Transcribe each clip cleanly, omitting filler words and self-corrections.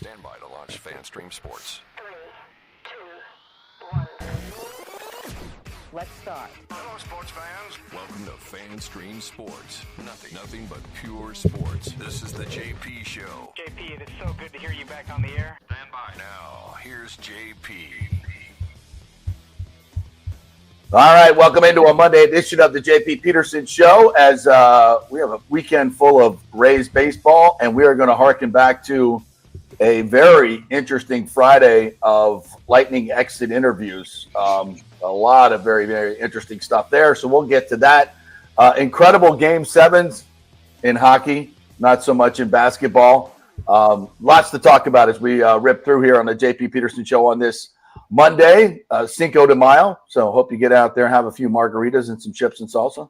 Stand by to launch Fan Stream Sports. 3, 2, 1. Let's start. Hello, sports fans. Welcome to Fan Stream Sports. Nothing but pure sports. This is the JP Show. JP, it is so good to hear you back on the air. Stand by. Now, here's JP. All right, welcome into a Monday edition of the JP Peterson Show as we have a weekend full of Rays baseball, and we are going to harken back to a very interesting Friday of Lightning exit interviews. A lot of very, very interesting stuff there, so we'll get to that. Incredible Game 7s in hockey, not so much in basketball. Lots to talk about as we rip through here on the JP Peterson Show on this Monday, Cinco de Mayo. So hope you get out there and have a few margaritas and some chips and salsa.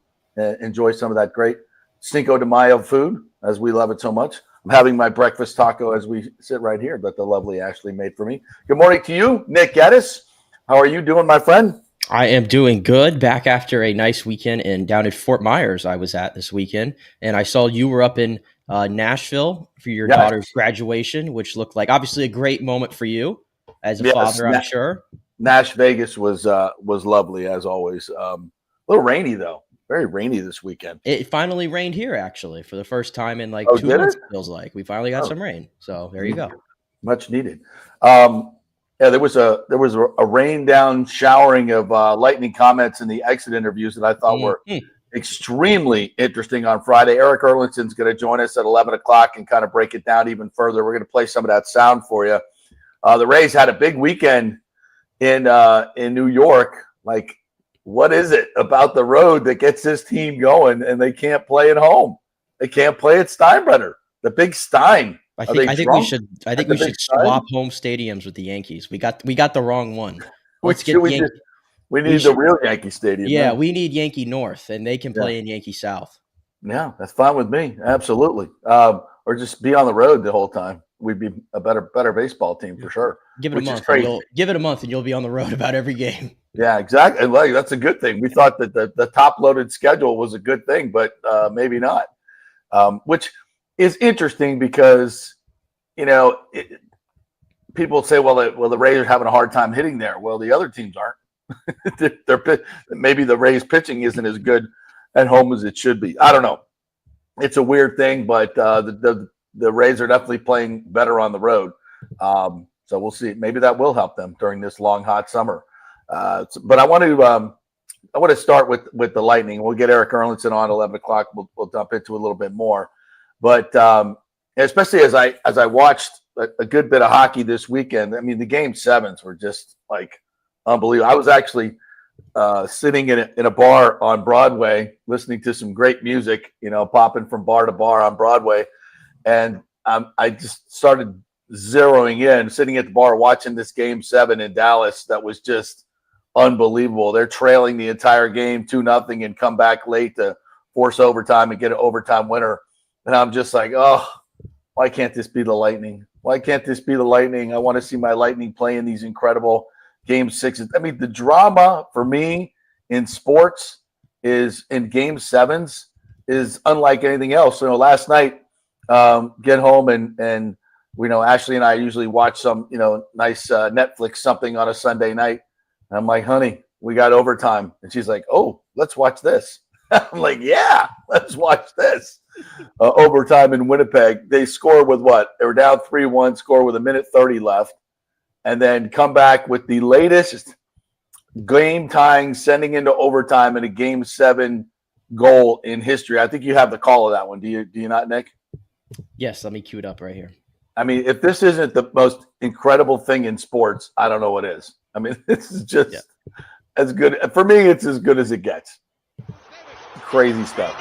Enjoy some of that great Cinco de Mayo food, as we love it so much. I'm having my breakfast taco as we sit right here that the lovely Ashley made for me. Good morning to you, Nick Geddes. How are you doing, my friend? I am doing good. Back after a nice weekend down at Fort Myers I was at this weekend. And I saw you were up in Nashville for your daughter's graduation, which looked like obviously a great moment for you as a father, I'm sure. Nash Vegas was lovely, as always. A little rainy, though. Very rainy this weekend. It finally rained here, actually, for the first time in 2 months, it feels like. We finally got some rain. So there you go. Much needed. There was a rain down showering of Lightning comments in the exit interviews that I thought were extremely interesting on Friday. Erik Erlendsson's going to join us at 11 o'clock and kind of break it down even further. We're going to play some of that sound for you. The Rays had a big weekend in New York. Like, what is it about the road that gets this team going and they can't play at home? They can't play at Steinbrenner, the big Stein. I think we should swap home stadiums with the Yankees. We got the wrong one. We need the real Yankee Stadium. Yeah, man. We need Yankee North, and they can play in Yankee South. Yeah, that's fine with me. Absolutely. Or just be on the road the whole time. We'd be a better baseball team for sure. Give it a month, and you'll be on the road about every game. Yeah, exactly. Like, that's a good thing. We thought that the top-loaded schedule was a good thing, but maybe not. Which is interesting because, people say, well, the Rays are having a hard time hitting there. Well, the other teams aren't. Maybe the Rays pitching isn't as good at home as it should be. I don't know. It's a weird thing, but the Rays are definitely playing better on the road. So we'll see. Maybe that will help them during this long, hot summer. But I want to start with the Lightning. We'll get Erik Erlendsson on 11 o'clock. We'll dump into a little bit more. But especially as I watched a good bit of hockey this weekend, I mean, the Game 7s were just like unbelievable. I was actually sitting in a bar on Broadway listening to some great music, popping from bar to bar on Broadway. And I just started zeroing in, sitting at the bar, watching this Game 7 in Dallas. That was just unbelievable. They're trailing the entire game 2-0 and come back late to force overtime and get an overtime winner. And I'm just like, oh, why can't this be the Lightning? Why can't this be the Lightning? I want to see my Lightning play in these incredible Game 6s. I mean, the drama for me in sports is in Game 7s is unlike anything else. Last night, get home and Ashley and I usually watch some, nice Netflix something on a Sunday night. And I'm like, honey, we got overtime. And she's like, oh, let's watch this. I'm like, yeah, let's watch this. Overtime in Winnipeg. They score with what? They were down 3-1, score with 1:30 left, and then come back with the latest game tying, sending into overtime in a Game 7 goal in history. I think you have the call of that one. Do you not, Nick? Yes, let me cue it up right here. I mean, if this isn't the most incredible thing in sports, I don't know what is. I mean, this is just as good. For me, it's as good as it gets. Crazy stuff.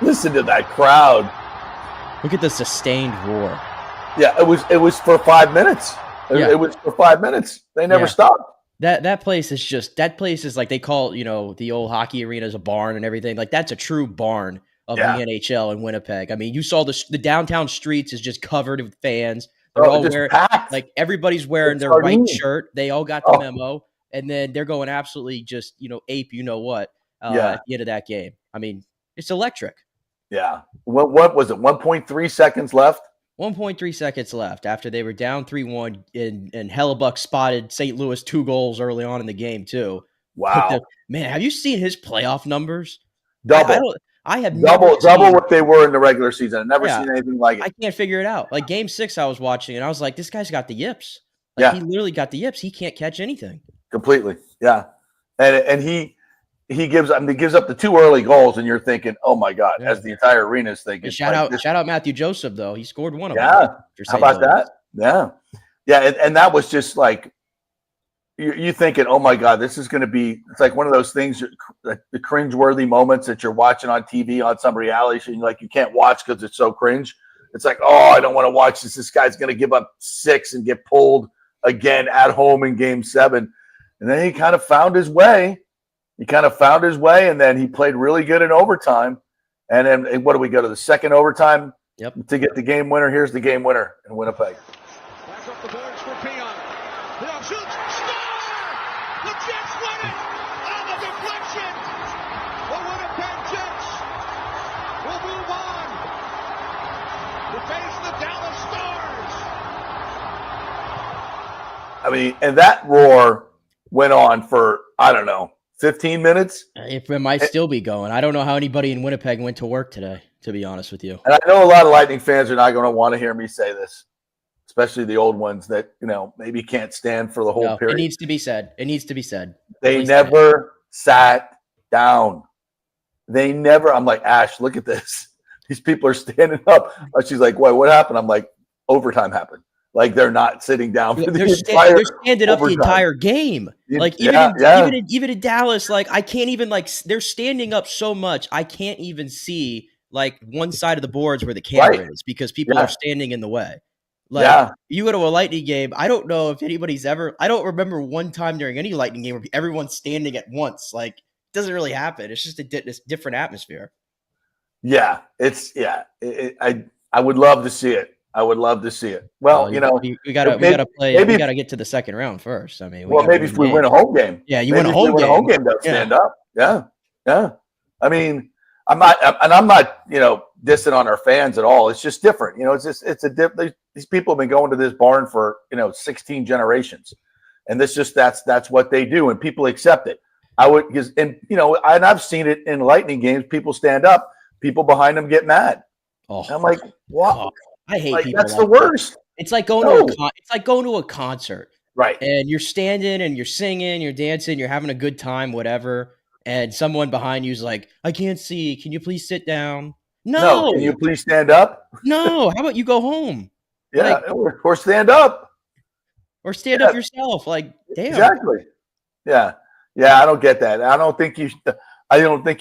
Listen to that crowd. Look at the sustained roar. Yeah, it was for 5 minutes. It was for 5 minutes. They never stopped. That place is like they call, the old hockey arena is a barn and everything. Like that's a true barn of the NHL in Winnipeg. I mean, you saw the downtown streets is just covered with fans. They're all just wearing packed. like everybody's wearing It's their white sardine. shirt. They all got the memo, and then they're going absolutely just ape. You know what? At the end of that game, I mean, it's electric. Yeah. What was it? 1.3 seconds left. 1.3 seconds left after they were down 3-1, and Hellebuck spotted St. Louis 2 goals early on in the game too. Wow. Man, have you seen his playoff numbers? Double. I have never Double seen, what they were in the regular season. I've never seen anything like it. I can't figure it out. Like Game 6 I was watching, and I was like, this guy's got the yips. Like he literally got the yips. He can't catch anything. Completely. Yeah. And he gives up the 2 early goals, and you're thinking, oh my God, as the entire arena is thinking. Shout out Matthew Joseph, though. He scored one of them. Yeah. How about that? Yeah. Yeah. And that was just like, you thinking, oh my God, this is going to be, it's like one of those things, the cringeworthy moments that you're watching on TV on some reality show, like you can't watch because it's so cringe. It's like, oh, I don't want to watch this. This guy's going to give up 6 and get pulled again at home in Game 7. And then he kind of found his way. And then he played really good in overtime. And then what do we go to the second overtime? Yep. To get the game winner. Here's the game winner in Winnipeg. Back up the boards for Peon. Peon shoots, score! The Jets win it on the deflection. The Winnipeg Jets will move on to face the Dallas Stars. I mean, and that roar went on for, I don't know, 15 minutes. It might still be going. I don't know how anybody in Winnipeg went to work today, to be honest with you. And I know a lot of Lightning fans are not going to want to hear me say this, especially the old ones that, maybe can't stand for the whole period. It needs to be said. They never sat down. I'm like, Ash, look at this. These people are standing up. She's like, what happened? I'm like, overtime happened. Like they're not sitting down for they're standing up the entire game. Like even in Dallas, like I can't even they're standing up so much I can't even see like one side of the boards where the camera is because people are standing in the way. Like you go to a Lightning game, I don't know if anybody's ever. I don't remember one time during any Lightning game where everyone's standing at once. Like it doesn't really happen. It's just a different atmosphere. Yeah, I would love to see it. Well, we gotta play. We gotta get to the second round first. I mean, maybe if we win a home game. Yeah, you win a home game. They'll stand up. Yeah. I mean, I'm not dissing on our fans at all. It's just different. These people have been going to this barn for 16 generations, and that's what they do, and people accept it. And I've seen it in Lightning games. People stand up, people behind them get mad. Oh, I'm like, what? Oh, I hate people. That's the worst. It's like going to a concert, right? And you're standing and you're singing, you're dancing, you're having a good time, whatever. And someone behind you is like, "I can't see. Can you please sit down?" No. Can you please stand up? No. How about you go home? Yeah, or stand up. Or stand up yourself. Like, damn. Exactly. Yeah. I don't get that. I don't think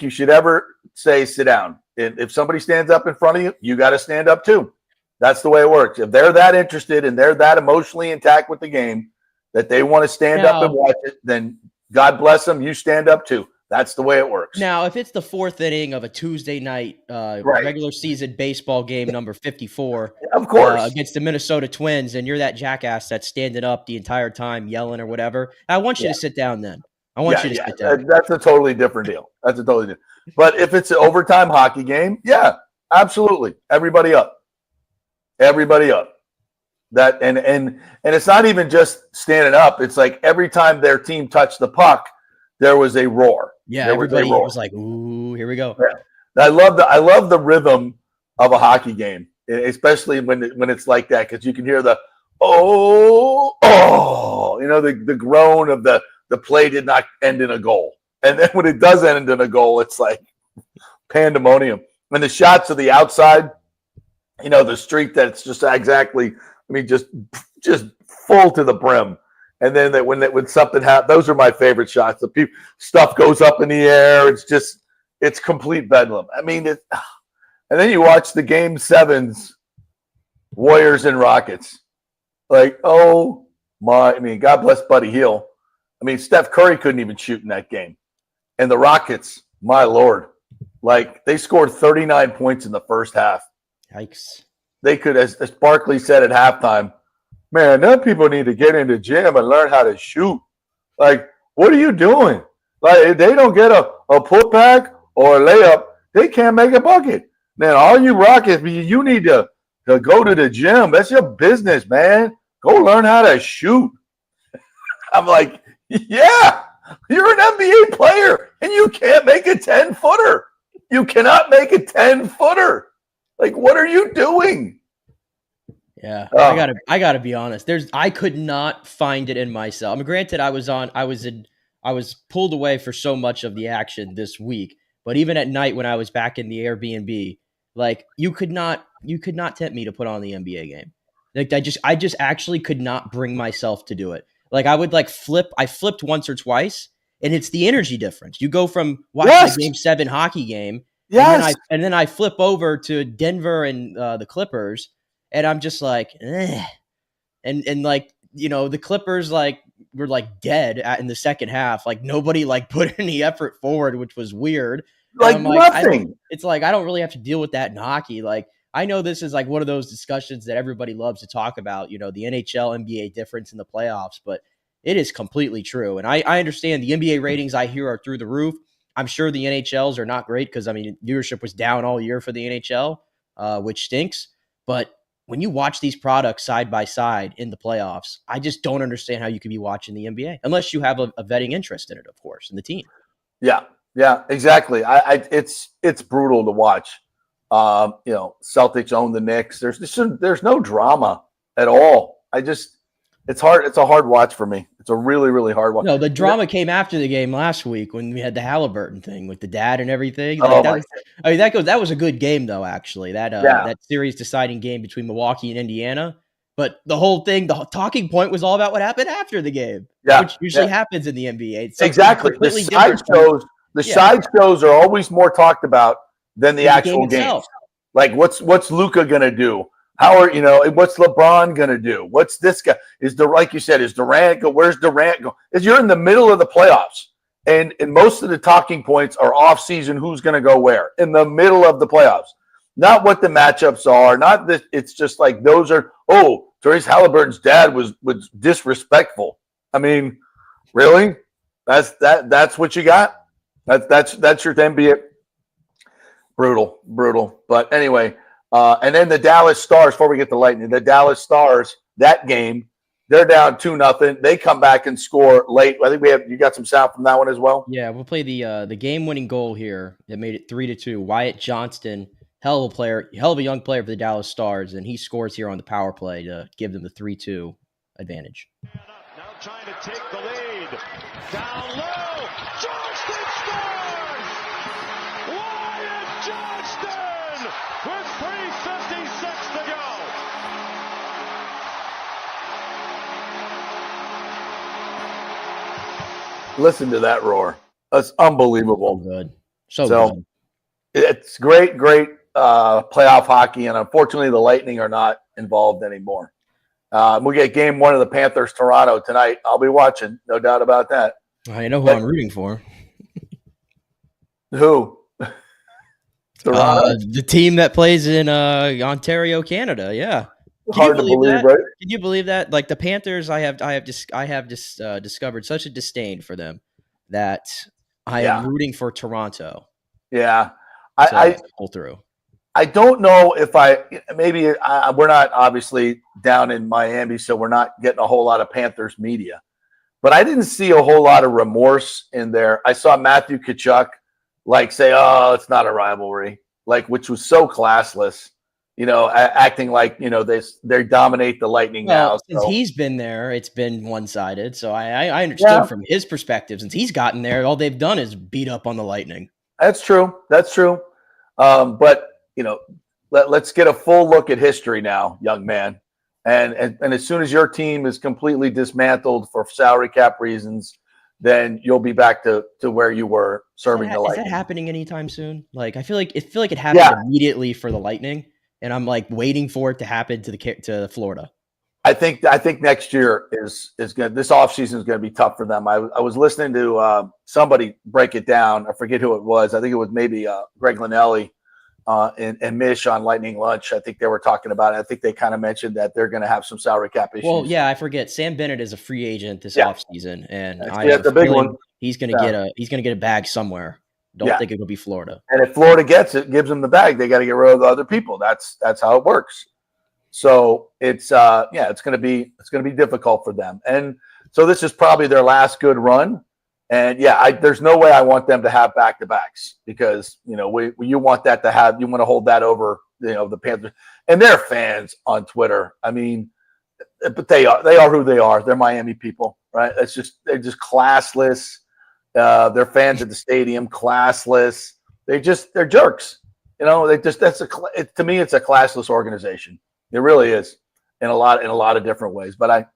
you should ever say sit down. If somebody stands up in front of you, you got to stand up too. That's the way it works. If they're that interested and they're that emotionally intact with the game that they want to stand up and watch it, then God bless them. You stand up too. That's the way it works. Now, if it's the 4th inning of a Tuesday night regular season baseball game number 54, of course, against the Minnesota Twins, and you're that jackass that's standing up the entire time yelling or whatever, I want you to sit down then. I want you to sit down. That's a totally different deal. But if it's an overtime hockey game, yeah, absolutely. Everybody up. That and it's not even just standing up. It's like every time their team touched the puck, there was a roar. Yeah, everybody was like, "Ooh, here we go." Yeah. I love the rhythm of a hockey game, especially when it's like that, because you can hear the the groan of the play did not end in a goal, and then when it does end in a goal, it's like pandemonium. And the shots of the outside, the street that's just exactly, just full to the brim. And then when something happens, those are my favorite shots. Stuff goes up in the air. It's complete bedlam. And then you watch the Game 7s, Warriors and Rockets. Like, oh my! God bless Buddy Hield. Steph Curry couldn't even shoot in that game, and the Rockets, my lord, they scored 39 points in the first half. Yikes! They could, as Barkley said at halftime, man, them people need to get in the gym and learn how to shoot. Like, what are you doing? Like, if they don't get a putback or a layup, they can't make a bucket. Man, all you Rockets, you need to go to the gym. That's your business, man. Go learn how to shoot. I'm like, yeah, you're an NBA player, and you can't make a 10-footer. You cannot make a 10-footer. Like, what are you doing? Yeah, I gotta be honest. I could not find it in myself. I mean, granted, I was pulled away for so much of the action this week, but even at night when I was back in the Airbnb, like you could not tempt me to put on the NBA game. Like I just actually could not bring myself to do it. Like I would I flipped once or twice, and it's the energy difference. You go from watching a Game 7 hockey game, and then I flip over to Denver and the Clippers, and I'm just like, eh. And like, you know, the Clippers were dead in the second half. Like nobody put any effort forward, which was weird. Like nothing. It's like I don't really have to deal with that in hockey. Like I know this is one of those discussions that everybody loves to talk about, you know, the NHL, NBA difference in the playoffs, but it is completely true. And I understand the NBA ratings I hear are through the roof. I'm sure the NHLs are not great because, I mean, viewership was down all year for the NHL, which stinks. But when you watch these products side by side in the playoffs, I just don't understand how you could be watching the NBA unless you have a vetting interest in it, of course, in the team. Yeah, exactly. It's brutal to watch. You know, Celtics own the Knicks. There's no drama at all. It's hard. It's a hard watch for me. It's a really, really hard watch. No, the drama came after the game last week when we had the Halliburton thing with the dad and everything. That was a good game though. Actually, that series deciding game between Milwaukee and Indiana. But the whole thing, the talking point was all about what happened after the game, which usually happens in the NBA. It's exactly. The side shows are always more talked about than the actual games. Like what's Luka gonna do? What's LeBron gonna do? What's this guy? Like you said, is Durant go? Where's Durant go? You're in the middle of the playoffs, and most of the talking points are off season. Who's gonna go where? In the middle of the playoffs, not what the matchups are. Not this. It's just like those are. Oh, Therese Halliburton's dad was disrespectful. I mean, really? That's what you got? That's your NBA. Brutal. But anyway, and then the Dallas Stars, before we get to Lightning, the Dallas Stars, that game, they're down 2-0. They come back and score late. I think you got some sound from that one as well. Yeah, we'll play the game-winning goal here that made it 3-2. Wyatt Johnston, hell of a young player for the Dallas Stars, and he scores here on the power play to give them the 3-2 advantage. Now trying to take the lead. Down low. Johnston scores! Wyatt Johnston with 3:56 to go. Listen to that roar. That's unbelievable. So good. It's great playoff hockey, and unfortunately the Lightning are not involved anymore. We get game 1 of the Panthers Toronto tonight. I'll be watching, no doubt about that. I know who I'm rooting for. Who? Toronto? The team that plays in Ontario, Canada. Yeah. Hard to believe, right? Can you believe that? Like the Panthers, I have discovered such a disdain for them that I am rooting for Toronto. Yeah, I pull through. I don't know if we're not obviously down in Miami, so we're not getting a whole lot of Panthers media. But I didn't see a whole lot of remorse in there. I saw Matthew Tkachuk say, "Oh, it's not a rivalry," which was so classless. You know, acting like they dominate the Lightning now. Since he's been there, it's been one-sided. So I understood from his perspective. Since he's gotten there, all they've done is beat up on the Lightning. That's true. But let's get a full look at history now, young man. And as soon as your team is completely dismantled for salary cap reasons, then you'll be back to where you were serving the Lightning. Is that happening anytime soon? I feel like it happened immediately for the Lightning, and I'm waiting for it to happen to Florida. I think next year is good. This offseason is going to be tough for them. I was listening to somebody break it down. I forget who it was. I think it was maybe Greg Linnelli, and Mish on Lightning Lunch. I think they were talking about it. I think they kind of mentioned that they're going to have some salary cap issues. Well, yeah, I forget. Sam Bennett is a free agent this offseason, and I that's have a a big feeling one. he's going to get a bag somewhere. Don't think it'll be Florida. And if Florida gets it, gives them the bag, they got to get rid of the other people. That's how it works. So it's it's going to be difficult for them. And so this is probably their last good run. And there's no way I want them to have back-to-backs because you want to hold that over the Panthers and their fans on Twitter. I mean, but they are who they are. They're Miami people, right? They're just classless. They're fans at the stadium, classless. They're jerks. To me, it's a classless organization. It really is in a lot of different ways. But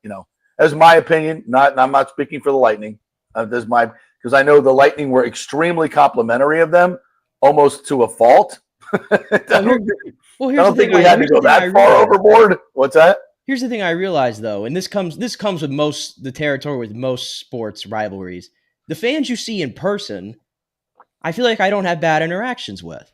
as my opinion, I'm not speaking for the Lightning. Because I know the Lightning were extremely complimentary of them, almost to a fault. I don't think we had to go that far overboard. What's that? Here's the thing I realize though, and this comes with the territory with most sports rivalries. The fans you see in person, I feel like I don't have bad interactions with.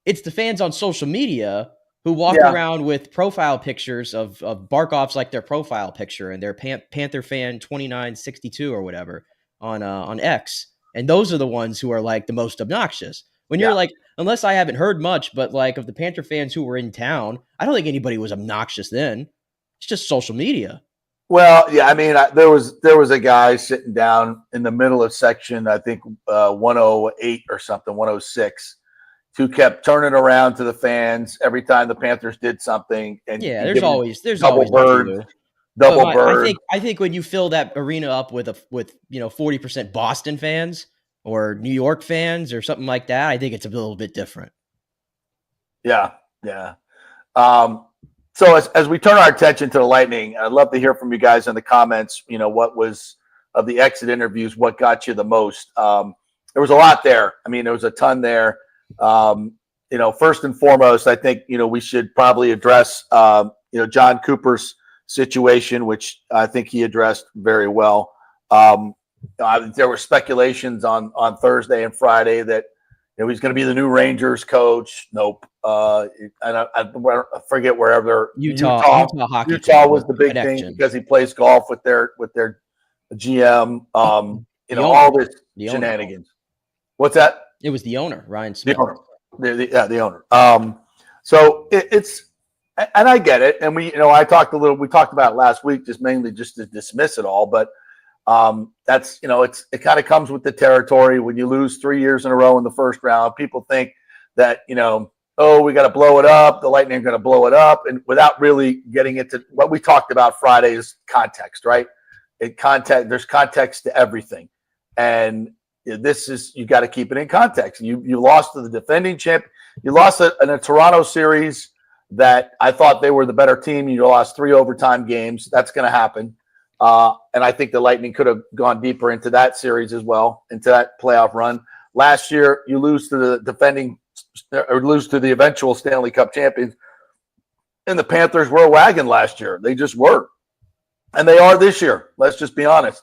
It's the fans on social media who walk around with profile pictures of Barkov's like their profile picture and their Panther fan 2962 or whatever on X. And those are the ones who are like the most obnoxious. When you're like, unless I haven't heard much, but like of the Panther fans who were in town, I don't think anybody was obnoxious then. It's just social media. Well, yeah, I mean, there was a guy sitting down in the middle of section, I think 108 or something, 106, who kept turning around to the fans every time the Panthers did something. And there's always double bird. I think when you fill that arena up with 40% Boston fans or New York fans or something like that, I think it's a little bit different. Yeah. So as we turn our attention to the Lightning, I'd love to hear from you guys in the comments. What was of the exit interviews? What got you the most? There was a lot there. I mean, there was a ton there. First and foremost, I think we should probably address John Cooper's situation, which I think he addressed very well. There were speculations on Thursday and Friday that he's going to be the new Rangers coach. Nope. And I forget wherever Utah was the big thing because he plays golf with their GM. All this shenanigans. What's that? It was the owner, Ryan Smith. The owner. So it's. And I get it, and we talked about it last week, just mainly to dismiss it all. But that's it kind of comes with the territory. When you lose 3 years in a row in the first round, people think that we got to blow it up. The Lightning are going to blow it up, and without really getting into what we talked about Friday is context, right? There's context to everything, and you got to keep it in context. You lost to the defending champ. You lost in a Toronto series that I thought they were the better team. You lost 3 overtime games. That's going to happen. And I think the Lightning could have gone deeper into that series as well, into that playoff run. Last year, you lose to the eventual Stanley Cup champions. And the Panthers were a wagon last year. They just were. And they are this year. Let's just be honest.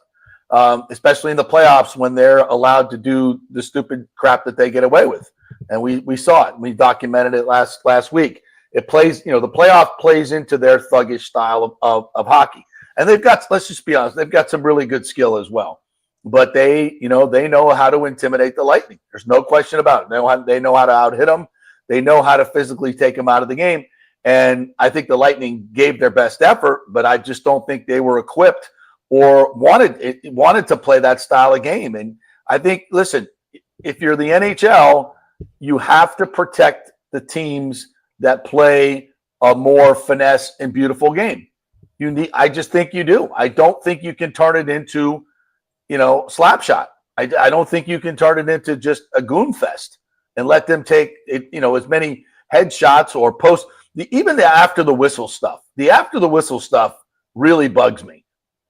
Especially in the playoffs when they're allowed to do the stupid crap that they get away with. And we saw it. We documented it last week. It plays, the playoff plays into their thuggish style of hockey. And let's just be honest, they've got some really good skill as well. But they know how to intimidate the Lightning. There's no question about it. They know how to out-hit them. They know how to physically take them out of the game. And I think the Lightning gave their best effort, but I just don't think they were equipped or wanted to play that style of game. And I think, listen, if you're the NHL, you have to protect the teams that play a more finesse and beautiful game. I just think you do. I don't think you can turn it into, slap shot. I don't think you can turn it into just a goon fest and let them take it, as many headshots or post. Even the after the whistle stuff. The after the whistle stuff really bugs me,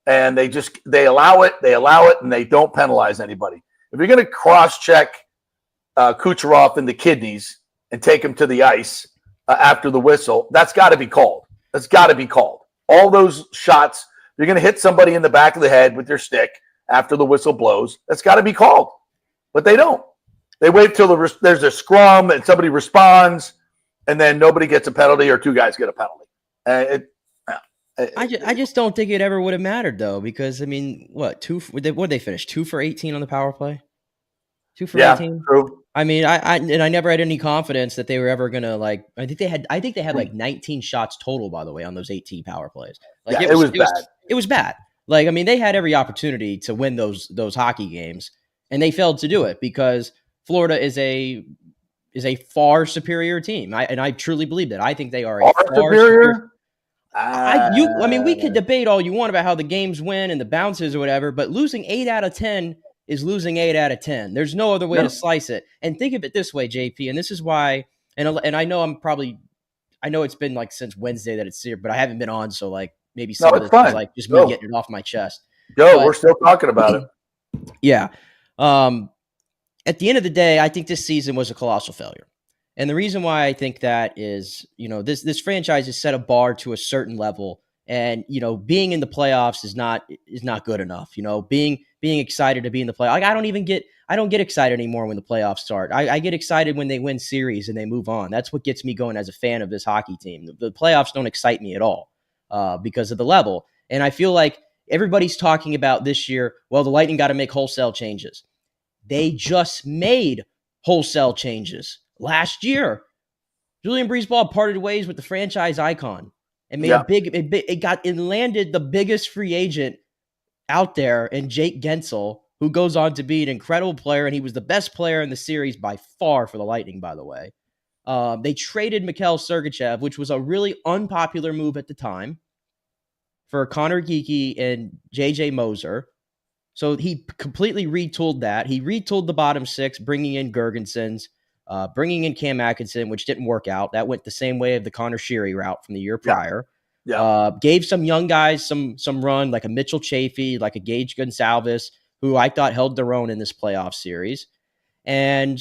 and they allow it, and they don't penalize anybody. If you're going to cross-check Kucherov in the kidneys and take him to the ice after the whistle, that's got to be called. That's got to be called. All those shots, you're going to hit somebody in the back of the head with your stick after the whistle blows. That's got to be called, but they don't. They wait till there's a scrum and somebody responds, and then nobody gets a penalty or two guys get a penalty. I just don't think it ever would have mattered though, because I mean, what did they finish? 2 for 18 on the power play. 2 for 18. True. I mean, I never had any confidence that they were ever gonna like. I think they had like 19 shots total, by the way, on those 18 power plays. Like it was bad. It was bad. Like, I mean, they had every opportunity to win those hockey games, and they failed to do it because Florida is a far superior team. I truly believe that. I think they are a far superior. I mean, we could debate all you want about how the games win and the bounces or whatever, but losing 8 out of 10 is losing 8 out of 10. There's no other way to slice it. And think of it this way, JP, and this is why, and I know I know it's been like since Wednesday that it's here, but I haven't been on, so like maybe some of this is like just me getting it off my chest. We're still talking about it. Yeah. At the end of the day, I think this season was a colossal failure. And the reason why I think that is, this franchise has set a bar to a certain level, and being in the playoffs is not good enough. Being excited to be in the playoffs. Like, I don't get excited anymore when the playoffs start. I get excited when they win series and they move on. That's what gets me going as a fan of this hockey team. The playoffs don't excite me at all because of the level. And I feel like everybody's talking about this year, well, the Lightning got to make wholesale changes. They just made wholesale changes. Last year, Julien BriseBois parted ways with the franchise icon and made it landed the biggest free agent out there in Jake Gensel, who goes on to be an incredible player, and he was the best player in the series by far for the Lightning, by the way. They traded Mikhail Sergachev, which was a really unpopular move at the time, for Connor Geekie and JJ Moser. So he completely retooled that. He retooled the bottom six, bringing in Gergensons, bringing in Cam Atkinson, which didn't work out. That went the same way of the Connor Sheary route from the year prior. Gave some young guys some run, like a Mitchell Chafee, like a Gage Gonsalves, who I thought held their own in this playoff series. And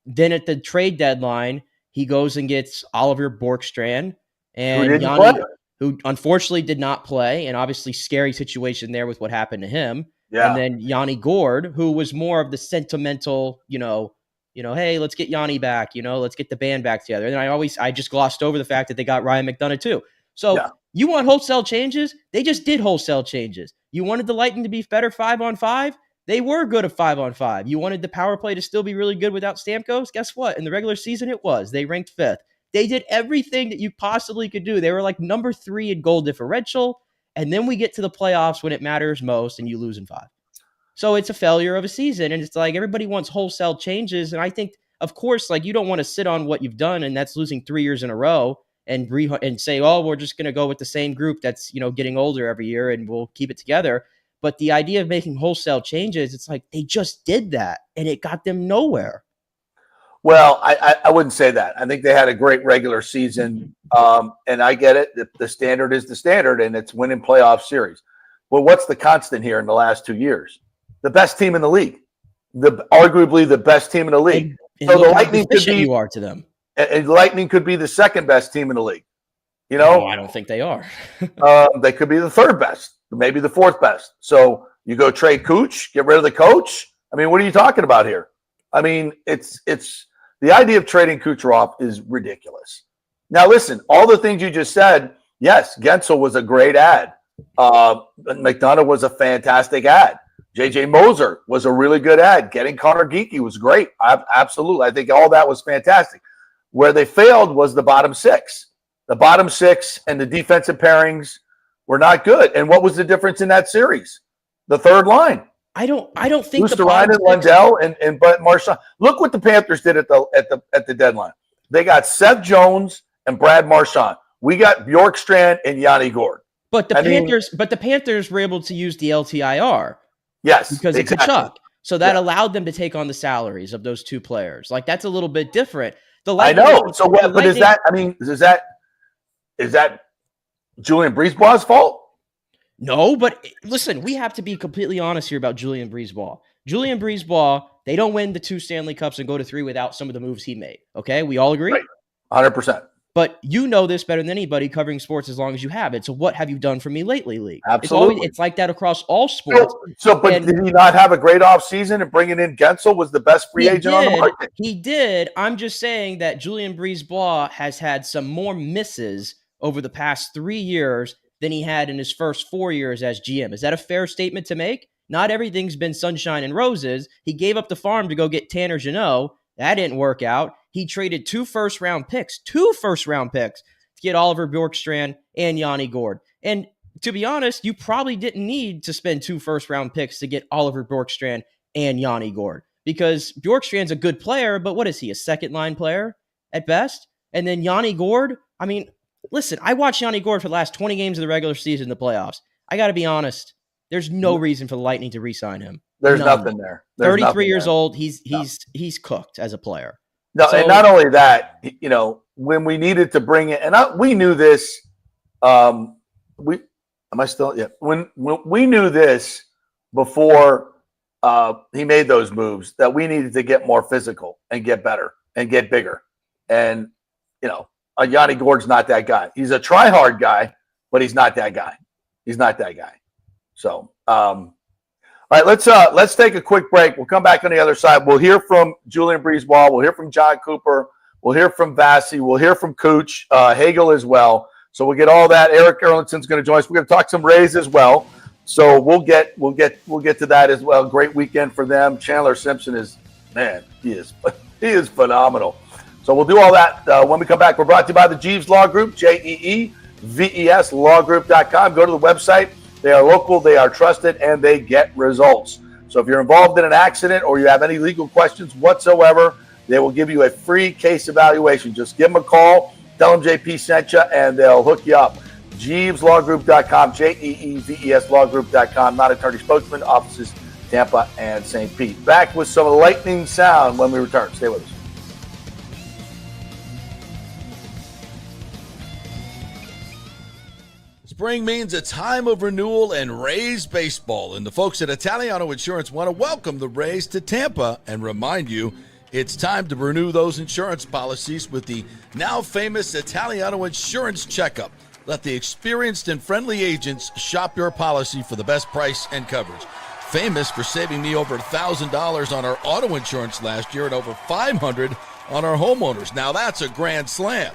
then at the trade deadline, he goes and gets Oliver Borkstrand and Yanni, who unfortunately did not play, and obviously scary situation there with what happened to him. And then Yanni Gourde, who was more of the sentimental, hey, let's get Yanni back, let's get the band back together. And I just glossed over the fact that they got Ryan McDonough too. So you want wholesale changes? They just did wholesale changes. You wanted the Lightning to be better 5-on-5? They were good at 5-on-5. You wanted the power play to still be really good without Stamkos? Guess what? In the regular season, it was. They ranked 5th. They did everything that you possibly could do. They were like number 3 in goal differential. And then we get to the playoffs when it matters most, and you lose in 5. So it's a failure of a season. And it's like everybody wants wholesale changes. And I think, of course, like you don't want to sit on what you've done, and that's losing 3 years in a row and say, oh, we're just going to go with the same group that's, getting older every year and we'll keep it together. But the idea of making wholesale changes, it's like they just did that and it got them nowhere. Well, I wouldn't say that. I think they had a great regular season, and I get it. The standard is the standard, and it's winning playoff series. Well, what's the constant here in the last 2 years? The best team in the league, arguably the best team in the league. And so the Lightning could be you are to them. And Lightning could be the second best team in the league. No, I don't think they are. They could be the third best, maybe the fourth best. So you go trade Cooch, get rid of the coach. I mean, what are you talking about here? I mean, it's the idea of trading Kucherov is ridiculous. Now, listen, all the things you just said, yes, Gensel was a great ad. McDonough was a fantastic ad. JJ Moser was a really good ad. Getting Connor Geekie was great. Absolutely. I think all that was fantastic. Where they failed was the bottom 6. The bottom 6 and the defensive pairings were not good. And what was the difference in that series? The third line. I don't think Luostarinen and Lundell and Marchand. Look what the Panthers did at the deadline. They got Seth Jones and Brad Marchand. We got Bjorkstrand and Yanni Gourde. But the Panthers were able to use the LTIR. Yes, because of Tkachuk. So that allowed them to take on the salaries of those two players. Like that's a little bit different. I know. So what? But is that Julien BriseBois' fault? No, but listen, we have to be completely honest here about Julien BriseBois. Julien BriseBois, they don't win the 2 Stanley Cups and go to 3 without some of the moves he made. Okay, we all agree. Right. 100%. But you know this better than anybody covering sports as long as you have it. So what have you done for me lately, League? Absolutely. It's like that across all sports. But did he not have a great offseason, and bringing in Gensel was the best free agent on the market? He did. I'm just saying that Julien Brisebois has had some more misses over the past 3 years than he had in his first 4 years as GM. Is that a fair statement to make? Not everything's been sunshine and roses. He gave up the farm to go get Tanner Jeannot. That didn't work out. He traded 2 first-round picks to get Oliver Bjorkstrand and Yanni Gourde. And to be honest, you probably didn't need to spend 2 first-round picks to get Oliver Bjorkstrand and Yanni Gourde, because Bjorkstrand's a good player, but what is he, a second-line player at best? And then Yanni Gourde, I mean, listen, I watched Yanni Gourde for the last 20 games of the regular season in the playoffs. I got to be honest. There's no reason for the Lightning to re-sign him. There's nothing there. 33 years old. He's cooked as a player. No, so, and not only that, you know, when we needed to bring it, and we knew this. When we knew this before he made those moves, that we needed to get more physical and get better and get bigger. And you know, Yanni Gourde's not that guy. He's a try-hard guy, but he's not that guy. So, all right, let's take a quick break. We'll come back on the other side. We'll hear from Julien Brisebois. We'll hear from John Cooper. We'll hear from Vasi. We'll hear from Cooch, Hagel as well. So we'll get all that. Erik Erlendsson's going to join us. We're going to talk some Rays as well. So we'll get to that as well. Great weekend for them. Chandler Simpson he is phenomenal. So we'll do all that when we come back. We're brought to you by the Jeeves Law Group, JEEVES lawgroup.com. Go to the website. They are local, they are trusted, and they get results. So if you're involved in an accident or you have any legal questions whatsoever, they will give you a free case evaluation. Just give them a call, tell them JP sent you, and they'll hook you up. JeevesLawGroup.com, JEEVES lawgroup.com. Not attorney spokesman, offices Tampa and St. Pete. Back with some lightning sound when we return. Stay with us. Spring means a time of renewal and Rays baseball, and the folks at Italiano Insurance want to welcome the Rays to Tampa and remind you it's time to renew those insurance policies with the now famous Italiano Insurance Checkup. Let the experienced and friendly agents shop your policy for the best price and coverage. Famous for saving me over $1,000 on our auto insurance last year and over $500 on our homeowners. Now that's a grand slam.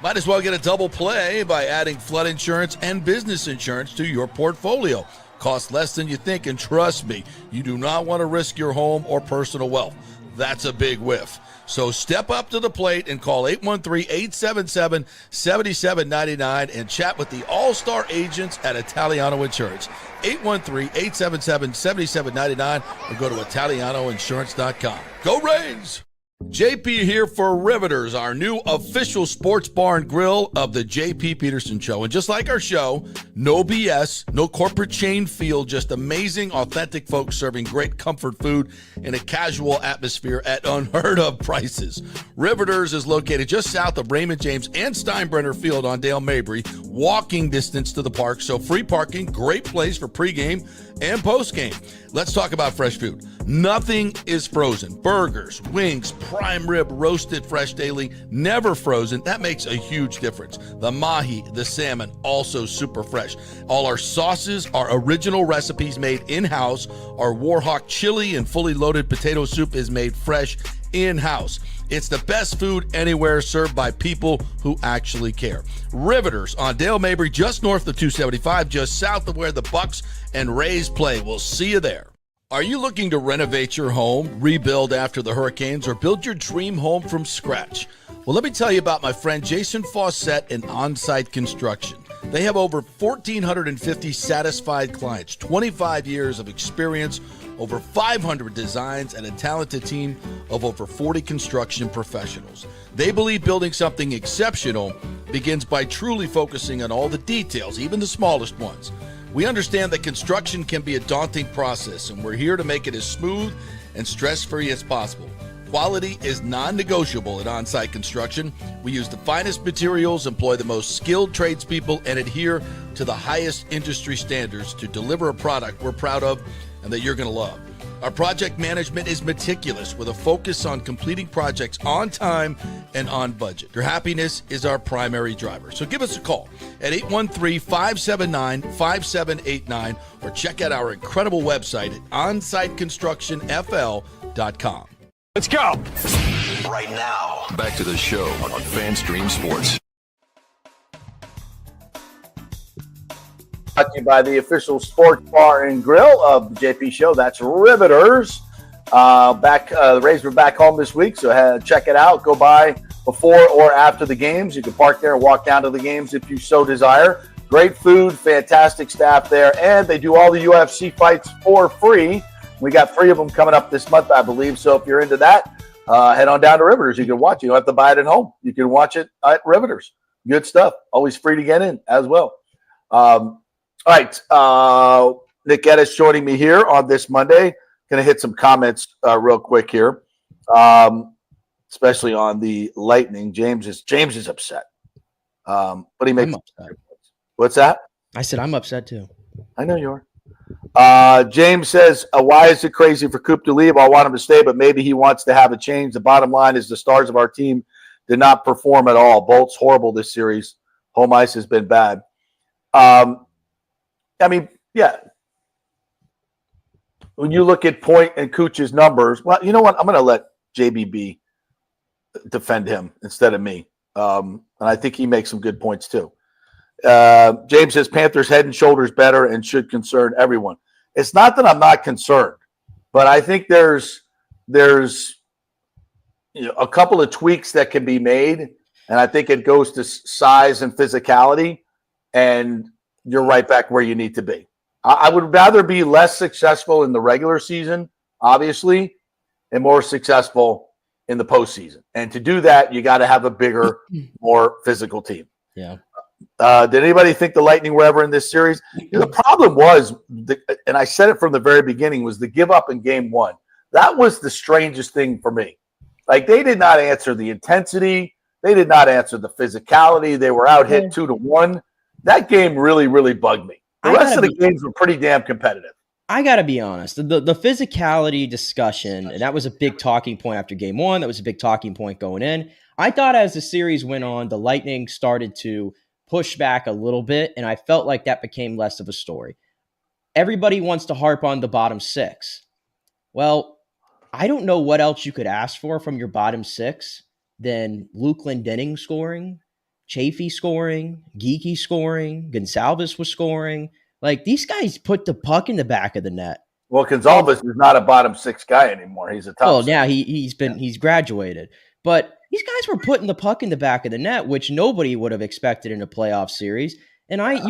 Might as well get a double play by adding flood insurance and business insurance to your portfolio. Costs less than you think, and trust me, you do not want to risk your home or personal wealth. That's a big whiff. So step up to the plate and call 813-877-7799 and chat with the all-star agents at Italiano Insurance. 813-877-7799 or go to ItalianoInsurance.com. Go Rays! JP here for Riveters, our new official sports bar and grill of the JP Peterson Show. And just like our show, no BS, no corporate chain feel, just amazing, authentic folks serving great comfort food in a casual atmosphere at unheard of prices. Riveters is located just south of Raymond James and Steinbrenner Field on Dale Mabry, walking distance to the park, so free parking, great place for pregame and postgame. Let's talk about fresh food. Nothing is frozen. Burgers, wings, prime rib, roasted fresh daily, never frozen. That makes a huge difference. The mahi, the salmon, also super fresh. All our sauces are original recipes made in-house. Our Warhawk chili and fully loaded potato soup is made fresh in-house. It's the best food anywhere, served by people who actually care. Riveters on Dale Mabry, just north of 275, just south of where the Bucks and Rays play. We'll see you there. Are you looking to renovate your home, rebuild after the hurricanes, or build your dream home from scratch? Well, let me tell you about my friend Jason Fawcett and On-Site Construction. They have over 1,450 satisfied clients, 25 years of experience, over 500 designs, and a talented team of over 40 construction professionals. They believe building something exceptional begins by truly focusing on all the details, even the smallest ones. We understand that construction can be a daunting process, and we're here to make it as smooth and stress-free as possible. Quality is non-negotiable at On-Site Construction. We use the finest materials, employ the most skilled tradespeople, and adhere to the highest industry standards to deliver a product we're proud of and that you're going to love. Our project management is meticulous with a focus on completing projects on time and on budget. Your happiness is our primary driver. So give us a call at 813-579-5789 or check out our incredible website at onsiteconstructionfl.com. Let's go. Right now. Back to the show on FanStream Sports. Brought to you by the official sports bar and grill of the JP Show. That's Riveters. The Rays were back home this week, so check it out. Go by before or after the games. You can park there and walk down to the games if you so desire. Great food, fantastic staff there, and they do all the UFC fights for free. We got 3 of them coming up this month, I believe. So if you're into that, head on down to Riveters. You can watch it. You don't have to buy it at home. You can watch it at Riveters. Good stuff. Always free to get in as well. All right. Nick Geddes joining me here on this Monday. Going to hit some comments real quick here, especially on the Lightning. James is upset. But he makes – what's that? I said I'm upset too. I know you are. James says, why is it crazy for Coop to leave? I want him to stay, but maybe he wants to have a change. The bottom line is the stars of our team did not perform at all. Bolt's horrible this series. Home ice has been bad. I mean, yeah. When you look at Point and Cooch's numbers, well, you know what? I'm going to let JBB defend him instead of me. And I think he makes some good points too. James says Panthers head and shoulders better and should concern everyone. It's not that I'm not concerned, but I think there's a couple of tweaks that can be made, and I think it goes to size and physicality, and you're right back where you need to be. I would rather be less successful in the regular season, obviously, and more successful in the postseason. And to do that, you got to have a bigger, more physical team. Yeah. Did anybody think the Lightning were ever in this series? The problem was, and I said it from the very beginning, was the give up in game 1. That was the strangest thing for me. Like, they did not answer the intensity. They did not answer the physicality. They were out hit 2-1. That game really, really bugged me. The rest of the games were pretty damn competitive. I got to be honest. The physicality discussion, and that was a big talking point after game 1. That was a big talking point going in. I thought as the series went on, the Lightning started to push back a little bit, and I felt like that became less of a story. Everybody wants to harp on the bottom 6. Well, I don't know what else you could ask for from your bottom 6 than Luke Glendening scoring, Chafee scoring, Geekie scoring, Gonsalves was scoring. Like, these guys put the puck in the back of the net. Well, Gonsalves is not a bottom 6 guy anymore. He's a top. Well, yeah, he's graduated. But these guys were putting the puck in the back of the net, which nobody would have expected in a playoff series. And I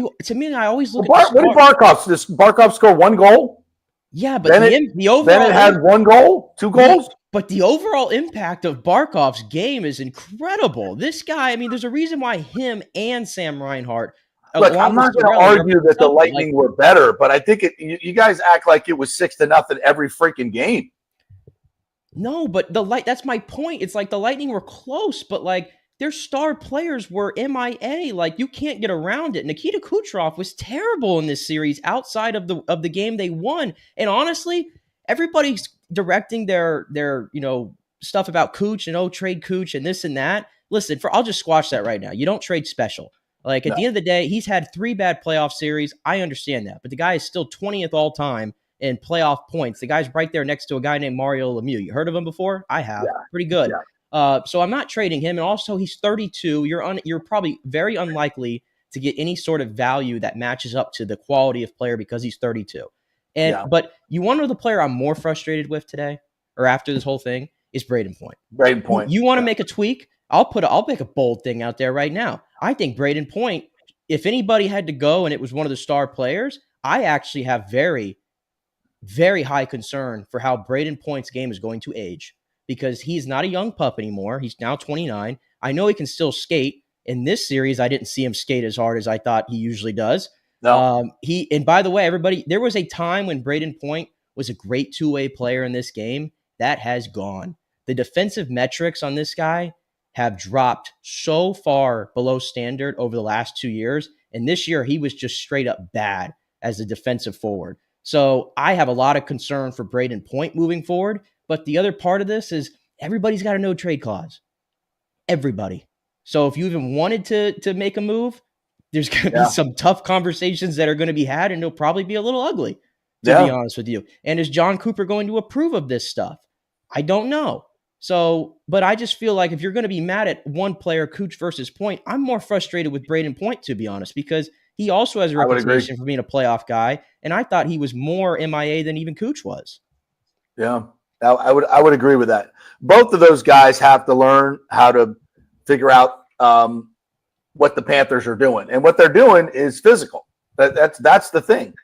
always look at what did Barkov? Does Barkov score 1 goal? Yeah, but the overall, then it had 1 goal, 2 goals. But the overall impact of Barkov's game is incredible. This guy, I mean, there's a reason why him and Sam Reinhart. Look, I'm not going to argue that the Lightning were better, but I think you guys act like it was 6-0 every freaking game. No, but that's my point. It's like the Lightning were close, but like their star players were MIA. Like, you can't get around it. Nikita Kucherov was terrible in this series outside of the game they won. And honestly, everybody's directing their stuff about Cooch and trade Cooch and this and that. Listen, I'll just squash that right now. You don't trade special. Like, at the end of the day, he's had 3 bad playoff series. I understand that, but the guy is still 20th all time in playoff points. The guy's right there next to a guy named Mario Lemieux. You heard of him before? I have. Yeah. Pretty good. Yeah. So I'm not trading him. And also, he's 32. You're probably very unlikely to get any sort of value that matches up to the quality of player because he's 32. But you want to know the player I'm more frustrated with today or after this whole thing is Braden Point. Braden Point. You want to make a tweak? I'll make a bold thing out there right now. I think Braden Point, if anybody had to go and it was one of the star players, I actually have very, very high concern for how Braden Point's game is going to age because he's not a young pup anymore. He's now 29. I know he can still skate. In this series, I didn't see him skate as hard as I thought he usually does. No. And by the way, everybody, there was a time when Braden Point was a great two-way player in this game. That has gone. The defensive metrics on this guy have dropped so far below standard over the last 2 years. And this year, he was just straight up bad as a defensive forward. So I have a lot of concern for Braden Point moving forward. But the other part of this is everybody's got a no trade clause. Everybody. So if you even wanted to make a move, there's going to be some tough conversations that are going to be had, and it'll probably be a little ugly, to be honest with you. And is John Cooper going to approve of this stuff? I don't know. So, but I just feel like if you're going to be mad at one player, Cooch versus Point, I'm more frustrated with Braden Point, to be honest, because he also has a reputation for being a playoff guy, and I thought he was more MIA than even Cooch was. Yeah, I would agree with that. Both of those guys have to learn how to figure out what the Panthers are doing, and what they're doing is physical. That's the thing.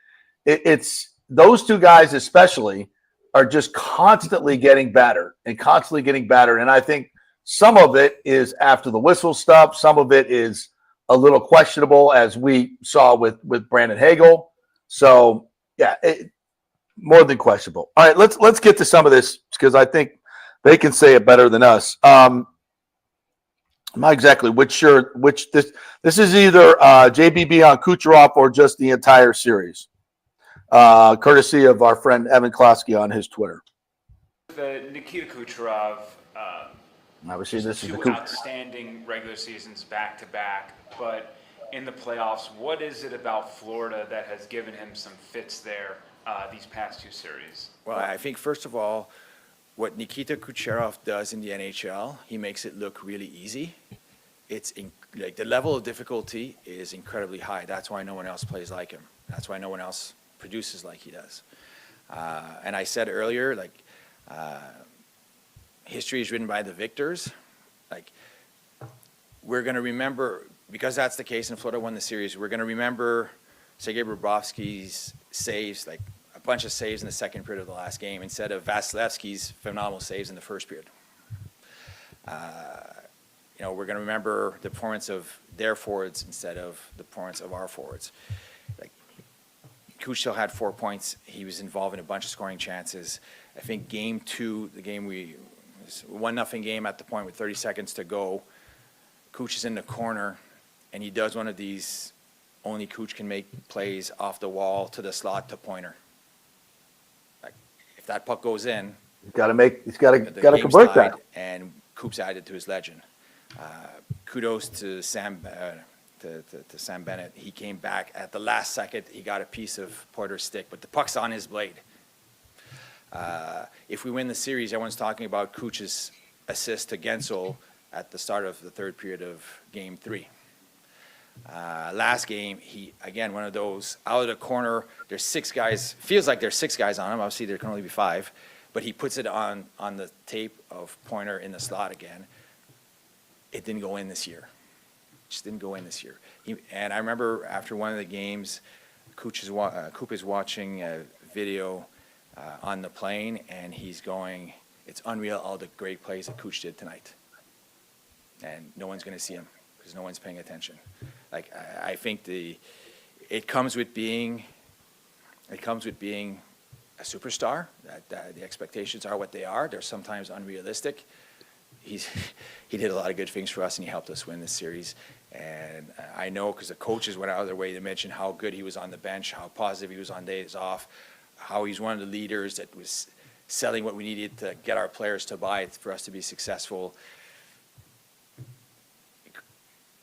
It's those two guys especially are just constantly getting better. And I think some of it is after the whistle stuff. Some of it is a little questionable, as we saw with Brandon Hagel. So yeah, more than questionable. All right, let's get to some of this, because I think they can say it better than us. Not exactly which this is either JBB on Kucherov or just the entire series, courtesy of our friend Evan Klosky on his Twitter. The Nikita Kucherov, obviously this is two outstanding regular seasons back to back, but in the playoffs, what is it about Florida that has given him some fits there these past two series? Well, I think first of all, what Nikita Kucherov does in the NHL, he makes it look really easy. It's like the level of difficulty is incredibly high. That's why no one else plays like him. That's why no one else produces like he does. And I said earlier, history is written by the victors. Like, we're going to remember, because that's the case, and Florida won the series, we're going to remember Sergei Bobrovsky's saves, like a bunch of saves in the second period of the last game, instead of Vasilevsky's phenomenal saves in the first period. We're going to remember the performance of their forwards instead of the performance of our forwards. Like, Kuch still had 4 points. He was involved in a bunch of scoring chances. I think game 2, the game it was 1-0 game at the point with 30 seconds to go. Kuch is in the corner, and he does one of these only Kuch can make plays off the wall to the slot to Pointer. Like, if that puck goes in, he's got to convert that. And Coop's added to his legend. Kudos to Sam Bennett. He came back at the last second. He got a piece of Porter's stick, but the puck's on his blade. If we win the series, everyone's talking about Kuch's assist to Gensel at the start of the third period of Game 3. Last game, he, again, one of those out of the corner. There's 6 guys. Feels like there's 6 guys on him. Obviously, there can only be 5. But he puts it on the tape of Pointer in the slot again. It didn't go in this year. Just didn't go in this year. And I remember after one of the games, Coop is watching a video on the plane, and he's going, "It's unreal all the great plays that Cooch did tonight." And no one's going to see him because no one's paying attention. Like, I think it comes with being a superstar. That the expectations are what they are. They're sometimes unrealistic. He did a lot of good things for us, and he helped us win this series. And I know, because the coaches went out of their way to mention how good he was on the bench, how positive he was on days off, how he's one of the leaders that was selling what we needed to get our players to buy for us to be successful.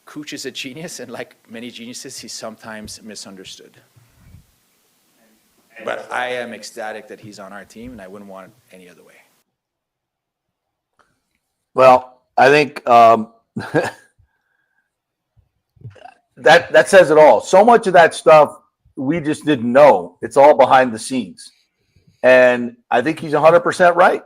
Cooch is a genius, and like many geniuses, he's sometimes misunderstood. But I am ecstatic that he's on our team, and I wouldn't want it any other way. Well, I think that says it all. So much of that stuff we just didn't know. It's all behind the scenes. And I think he's 100% right.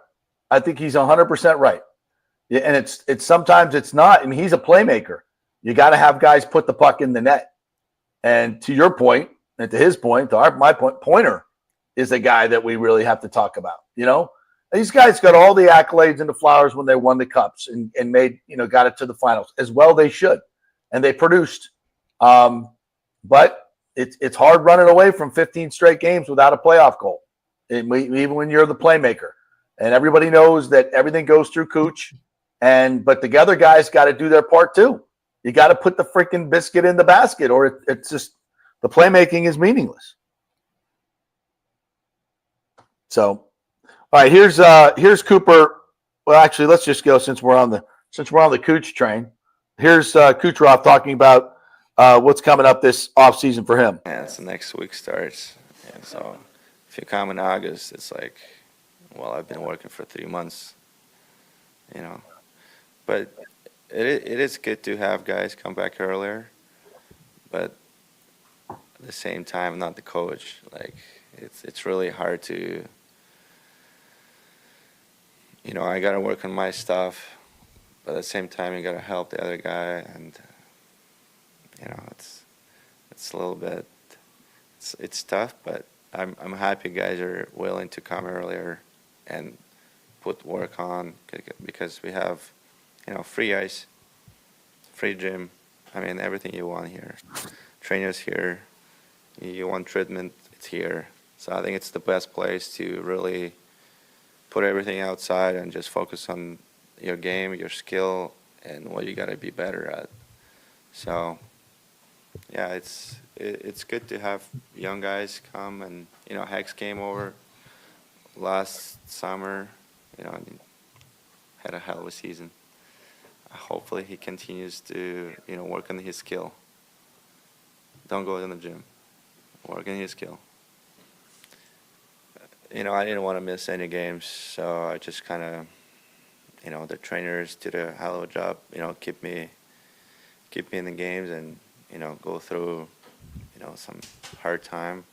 Yeah, and it's sometimes it's not. I mean, he's a playmaker. You got to have guys put the puck in the net. And to your point, and to his point, my point, Pointer is a guy that we really have to talk about. These guys got all the accolades and the flowers when they won the cups and made, got it to the finals. As well they should. And they produced. But it's hard running away from 15 straight games without a playoff goal, even when you're the playmaker. and everybody knows that everything goes through Cooch. But the other guys got to do their part too. You got to put the freaking biscuit in the basket, or it's just the playmaking is meaningless. So, all right, here's Cooper. Well, actually, let's just go since we're on the Cooch train. Here's Kucherov talking about what's coming up this offseason for him. Yeah, it's the next week starts. And so if you come in August, it's like, well, I've been working for 3 months, you know. But it is good to have guys come back earlier. But at the same time, I'm not the coach. Like, it's really hard to, you know, I got to work on my stuff. But at the same time, you got to help the other guy. And, you know, it's a little bit, it's tough, but I'm happy guys are willing to come earlier and put work on, because we have, you know, free ice, free gym. I mean, everything you want here. Trainers here. You want treatment, it's here. So I think it's the best place to really put everything outside and just focus on your game, your skill, and what you got to be better at. So, yeah, it's good to have young guys come. And, you know, Hex came over last summer, you know, and had a hell of a season. Hopefully he continues to, you know, work on his skill. Don't go in the gym. Work on his skill. You know, I didn't want to miss any games, so I just kind of, you know, the trainers did a hell of a job, you know, keep me in the games and, you know, go through, you know, some hard time.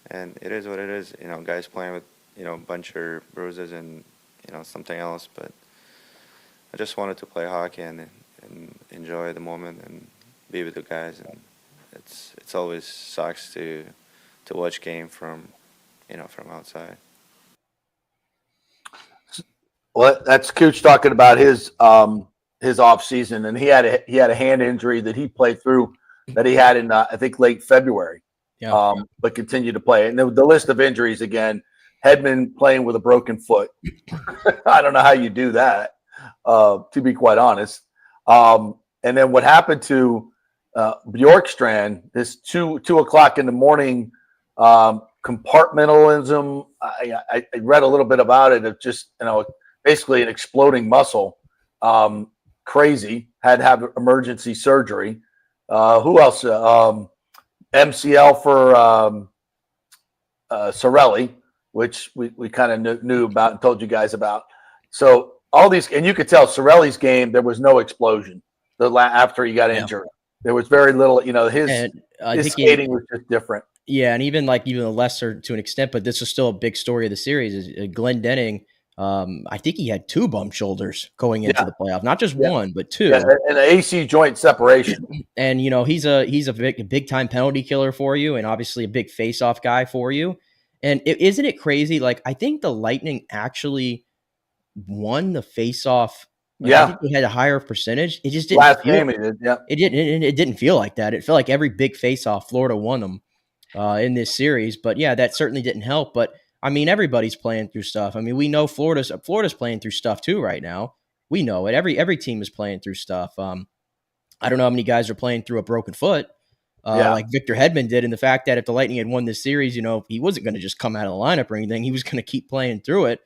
And it is what it is, you know, guys playing with, you know, a bunch of bruises and, you know, something else. But I just wanted to play hockey and enjoy the moment and be with the guys. And it's always sucks to watch game from, you know, from outside. Well, that's Cooch talking about his off season, and he had a hand injury that he played through, that he had in I think late February. Yeah. But continued to play. And the list of injuries again: Hedman playing with a broken foot. I don't know how you do that, to be quite honest. And then what happened to Bjorkstrand? This 2 o'clock in the morning compartmentalism. I read a little bit about it. Of just, you know, basically an exploding muscle. Crazy. Had to have emergency surgery. Who else? MCL for Cirelli, which we kind of knew about and told you guys about. So all these, and you could tell Cirelli's game, there was no explosion after he got injured. There was very little, you know, his skating was just different. Yeah, and even lesser to an extent, but this is still a big story of the series. Is Glenn Denning? I think he had 2 bump shoulders going into the playoff, not just one, but 2. Yeah, and an AC joint separation. And, you know, he's a big time penalty killer for you, and obviously a big face-off guy for you. And isn't it crazy? Like, I think the Lightning actually won the face-off. I think they had a higher percentage. It just didn't. Last game, it did. Yeah, it didn't feel like that. It felt like every big face-off, Florida won them in this series. But yeah, that certainly didn't help. But I mean, everybody's playing through stuff. I mean, we know Florida's playing through stuff too right now. We know it. Every team is playing through stuff. I don't know how many guys are playing through a broken foot, like Victor Hedman did. And the fact that if the Lightning had won this series, you know, he wasn't going to just come out of the lineup or anything. He was going to keep playing through it.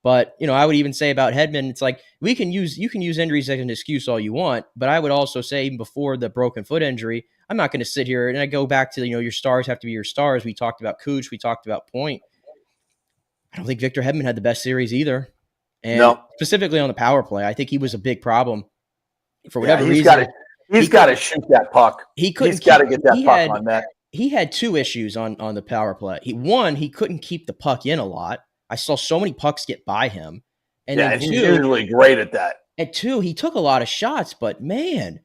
But, you know, I would even say about Hedman, it's like you can use injuries as an excuse all you want. But I would also say even before the broken foot injury, I'm not going to sit here and I go back to, you know, your stars have to be your stars. We talked about Cooch. We talked about Point. I don't think Victor Hedman had the best series either. And specifically on the power play, I think he was a big problem for whatever reason. He's got to shoot that puck. He's got to get that puck on net. He had 2 issues on the power play. He couldn't keep the puck in a lot. I saw so many pucks get by him. And then he's usually great at that. And 2, he took a lot of shots, but man,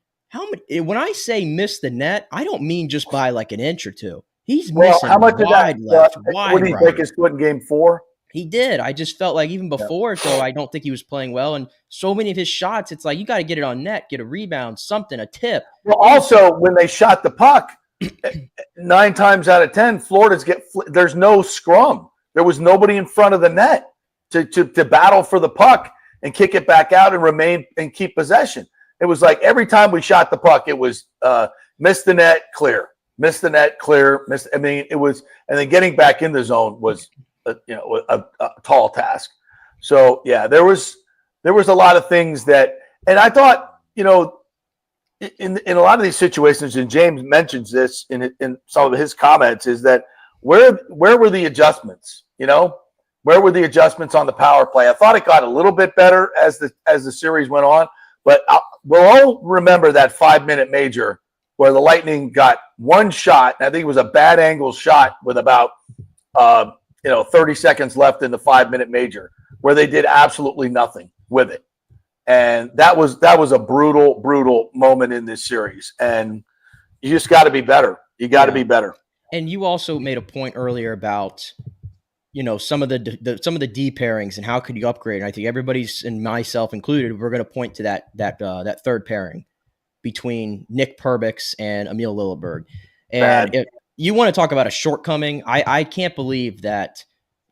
when I say miss the net, I don't mean just by like an inch or 2. He's missing how much wide of that, left, wide what did he right. break his foot in game 4? He did. I just felt like even before, though, I don't think he was playing well. And so many of his shots, it's like you got to get it on net, get a rebound, something, a tip. Well, also, when they shot the puck, 9 times out of 10, there's no scrum. There was nobody in front of the net. to battle for the puck and kick it back out and remain and keep possession. It was like every time we shot the puck, it was miss the net, clear, miss the net, clear, miss. I mean, it was, and then getting back in the zone was a tall task. So yeah, there was a lot of things that, and I thought, in a lot of these situations, and James mentions this in some of his comments, is that where were the adjustments? Where were the adjustments on the power play? I thought it got a little bit better as the series went on, but we'll all remember that 5-minute major where the Lightning got one shot. And I think it was a bad angle shot with about 30 seconds left in the 5-minute major, where they did absolutely nothing with it. And that was a brutal moment in this series. And you just got to be better. You got to be better. And you also made a point earlier about, some of the D pairings and how could you upgrade. And I think everybody's, and myself included, we're going to point to that third pairing between Nick Perbix and Emil Lilleberg. And if you want to talk about a shortcoming, I can't believe that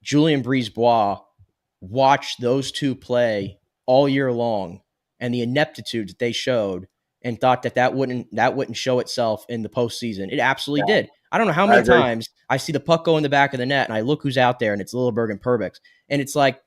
Julien Brisebois watched those two play all year long and the ineptitude that they showed and thought that wouldn't show itself in the postseason. It absolutely did. I don't know how many times I see the puck go in the back of the net and I look who's out there and it's Lilleberg and Perbix. And it's like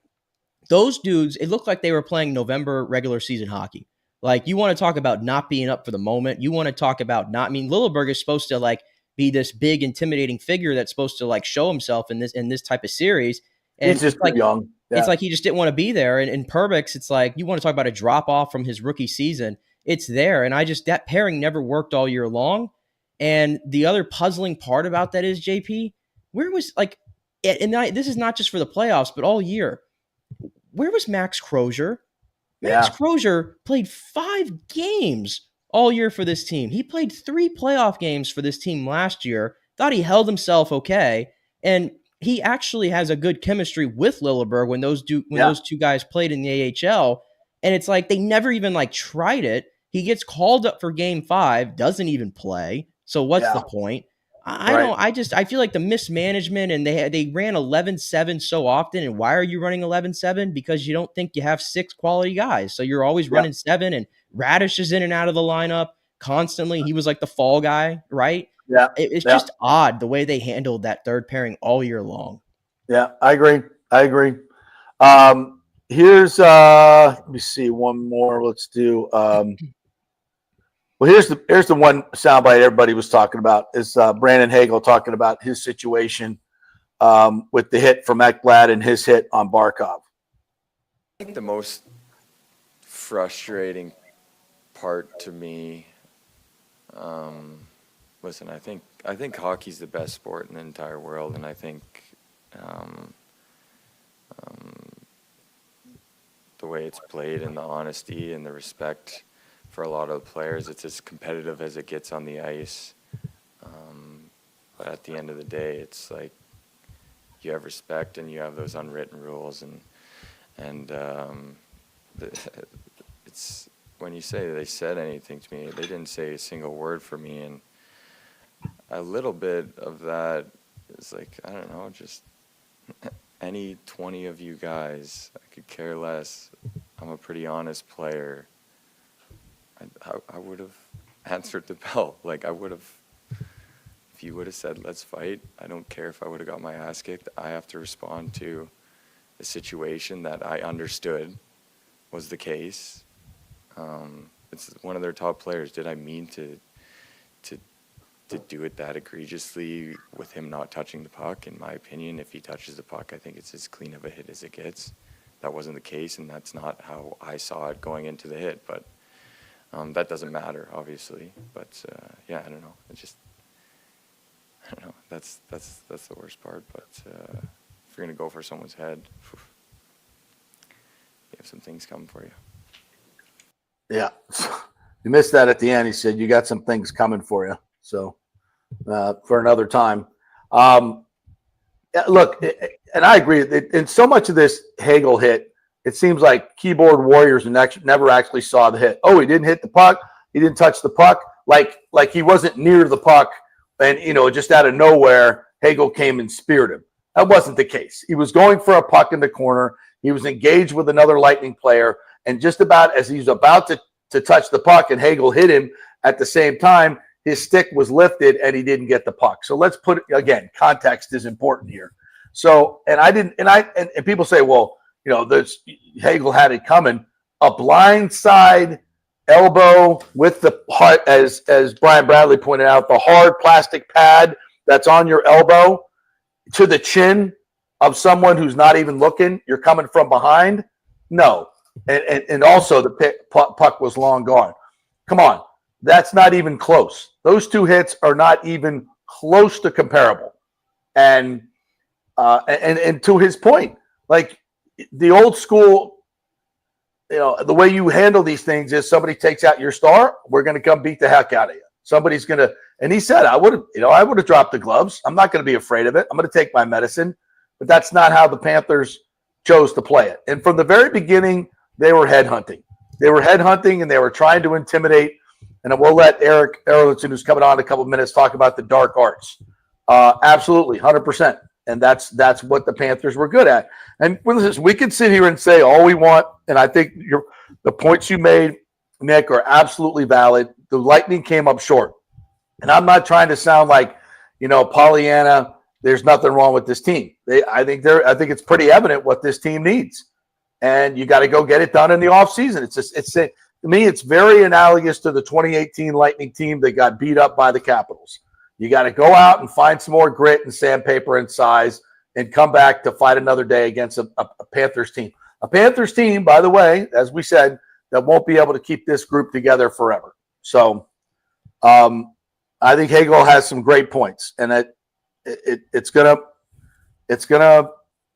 those dudes, it looked like they were playing November regular season hockey. Like, you want to talk about not being up for the moment. You want to talk about Lilleberg is supposed to be this big intimidating figure that's supposed to show himself in this type of series. And he's just young. Yeah. It's like he just didn't want to be there. And Perbix, it's like, you want to talk about a drop off from his rookie season. It's there. And that pairing never worked all year long. And the other puzzling part about that is, JP, where was this is not just for the playoffs, but all year, where was Max Crozier? Max Crozier played 5 games all year for this team. He played 3 playoff games for this team last year. Thought he held himself okay. And he actually has a good chemistry with Lilleberg when those two guys played in the AHL. And it's like they never even tried it. He gets called up for game 5, doesn't even play. So what's the point? I feel like the mismanagement, and they ran 11-7 so often. And why are you running 11-7? Because you don't think you have 6 quality guys. So you're always running 7, and Radish is in and out of the lineup constantly. He was like the fall guy, right? Yeah. It's just odd the way they handled that third pairing all year long. Yeah, I agree. Here's let me see one more. Let's do well, here's the one soundbite everybody was talking about is Brandon Hagel talking about his situation with the hit from Ekblad and his hit on Barkov. I think the most frustrating part to me, listen, I think hockey's the best sport in the entire world, and I think the way it's played and the honesty and the respect for a lot of the players, it's as competitive as it gets on the ice. But at the end of the day, it's like you have respect and you have those unwritten rules, and it's when you say they said anything to me, they didn't say a single word for me, and a little bit of that is like, I don't know, just any 20 of you guys, I could care less. I'm a pretty honest player. I would have answered the bell. I would have, if you would have said, let's fight, I don't care if I would have got my ass kicked. I have to respond to a situation that I understood was the case. It's one of their top players. Did I mean to do it that egregiously with him not touching the puck? In my opinion, if he touches the puck, I think it's as clean of a hit as it gets. That wasn't the case, and that's not how I saw it going into the hit. But that doesn't matter, obviously. But yeah, I don't know. I don't know. That's the worst part. But if you're gonna go for someone's head, you have some things coming for you. Yeah, you missed that at the end. He said you got some things coming for you. So for another time. Look, and I agree. In so much of this Hagel hit, it seems like keyboard warriors never actually saw the hit. Oh, he didn't hit the puck. He didn't touch the puck. Like he wasn't near the puck, and just out of nowhere, Hagel came and speared him. That wasn't the case. He was going for a puck in the corner. He was engaged with another Lightning player, and just about as he's about to touch the puck and Hagel hit him at the same time, his stick was lifted and he didn't get the puck. So let's put it again, context is important here. So, and people say, well, you know, Hagel had it coming. A blindside elbow with the heart, as Brian Bradley pointed out, the hard plastic pad that's on your elbow to the chin of someone who's not even looking, you're coming from behind. No. And also the puck was long gone. Come on. That's not even close. Those two hits are not even close to comparable. And to his point, like the old school, you know, the way you handle these things is somebody takes out your star, we're going to come beat the heck out of you. Somebody's going to, and he said, I would have dropped the gloves. I'm not going to be afraid of it. I'm going to take my medicine. But that's not how the Panthers chose to play it. And from the very beginning, they were headhunting. They were headhunting and they were trying to intimidate. And we'll let Erik Erlendsson, who's coming on in a couple of minutes, talk about the dark arts. Absolutely, 100%. And that's what the Panthers were good at. And we can sit here and say all we want, and I think the points you made, Nick, are absolutely valid. The Lightning came up short. And I'm not trying to sound like, you know, Pollyanna, there's nothing wrong with this team. I think it's pretty evident what this team needs. And you got to go get it done in the offseason. To me, it's very analogous to the 2018 Lightning team that got beat up by the Capitals. You got to go out and find some more grit and sandpaper and size and come back to fight another day against a Panthers team. A Panthers team, by the way, as we said, that won't be able to keep this group together forever. So I think Hagel has some great points, and it's gonna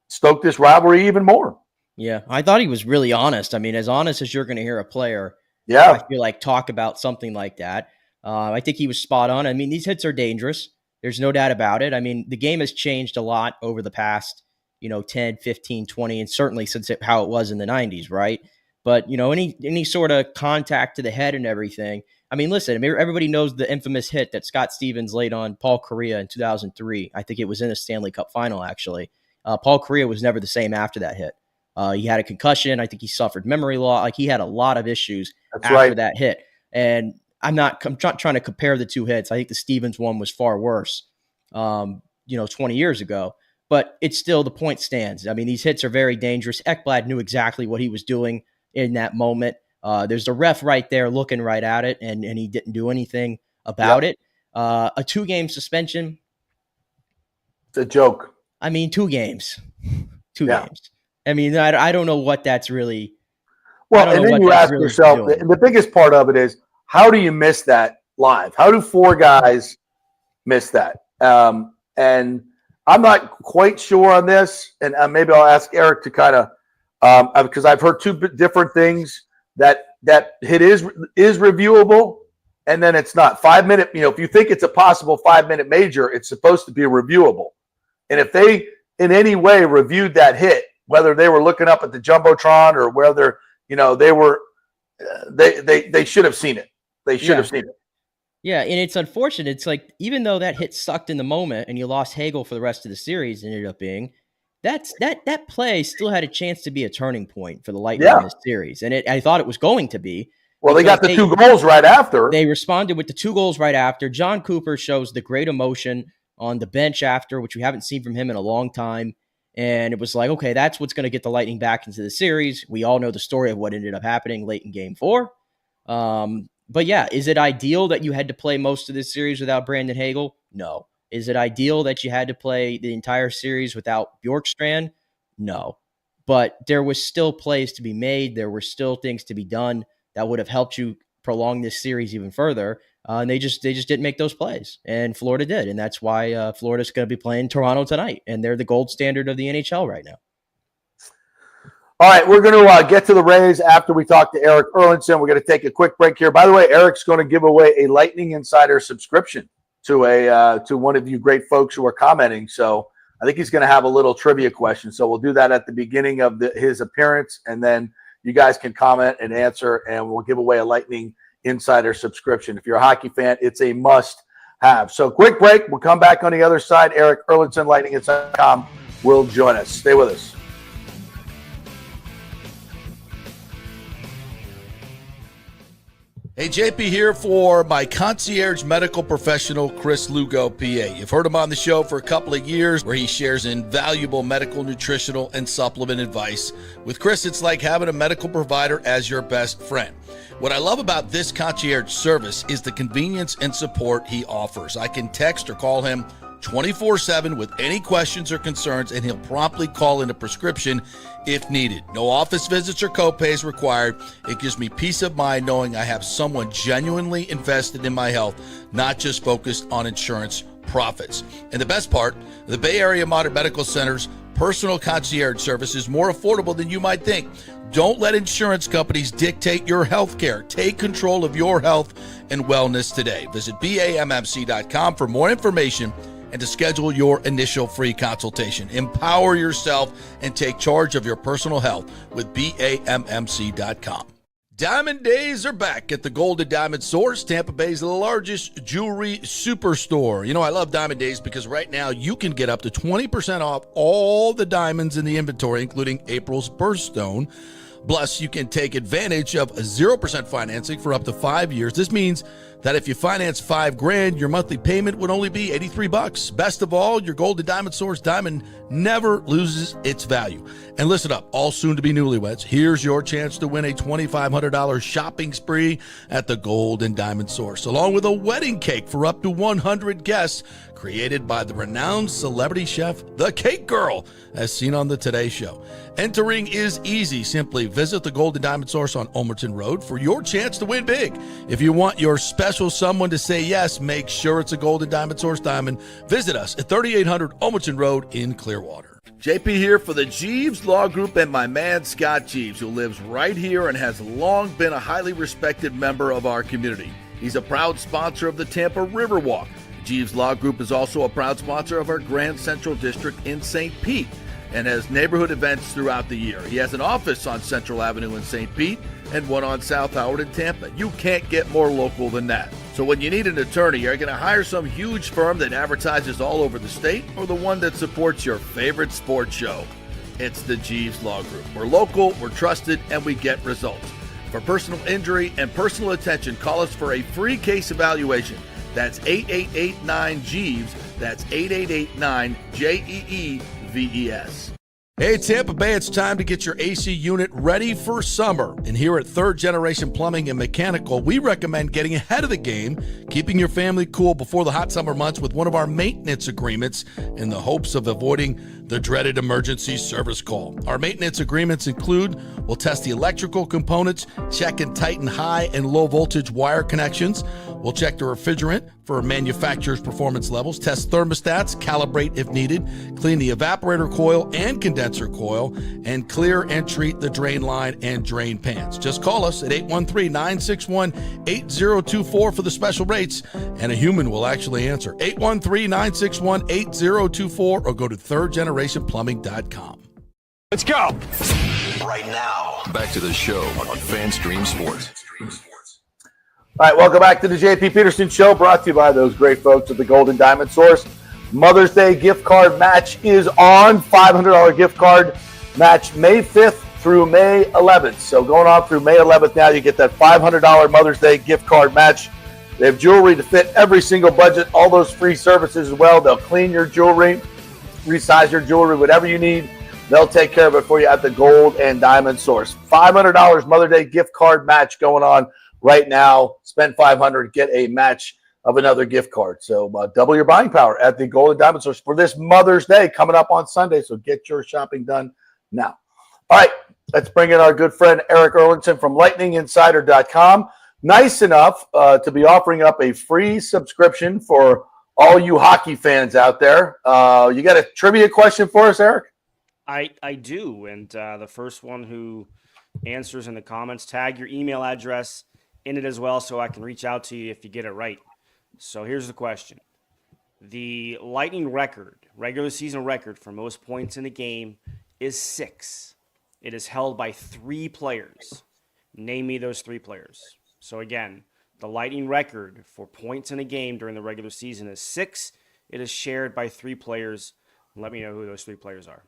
stoke this rivalry even more. Yeah, I thought he was really honest. I mean, as honest as you're going to hear a player, I feel like talk about something like that. I think he was spot on. I mean, these hits are dangerous. There's no doubt about it. I mean, the game has changed a lot over the past, 10, 15, 20, and certainly since how it was in the 90s, right? But, any sort of contact to the head and everything. I mean, listen, everybody knows the infamous hit that Scott Stevens laid on Paul Kariya in 2003. I think it was in a Stanley Cup final, actually. Paul Kariya was never the same after that hit. He had a concussion. I think he suffered memory loss. Like, he had a lot of issues after that hit. And I'm not trying to compare the two hits. I think the Stevens one was far worse, 20 years ago. But it's still, the point stands. I mean, these hits are very dangerous. Ekblad knew exactly what he was doing in that moment. There's the ref right there looking right at it, and he didn't do anything about it. A 2-game suspension. It's a joke. I mean, 2 games. 2 games. I mean, I don't know what that's really. Well, and then you ask yourself, the biggest part of it is, how do you miss that live? How do 4 guys miss that? And I'm not quite sure on this, and maybe I'll ask Erik to kind of, because I've heard 2 different things, that hit is reviewable, and then it's not. 5-minute, if you think it's a possible 5-minute major, it's supposed to be reviewable. And if they in any way reviewed that hit, whether they were looking up at the Jumbotron or whether, they were, they should have seen it. They should have seen it. Yeah, and it's unfortunate. It's like, even though that hit sucked in the moment and you lost Hagel for the rest of the series, ended up being, that play still had a chance to be a turning point for the Lightning in this series. And I thought it was going to be. Well, they got the 2 goals right after. They responded with the 2 goals right after. John Cooper shows the great emotion on the bench after, which we haven't seen from him in a long time. And it was like, okay, that's what's going to get the Lightning back into the series. We all know the story of what ended up happening late in Game 4. But yeah, is it ideal that you had to play most of this series without Brandon Hagel? No. Is it ideal that you had to play the entire series without Bjorkstrand? No. But there was still plays to be made. There were still things to be done that would have helped you prolong this series even further. And they just didn't make those plays. And Florida did. And that's why Florida's going to be playing Toronto tonight. And they're the gold standard of the NHL right now. All right, we're going to get to the Rays after we talk to Erik Erlendsson. We're going to take a quick break here. By the way, Erik's going to give away a Lightning Insider subscription to one of you great folks who are commenting. So I think he's going to have a little trivia question. So we'll do that at the beginning of his appearance, and then you guys can comment and answer, and we'll give away a Lightning Insider subscription. If you're a hockey fan, it's a must-have. So quick break. We'll come back on the other side. Erik Erlendsson, LightningInsider.com, will join us. Stay with us. Hey, JP here for my concierge medical professional, Chris Lugo, PA. You've heard him on the show for a couple of years where he shares invaluable medical, nutritional, and supplement advice. With Chris, it's like having a medical provider as your best friend. What I love about this concierge service is the convenience and support he offers. I can text or call him 24/7 with any questions or concerns, and he'll promptly call in a prescription if needed. No office visits or copays required. It gives me peace of mind knowing I have someone genuinely invested in my health, not just focused on insurance profits. And the best part, the Bay Area Modern Medical Center's personal concierge service is more affordable than you might think. Don't let insurance companies dictate your health care. Take control of your health and wellness today. Visit BAMMC.com for more information and to schedule your initial free consultation. Empower yourself and take charge of your personal health with BAMMC.com. Diamond Days are back at the Golden Diamond Source, Tampa Bay's largest jewelry superstore. You know, I love Diamond Days because right now you can get up to 20% off all the diamonds in the inventory, including April's birthstone. Plus, you can take advantage of 0% financing for up to 5 years. This means that if you finance $5,000, your monthly payment would only be $83. Best of all, your Golden Diamond Source diamond never loses its value. And listen up, all soon-to-be newlyweds, here's your chance to win a $2,500 shopping spree at the Golden Diamond Source, along with a wedding cake for up to 100 guests, created by the renowned celebrity chef, The Cake Girl, as seen on the Today Show. Entering is easy. Simply visit the Golden Diamond Source on Omerton Road for your chance to win big. If you want your special someone to say yes, make sure it's a Golden Diamond Source diamond. Visit us at 3800 Omerton Road in Clearwater. JP here for the Jeeves Law Group and my man Scott Jeeves, who lives right here and has long been a highly respected member of our community. He's a proud sponsor of the Tampa Riverwalk. Jeeves Law Group is also a proud sponsor of our Grand Central District in St. Pete and has neighborhood events throughout the year. He has an office on Central Avenue in St. Pete and one on South Howard in Tampa. You can't get more local than that. So when you need an attorney, you're going to hire some huge firm that advertises all over the state or the one that supports your favorite sports show. It's the Jeeves Law Group. We're local, we're trusted, and we get results. For personal injury and personal attention, call us for a free case evaluation. That's 8889-JEEVES. That's 8889-JEEVES. Hey, Tampa Bay, it's time to get your AC unit ready for summer. And here at Third Generation Plumbing and Mechanical, we recommend getting ahead of the game, keeping your family cool before the hot summer months with one of our maintenance agreements in the hopes of avoiding the dreaded emergency service call. Our maintenance agreements include, we'll test the electrical components, check and tighten high and low voltage wire connections. We'll check the refrigerant for manufacturer's performance levels, test thermostats, calibrate if needed, clean the evaporator coil and condenser coil, and clear and treat the drain line and drain pans. Just call us at 813-961-8024 for the special rates, and a human will actually answer. 813-961-8024 or go to thirdgenerationplumbing.com. Let's go! Right now, back to the show on FanStream Sports. All right, welcome back to the JP Peterson Show, brought to you by those great folks at the Golden Diamond Source. Mother's Day gift card match is on. $500 gift card match May 5th through May 11th. So going on through May 11th now, you get that $500 Mother's Day gift card match. They have jewelry to fit every single budget, all those free services as well. They'll clean your jewelry, resize your jewelry, whatever you need. They'll take care of it for you at the Gold and Diamond Source. $500 Mother's Day gift card match going on right now. Spend $500, get a match of another gift card. So double your buying power at the Golden Diamond Source for this Mother's Day coming up on Sunday. So get your shopping done now. All right, let's bring in our good friend Erik Erlendsson from lightninginsider.com. Nice enough to be offering up a free subscription for all you hockey fans out there. You got a trivia question for us, Erik? I do. And the first one who answers in the comments, tag your email address in it as well so I can reach out to you if you get it right. So here's the question. The Lightning record, regular season record for most points in a game is 6. It is held by 3 players. Name me those 3 players. So again, the Lightning record for points in a game during the regular season is 6. It is shared by 3 players. Let me know who those 3 players are.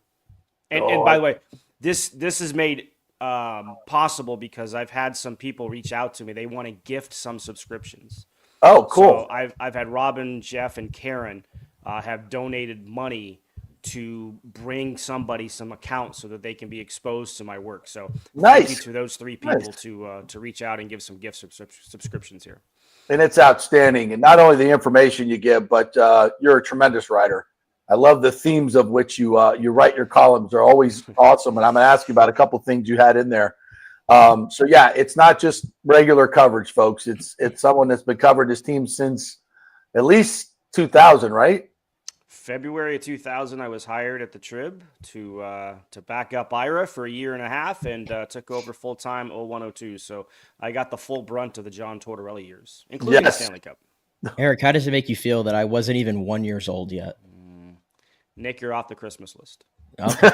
And by the way, this is made possible because I've had some people reach out to me. They want to gift some subscriptions. Oh, cool. So I've had Robin, Jeff, and Karen have donated money to bring somebody some accounts so that they can be exposed to my work. So thank you to those 3 people to reach out and give some gift subscriptions here. And it's outstanding. And not only the information you give, but you're a tremendous writer. I love the themes of which you write your columns. They're always awesome. And I'm going to ask you about a couple of things you had in there. So yeah, it's not just regular coverage, folks. It's someone that's been covering this team since at least 2000, right? February of 2000, I was hired at the Trib to back up Ira for a year and a half, and took over full time 0102. So I got the full brunt of the John Tortorella years, including the Stanley Cup. Eric, how does it make you feel that I wasn't even 1 year old yet? Nick, you're off the Christmas list. Okay.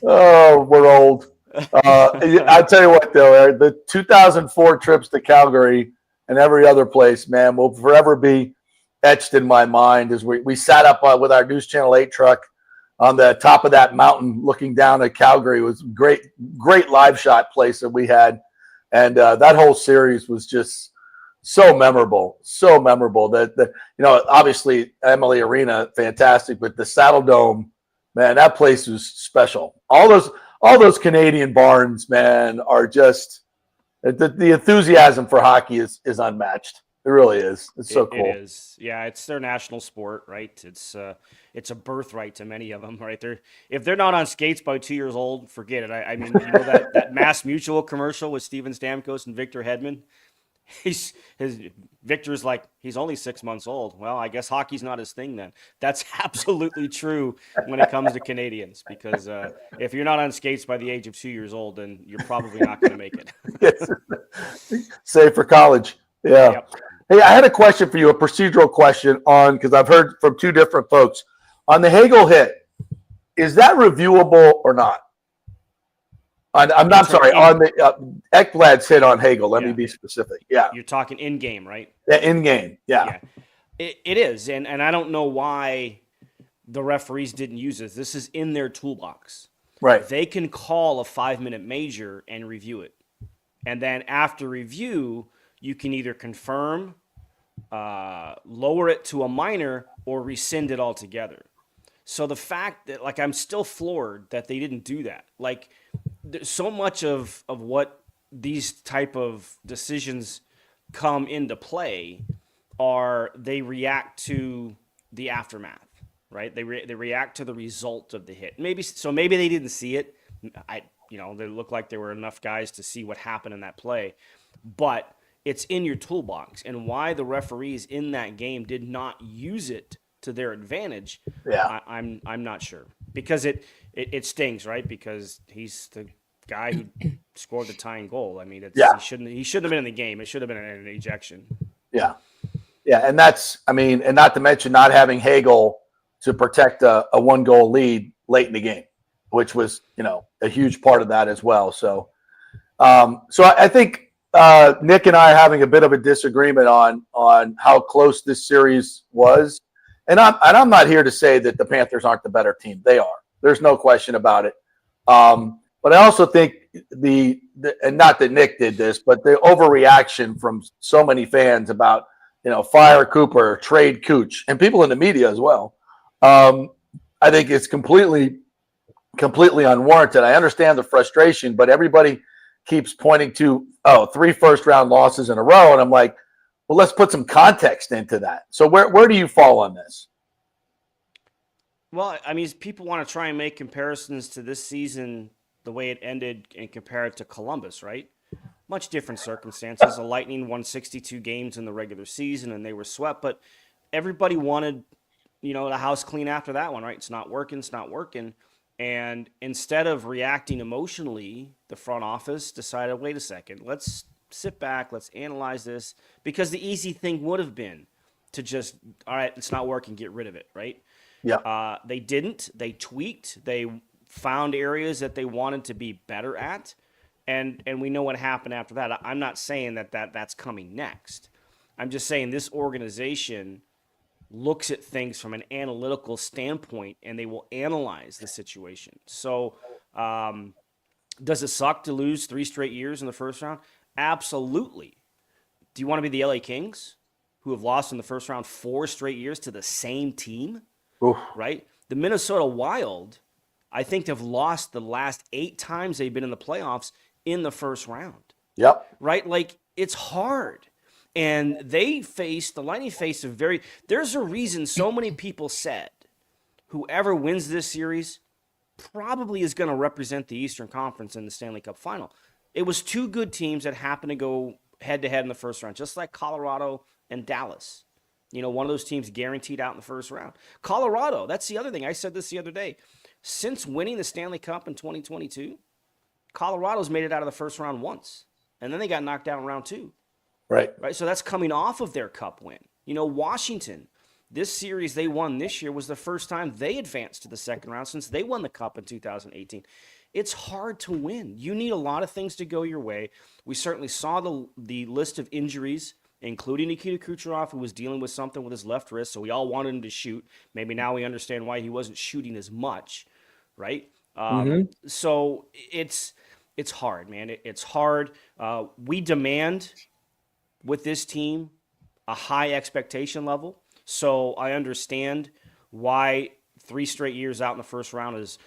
Oh, we're old. I'll tell you what, though, Eric, the 2004 trips to Calgary and every other place, man, will forever be etched in my mind as we sat up with our News Channel 8 truck on the top of that mountain looking down at Calgary. It was great live shot place that we had. And that whole series was just so memorable that obviously Emily Arena, fantastic, but the Saddle Dome, man, that place was special. All those Canadian barns, man, are just the enthusiasm for hockey is unmatched. It really is. It's so cool. It is. Yeah, it's their national sport, right? It's a birthright to many of them, right? If they're not on skates by 2 years old, forget it. I mean, that Mass Mutual commercial with Steven Stamkos and Victor Hedman. Victor's like, he's only 6 months old. Well, I guess hockey's not his thing then. That's absolutely true when it comes to Canadians, because if you're not on skates by the age of 2 years old, then you're probably not going to make it. Save for college. Yeah. Yep. Hey, I had a question for you, a procedural question because I've heard from 2 different folks. On the Hagel hit, is that reviewable or not? I'm not sorry. On the Ekblad's hit on Hagel. Let me be specific. Yeah. You're talking in game, right? Yeah, in game. Yeah. It is. And I don't know why the referees didn't use this. This is in their toolbox. Right. They can call a 5-minute major and review it. And then after review, you can either confirm, lower it to a minor, or rescind it altogether. So the fact that, I'm still floored that they didn't do that. So much of what these type of decisions come into play are they react to the aftermath, right? They react to the result of the hit. Maybe they didn't see it. They look like there were enough guys to see what happened in that play, but it's in your toolbox. And why the referees in that game did not use it to their advantage, I'm not sure, because it stings, right? Because he's the guy who scored the tying goal. I mean, he shouldn't have been in the game. It should have been an ejection. Yeah, and and not to mention not having Hagel to protect a 1-goal lead late in the game, which was a huge part of that as well. So, I think Nick and I are having a bit of a disagreement on how close this series was. And I'm not here to say that the Panthers aren't the better team. They are. There's no question about it. But I also think and not that Nick did this, but the overreaction from so many fans about, fire Cooper, trade Cooch, and people in the media as well. I think it's completely unwarranted. I understand the frustration, but everybody keeps pointing to 3 first-round losses in a row, and I'm like, well, let's put some context into that. So where do you fall on this? Well, I mean, people want to try and make comparisons to this season, the way it ended, and compare it to Columbus, right? Much different circumstances. The Lightning won 62 games in the regular season, and they were swept, but everybody wanted, the house clean after that one, right? It's not working. And instead of reacting emotionally, the front office decided, wait a second, let's sit back, let's analyze this, because the easy thing would have been to just, all right, it's not working, get rid of it, right? Yeah. They didn't. They tweaked. They found areas that they wanted to be better at, and we know what happened after that. I'm not saying that's coming next. I'm just saying this organization looks at things from an analytical standpoint, and they will analyze the situation. So, does it suck to lose 3 straight years in the first round? Absolutely. Do you want to be the LA Kings, who have lost in the first round 4 straight years to the same team? Oof. Right? The Minnesota Wild, I think, have lost the last 8 times they've been in the playoffs in the first round. Yep. Right? Like, it's hard. And the Lightning faced there's a reason so many people said whoever wins this series probably is going to represent the Eastern Conference in the Stanley Cup final. It was 2 good teams that happened to go head-to-head in the first round, just like Colorado and Dallas. One of those teams guaranteed out in the first round. Colorado, that's the other thing. I said this the other day. Since winning the Stanley Cup in 2022, Colorado's made it out of the first round once, and then they got knocked out in round 2. Right. So that's coming off of their Cup win. Washington, this series they won this year was the first time they advanced to the second round since they won the Cup in 2018. It's hard to win. You need a lot of things to go your way. We certainly saw the list of injuries, including Nikita Kucherov, who was dealing with something with his left wrist, so we all wanted him to shoot. Maybe now we understand why he wasn't shooting as much, right? So it's hard, man. It's hard. We demand with this team a high expectation level, so I understand why 3 straight years out in the first round is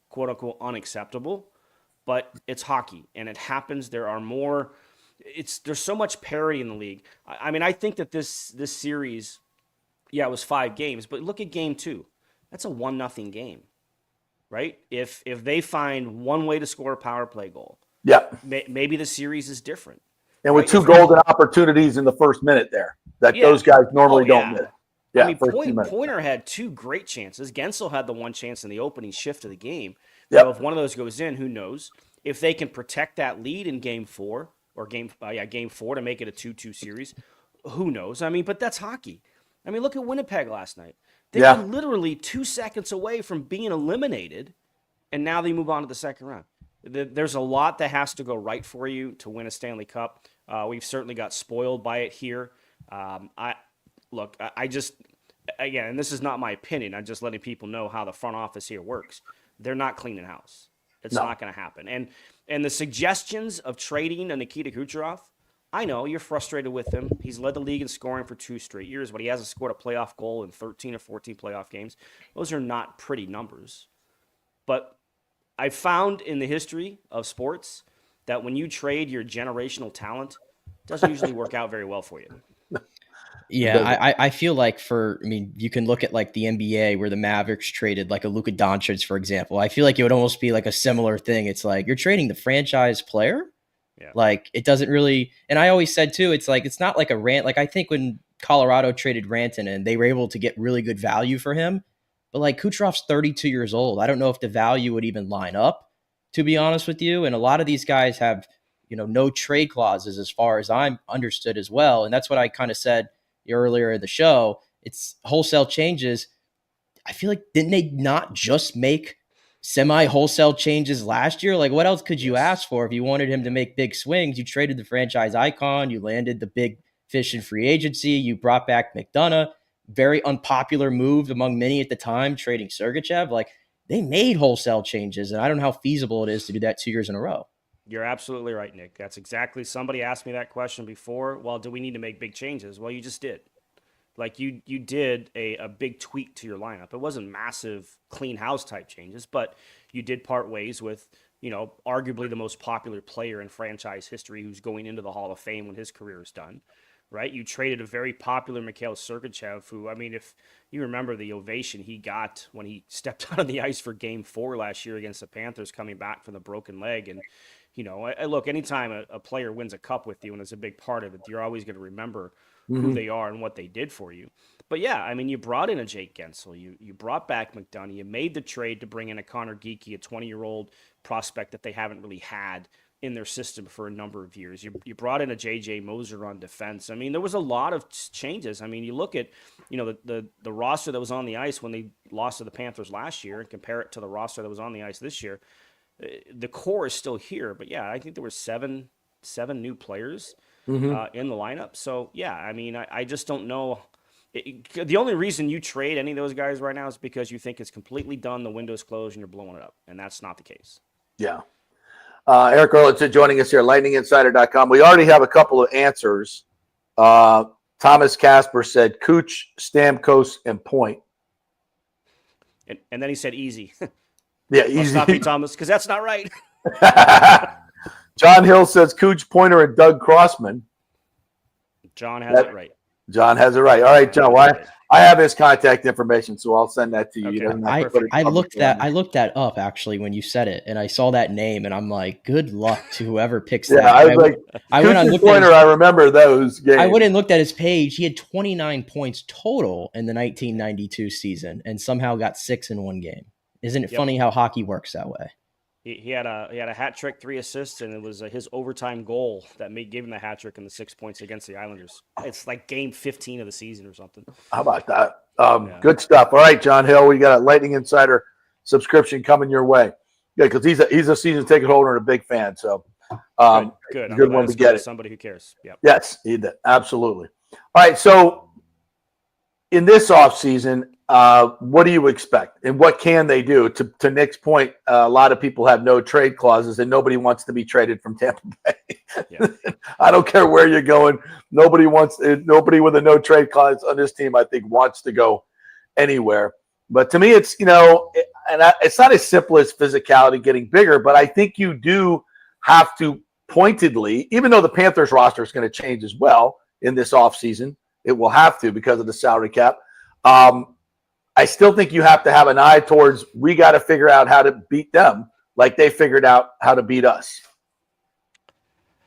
quote-unquote unacceptable, but it's hockey, and it happens. There's so much parity in the league. I mean, I think that this series, it was 5 games, but look at game 2. That's a 1-0 game, right? If they find one way to score a power play goal, maybe the series is different. And with 2 golden opportunities in the first minute there that those guys normally don't miss. Yeah, I mean, Pointer had 2 great chances. Gensel had the 1 chance in the opening shift of the game. So if one of those goes in, who knows? If they can protect that lead in game 4 or game 4 to make it a 2-2 series, who knows? I mean, but that's hockey. I mean, look at Winnipeg last night. They were literally 2 seconds away from being eliminated, and now they move on to the second round. There's a lot that has to go right for you to win a Stanley Cup. We've certainly got spoiled by it here. I just, again, and this is not my opinion, I'm just letting people know how the front office here works. They're not cleaning house. It's not going to happen. And the suggestions of trading a Nikita Kucherov, I know you're frustrated with him. He's led the league in scoring for 2 straight years, but he hasn't scored a playoff goal in 13 or 14 playoff games. Those are not pretty numbers. But I found in the history of sports that when you trade your generational talent, it doesn't usually work out very well for you. Yeah, I feel like you can look at like the NBA where the Mavericks traded like a Luka Doncic, for example. I feel like it would almost be like a similar thing. It's like you're trading the franchise player. Yeah. Like it doesn't really, and I always said too, it's like, it's not like a rant. Like I think when Colorado traded Rantanen, they were able to get really good value for him. But like Kucherov's 32 years old. I don't know if the value would even line up, to be honest with you. And a lot of these guys have, no trade clauses as far as I'm understood as well. And that's what I kind of said earlier in the show. It's wholesale changes. I feel like, didn't they not just make semi-wholesale changes last year? Like what else could you ask for if you wanted him to make big swings? You traded the franchise icon, you landed the big fish in free agency, you brought back McDonough, very unpopular move among many at the time, trading Sergachev. Like they made wholesale changes, and I don't know how feasible it is to do that 2 years in a row. You're absolutely right, Nick. That's exactly, somebody asked me that question before. Well, do we need to make big changes? Well, you just did. Like you did a big tweak to your lineup. It wasn't massive clean house type changes, but you did part ways with, arguably the most popular player in franchise history who's going into the Hall of Fame when his career is done, right? You traded a very popular Mikhail Sergachev, who, I mean, if you remember the ovation he got when he stepped out on the ice for Game 4 last year against the Panthers, coming back from the broken leg. And, look, anytime a player wins a cup with you and is a big part of it, you're always going to remember who they are and what they did for you. But yeah, I mean, you brought in a Jake Gensel, you brought back McDonough, you made the trade to bring in a Connor Geekie, a 20-year-old prospect that they haven't really had in their system for a number of years. You brought in a J.J. Moser on defense. I mean, there was a lot of changes. I mean, you look at, the roster that was on the ice when they lost to the Panthers last year and compare it to the roster that was on the ice this year. The core is still here, but yeah, I think there were seven new players in the lineup. So yeah, I mean, I just don't know. The only reason you trade any of those guys right now is because you think it's completely done, the window's closed, and you're blowing it up. And that's not the case. Yeah. Erik Erlendsson joining us here, lightninginsider.com. We already have a couple of answers. Thomas Casper said Cooch, Stamkos, and Point. And then he said easy. Yeah, easy. I'll stop you, Thomas, because that's not right. John Hill says Cooch, Pointer, and Doug Crossman. John has it right. John has it right. All right, John. Well, I have his contact information, so I'll send that to you. Okay. I looked that up actually when you said it, and I saw that name, and I'm like, good luck to whoever picks that. I was like, I went on Pointer. I remember those games. I went and looked at his page. He had 29 points total in the 1992 season, and somehow got 6 in one game. Isn't it funny how hockey works that way? He had a hat trick, 3 assists, and it was gave overtime goal that gave him the hat trick and the 6 points against the Islanders. It's like game 15 of the season or something. How about that? Good stuff. All right, John Hill, we got a Lightning Insider subscription coming your way. Yeah, because he's a season ticket holder and a big fan. So good. Good one to get it. Somebody who cares. Yep. Yes, he did. Absolutely. All right, so in this offseason, what do you expect, and what can they do? To Nick's point, a lot of people have no trade clauses, and nobody wants to be traded from Tampa Bay. Yeah. I don't care where you're going. Nobody with a no trade clause on this team, I think, wants to go anywhere. But to me, it's it's not as simple as physicality getting bigger, but I think you do have to pointedly, even though the Panthers roster is going to change as well in this offseason, it will have to because of the salary cap. I still think you have to have an eye towards we got to figure out how to beat them like they figured out how to beat us.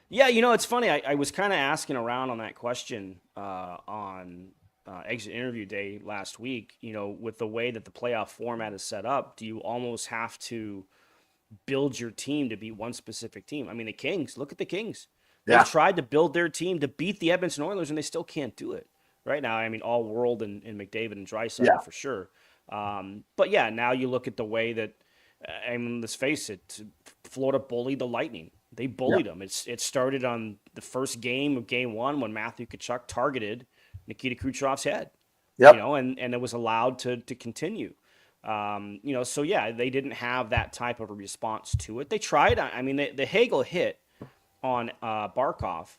Yeah, it's funny. I was kind of asking around on that question on exit interview day last week. With the way that the playoff format is set up, do you almost have to build your team to beat one specific team? I mean, the Kings, look at the Kings. They've tried to build their team to beat the Edmonton Oilers, and they still can't do it. Right now, I mean, all world and McDavid and Draisaitl for sure. But yeah, now you look at the way that, let's face it, Florida bullied the Lightning. They bullied them. It started on the first game of Game 1 when Matthew Tkachuk targeted Nikita Kucherov's head. Yep. And it was allowed to continue. So yeah, they didn't have that type of a response to it. They tried. I mean, the Hagel hit on Barkov.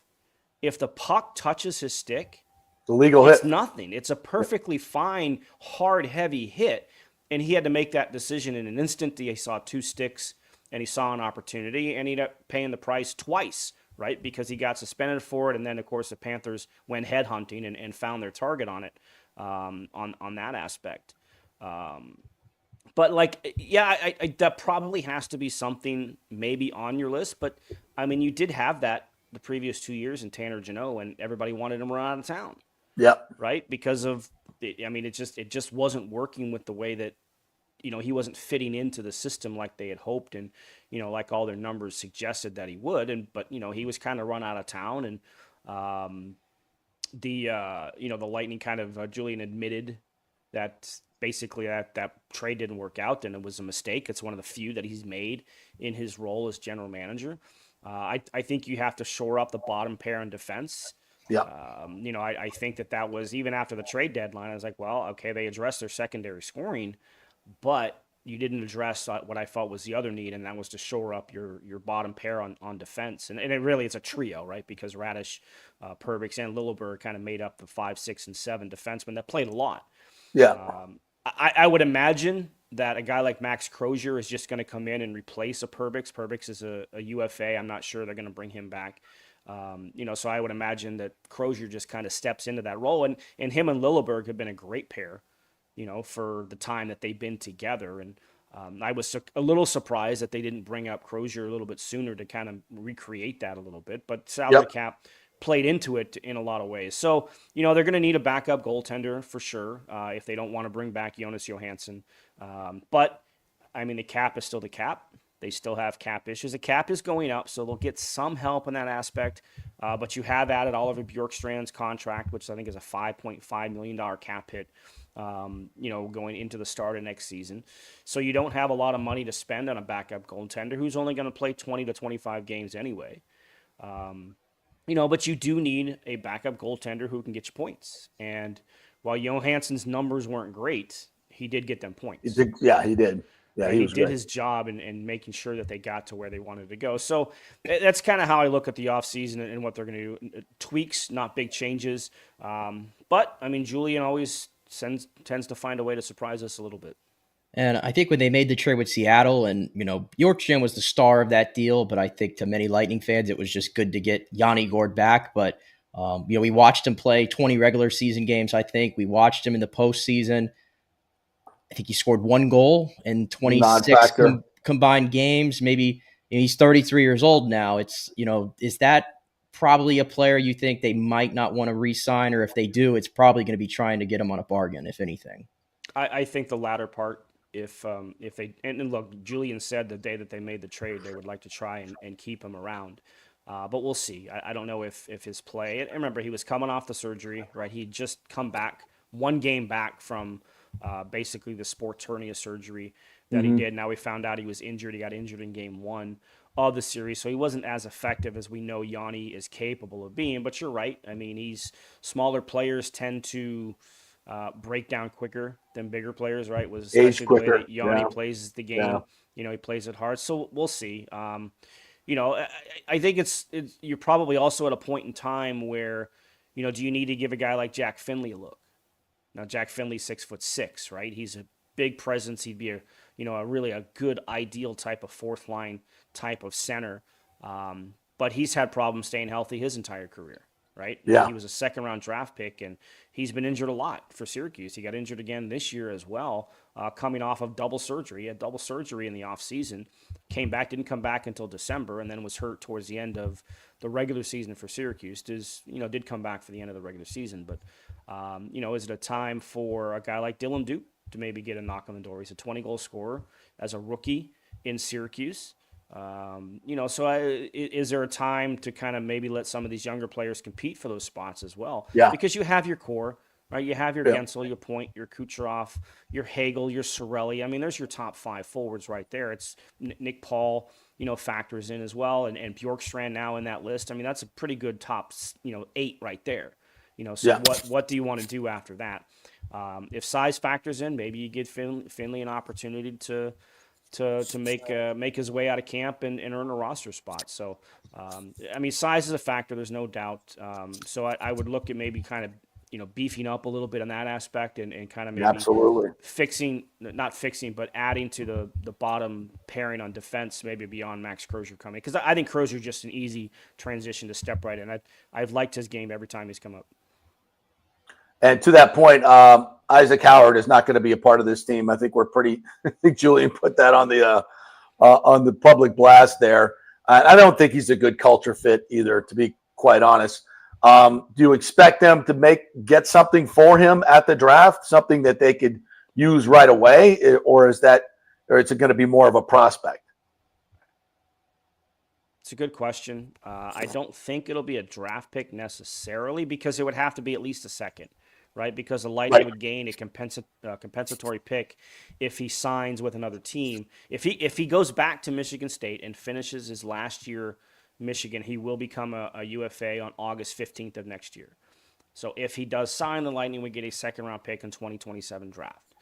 If the puck touches his stick, the legal hit. It's nothing. It's a perfectly fine, hard, heavy hit. And he had to make that decision in an instant. He saw 2 sticks, and he saw an opportunity, and he ended up paying the price twice, right? Because he got suspended for it, and then, of course, the Panthers went headhunting and found their target on it, on that aspect. But, that probably has to be something maybe on your list. But, I mean, you did have that the previous 2 years in Tanner Jeannot, and everybody wanted him run out of town. Yep. Right. Because of, it just wasn't working with the way that, he wasn't fitting into the system like they had hoped. And, like all their numbers suggested that he would. But he was kind of run out of town. And the Lightning kind of, Julian admitted that basically that trade didn't work out and it was a mistake. It's one of the few that he's made in his role as general manager. I think you have to shore up the bottom pair in defense. Yeah. I think that was even after the trade deadline. I was like, well, okay, they addressed their secondary scoring, but you didn't address what I felt was the other need, and that was to shore up your bottom pair on defense. And it's a trio, right? Because Radish, Perbix, and Lilleberg kind of made up the 5, 6, and 7 defensemen that played a lot. Yeah. I would imagine that a guy like Max Crozier is just going to come in and replace a Perbix. Perbix is a UFA. I'm not sure they're going to bring him back. So I would imagine that Crozier just kind of steps into that role. And him and Lilleberg have been a great pair, for the time that they've been together. And I was a little surprised that they didn't bring up Crozier a little bit sooner to kind of recreate that a little bit. But salary cap played into it in a lot of ways. So, they're going to need a backup goaltender for sure if they don't want to bring back Jonas Johansson. But, the cap is still the cap. They still have cap issues. The cap is going up, so they'll get some help in that aspect. But you have added Oliver Bjorkstrand's contract, which I think is a $5.5 million cap hit, going into the start of next season. So you don't have a lot of money to spend on a backup goaltender who's only going to play 20 to 25 games anyway. But you do need a backup goaltender who can get you points. And while Johansson's numbers weren't great, he did get them points. He did. Yeah, he did. Yeah, he was did great. his job in making sure that they got to where they wanted to go. So that's kind of how I look at the offseason and what they're going to do. Tweaks, not big changes. But, I mean, Julian always tends to find a way to surprise us a little bit. And I think when they made the trade with Seattle, and, York was the star of that deal, but I think to many Lightning fans, it was just good to get Yanni Gourde back. But, we watched him play 20 regular season games, I think. We watched him in the postseason. I think he scored 1 goal in 26 combined games. Maybe he's 33 years old now. It's, is that probably a player you think they might not want to re-sign? Or if they do, it's probably going to be trying to get him on a bargain, if anything. I think the latter part. If they and look, Julian said the day that they made the trade, they would like to try and keep him around. But we'll see. I don't know if his play. And remember, he was coming off the surgery, right? He'd just come back, 1 game back from basically the sports hernia surgery that he did. Now we found out he was injured. He got injured in game 1 of the series, so he wasn't as effective as we know Yanni is capable of being. But you're right. I mean, smaller players tend to break down quicker than bigger players, right? Was age the quicker. way that Yanni plays the game. Yeah. He plays it hard. So we'll see. I think it's you're probably also at a point in time where, do you need to give a guy like Jack Finley a look? Now, Jack Finley's 6'6", right? He's a big presence. He'd be really a good, ideal type of 4th line type of center. But he's had problems staying healthy his entire career, right? Yeah. He was a 2nd-round draft pick, and he's been injured a lot for Syracuse. He got injured again this year as well, coming off of double surgery. He had double surgery in the offseason, didn't come back until December, and then was hurt towards the end of the regular season for Syracuse. Did come back for the end of the regular season, but is it a time for a guy like Dylan Duke to maybe get a knock on the door? He's a 20-goal scorer as a rookie in Syracuse. Is there a time to kind of maybe let some of these younger players compete for those spots as well? Yeah. Because you have your core, right? You have your Gensel, your Point, your Kucherov, your Hagel, your Sorelli. I mean, there's your top 5 forwards right there. It's Nick Paul, factors in as well, and Bjorkstrand now in that list. I mean, that's a pretty good top, 8 right there. What do you want to do after that? If size factors in, maybe you give Finley an opportunity to make his way out of camp and earn a roster spot. So, size is a factor. There's no doubt. So I would look at maybe kind of, beefing up a little bit on that aspect and kind of maybe absolutely not fixing, but adding to the bottom pairing on defense, maybe beyond Max Crozier coming. Because I think Crozier just an easy transition to step right in. I've liked his game every time he's come up. And to that point, Isaac Howard is not going to be a part of this team. I think I think Julian put that on the public blast there. I don't think he's a good culture fit either, to be quite honest. Do you expect them to get something for him at the draft, something that they could use right away, or is it going to be more of a prospect? It's a good question. I don't think it'll be a draft pick necessarily, because it would have to be at least a second, right? Because the Lightning would gain a compensatory pick if he signs with another team. If he goes back to Michigan State and finishes his last year Michigan, he will become a UFA on August 15th of next year. So if he does sign, the Lightning would get a 2nd-round pick in 2027 draft.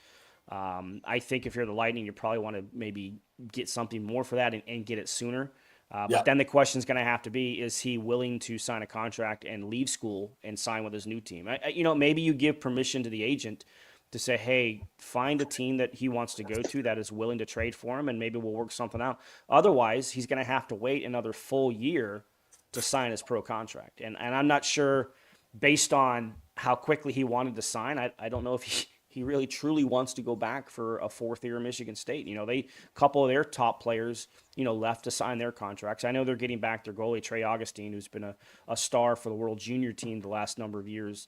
I think if you're the Lightning, you probably want to maybe get something more for that and get it sooner. But then the question is going to have to be, is he willing to sign a contract and leave school and sign with his new team? Maybe you give permission to the agent to say, hey, find a team that he wants to go to that is willing to trade for him, and maybe we'll work something out. Otherwise, he's going to have to wait another full year to sign his pro contract. And I'm not sure, based on how quickly he wanted to sign, I don't know if he really truly wants to go back for a 4th year in Michigan State. A couple of their top players, left to sign their contracts. I know they're getting back their goalie, Trey Augustine, who's been a star for the World Junior team the last number of years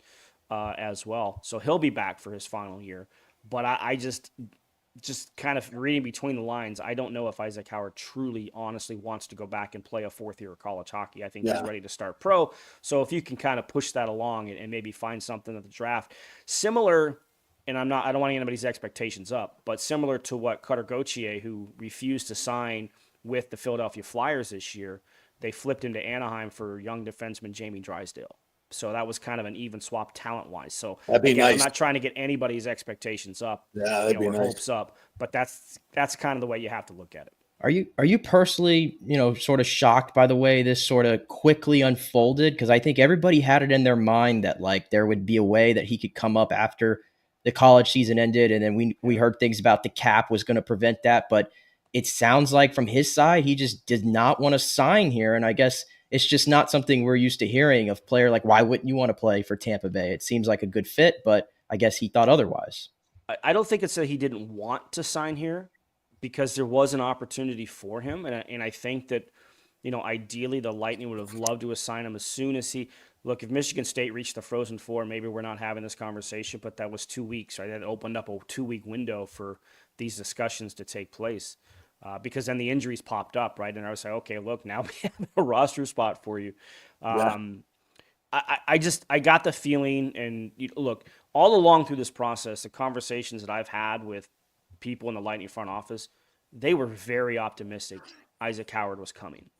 as well. So he'll be back for his final year. But I just kind of reading between the lines, I don't know if Isaac Howard truly, honestly wants to go back and play a 4th year of college hockey. I think he's ready to start pro. So if you can kind of push that along and maybe find something at the draft, similar, and I don't want anybody's expectations up, but similar to what Cutter Gauthier, who refused to sign with the Philadelphia Flyers this year, they flipped him to Anaheim for young defenseman Jamie Drysdale. So that was kind of an even swap talent-wise. So That'd be nice. I'm not trying to get anybody's expectations up, Yeah, that'd be or nice. hopes up, but that's kind of the way you have to look at it. Are you personally, sort of shocked by the way this sort of quickly unfolded? Because I think everybody had it in their mind that like there would be a way that he could come up after the college season ended, and then we heard things about the cap was going to prevent that. But it sounds like from his side, he just did not want to sign here, and I guess it's just not something we're used to hearing of player like, why wouldn't you want to play for Tampa Bay? It seems like a good fit, but I guess he thought otherwise. I don't think it's that he didn't want to sign here, because there was an opportunity for him. And I think that, ideally the Lightning would have loved to assign him as soon as look, if Michigan State reached the Frozen Four, maybe we're not having this conversation, but that was 2 weeks, right? That opened up a 2-week window for these discussions to take place, because then the injuries popped up, right? And I was like, okay, look, now we have a roster spot for you. I got the feeling, and look, all along through this process, the conversations that I've had with people in the Lightning front office, they were very optimistic Isaac Howard was coming.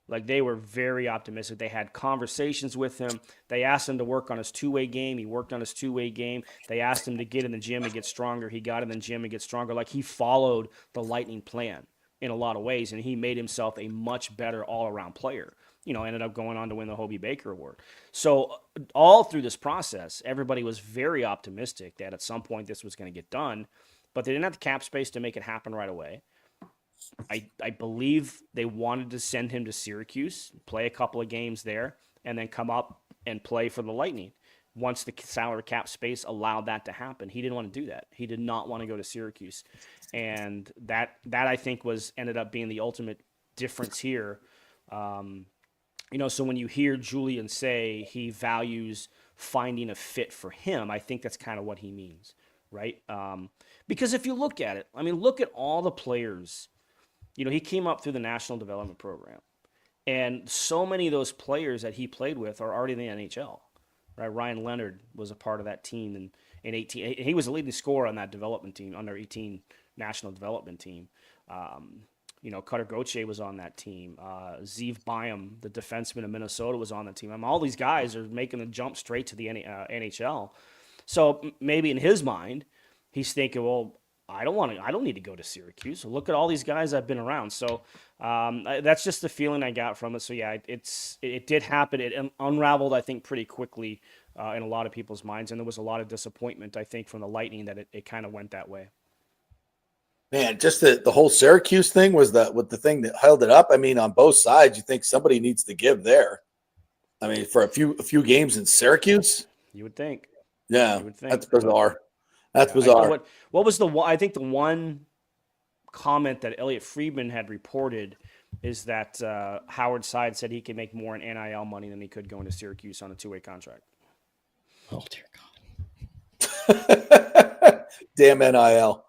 Like, they were very optimistic. They had conversations with him. They asked him to work on his two-way game. He worked on his two-way game. They asked him to get in the gym and get stronger. He got in the gym and get stronger. Like, he followed the Lightning plan in a lot of ways, and he made himself a much better all-around player. Ended up going on to win the Hobie Baker Award. So all through this process, everybody was very optimistic that at some point this was going to get done, but they didn't have the cap space to make it happen right away. I believe they wanted to send him to Syracuse, play a couple of games there, and then come up and play for the Lightning. Once the salary cap space allowed that to happen, he didn't want to do that. He did not want to go to Syracuse. And that I think ended up being the ultimate difference here. So when you hear Julian say he values finding a fit for him, I think that's kind of what he means, right? Because if you look at it, look at all the players. He came up through the National Development Program, and so many of those players that he played with are already in the NHL, right? Ryan Leonard was a part of that team in 18. He was the leading scorer on that development team, under 18 National Development Team. Cutter Gauthier was on that team. Zeev Byam, the defenseman of Minnesota, was on the team. All these guys are making the jump straight to the NHL. So maybe in his mind, he's thinking, well, I don't need to go to Syracuse. So look at all these guys I've been around. So that's just the feeling I got from it. So yeah, it did happen. It unraveled, I think, pretty quickly in a lot of people's minds, and there was a lot of disappointment, I think, from the Lightning that it kind of went that way. Man, just the whole Syracuse thing was the thing that held it up. On both sides, you think somebody needs to give there. For a few games in Syracuse, you would think. Yeah, you would think. That's bizarre. That's bizarre. What was I think the one comment that Elliot Friedman had reported is that Howard's side said he could make more in NIL money than he could going to Syracuse on a 2-way contract. Oh, dear God. Damn NIL.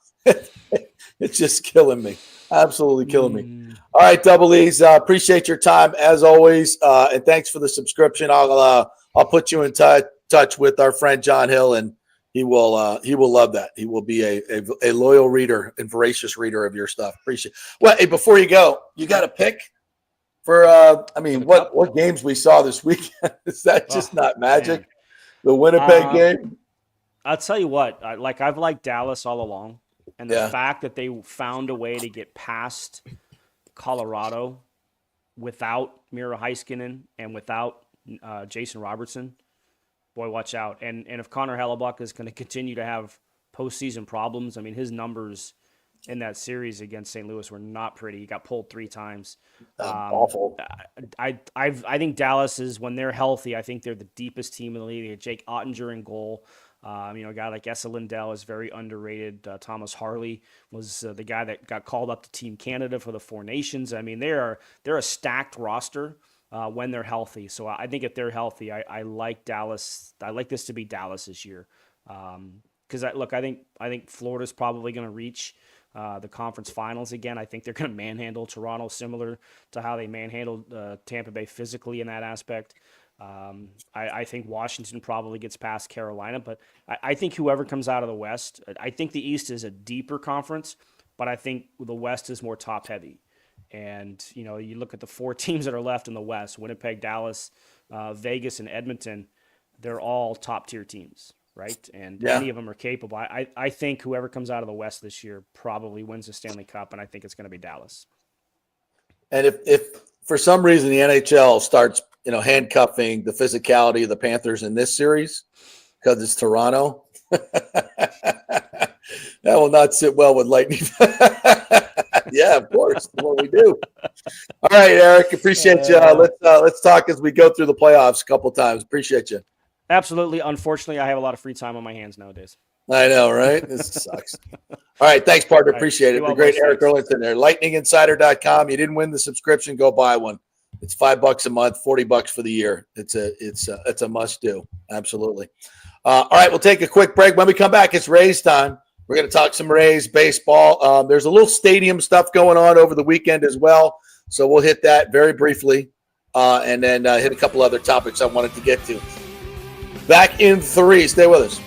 It's just killing me. Absolutely killing me. All right, Double E's. Appreciate your time as always. And thanks for the subscription. I'll put you in touch with our friend John Hill, and he will love that. He will be a loyal reader and voracious reader of your stuff. Appreciate it. Well, hey, before you go, you got a pick for what games we saw this weekend? Is that just not magic? Man. The Winnipeg game? I'll tell you what, I've liked Dallas all along. And the fact that they found a way to get past Colorado without Miro Heiskanen and without Jason Robertson, boy, watch out. And if Connor Hellebuck is going to continue to have postseason problems, his numbers in that series against St. Louis were not pretty. He got pulled 3 times. Awful. I think Dallas is, when they're healthy, I think they're the deepest team in the league. They have Jake Ottinger in goal. A guy like Esa Lindell is very underrated. Thomas Harley was the guy that got called up to Team Canada for the Four Nations. They're a stacked roster when they're healthy. So I think if they're healthy, I like Dallas. I like this to be Dallas this year. Because I think Florida's probably going to reach the conference finals again. I think they're going to manhandle Toronto, similar to how they manhandled Tampa Bay physically in that aspect. I think Washington probably gets past Carolina, but I think whoever comes out of the West, I think the East is a deeper conference, but I think the West is more top heavy. And, you look at the 4 teams that are left in the West, Winnipeg, Dallas, Vegas, and Edmonton. they're all top tier teams, right? And Yeah. any of them are capable. I think whoever comes out of the West this year probably wins the Stanley Cup, and I think it's going to be Dallas. And if for some reason the NHL starts, handcuffing the physicality of the Panthers in this series because it's Toronto, that will not sit well with Lightning. Yeah, of course, that's what we do. All right, Eric, appreciate you. Let's talk as we go through the playoffs a couple times. Appreciate you. Absolutely. Unfortunately, I have a lot of free time on my hands nowadays. I know, right? This sucks. All right, thanks, partner. Appreciate it. The great Erik Erlendsson there. LightningInsider.com. You didn't win the subscription, go buy one. It's $5 a month, $40 for the year. It's a must do. Absolutely. All right, we'll take a quick break. When we come back, it's Rays time. We're going to talk some Rays baseball. There's a little stadium stuff going on over the weekend as well, so we'll hit that very briefly, and then hit a couple other topics I wanted to get to. Back in 3. Stay with us.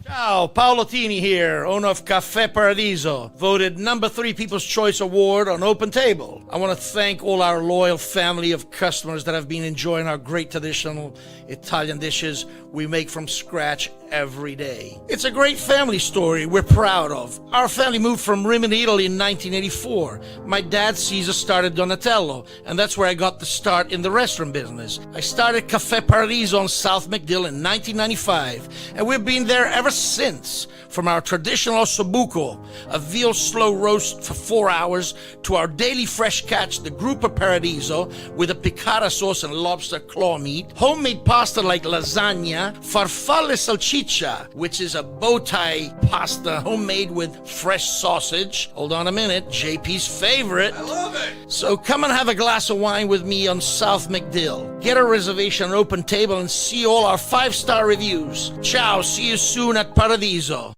Ciao, Paolo Tini here, owner of Caffè Paradiso, voted number 3 People's Choice Award on Open Table. I want to thank all our loyal family of customers that have been enjoying our great traditional Italian dishes we make from scratch every day. It's a great family story we're proud of. Our family moved from Rimini, Italy in 1984. My dad, Caesar, started Donatello, and that's where I got the start in the restaurant business. I started Caffè Paradiso on South McDill in 1995, and we've been there ever since. From our traditional ossobuco, a veal slow roast for 4 hours, to our daily fresh catch, the Gruppo Paradiso, with a piccata sauce and lobster claw meat, homemade pasta like lasagna, farfalle salchicha, which is a bow tie pasta homemade with fresh sausage. Hold on a minute, JP's favorite. I love it. So come and have a glass of wine with me on South McDill. Get a reservation on Open Table and see all our 5-star reviews. Ciao, see you soon at Paradiso.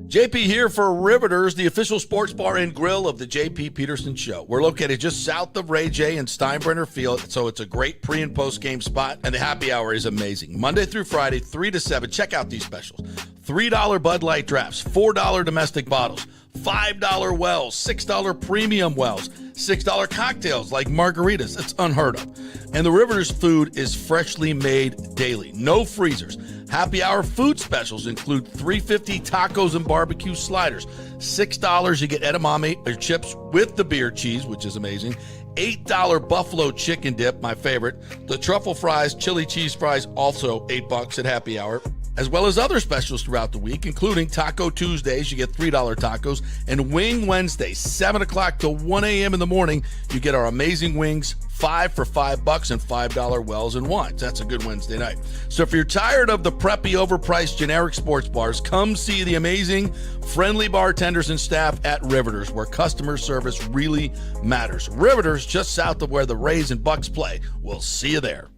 JP here for Riveters, the official sports bar and grill of the JP Peterson Show. We're located just south of Ray J and Steinbrenner Field, so it's a great pre- and post-game spot, and the happy hour is amazing. Monday through Friday, 3 to 7. Check out these specials. $3 Bud Light drafts, $4 domestic bottles, $5 wells, $6 premium wells, $6 cocktails like margaritas. It's unheard of. And the Riveters food is freshly made daily. No freezers. Happy hour food specials include $3.50 tacos and barbecue sliders. $6 you get edamame or chips with the beer cheese, which is amazing. $8 buffalo chicken dip, my favorite. The truffle fries, chili cheese fries, also $8 at happy hour. As well as other specials throughout the week, including Taco Tuesdays, you get $3 tacos, and Wing Wednesdays, 7 o'clock to 1 a.m. in the morning, you get our amazing wings, 5 for $5 and $5 wells and wines. That's a good Wednesday night. So if you're tired of the preppy, overpriced, generic sports bars, come see the amazing, friendly bartenders and staff at Riveters, where customer service really matters. Riveters, just south of where the Rays and Bucks play. We'll see you there.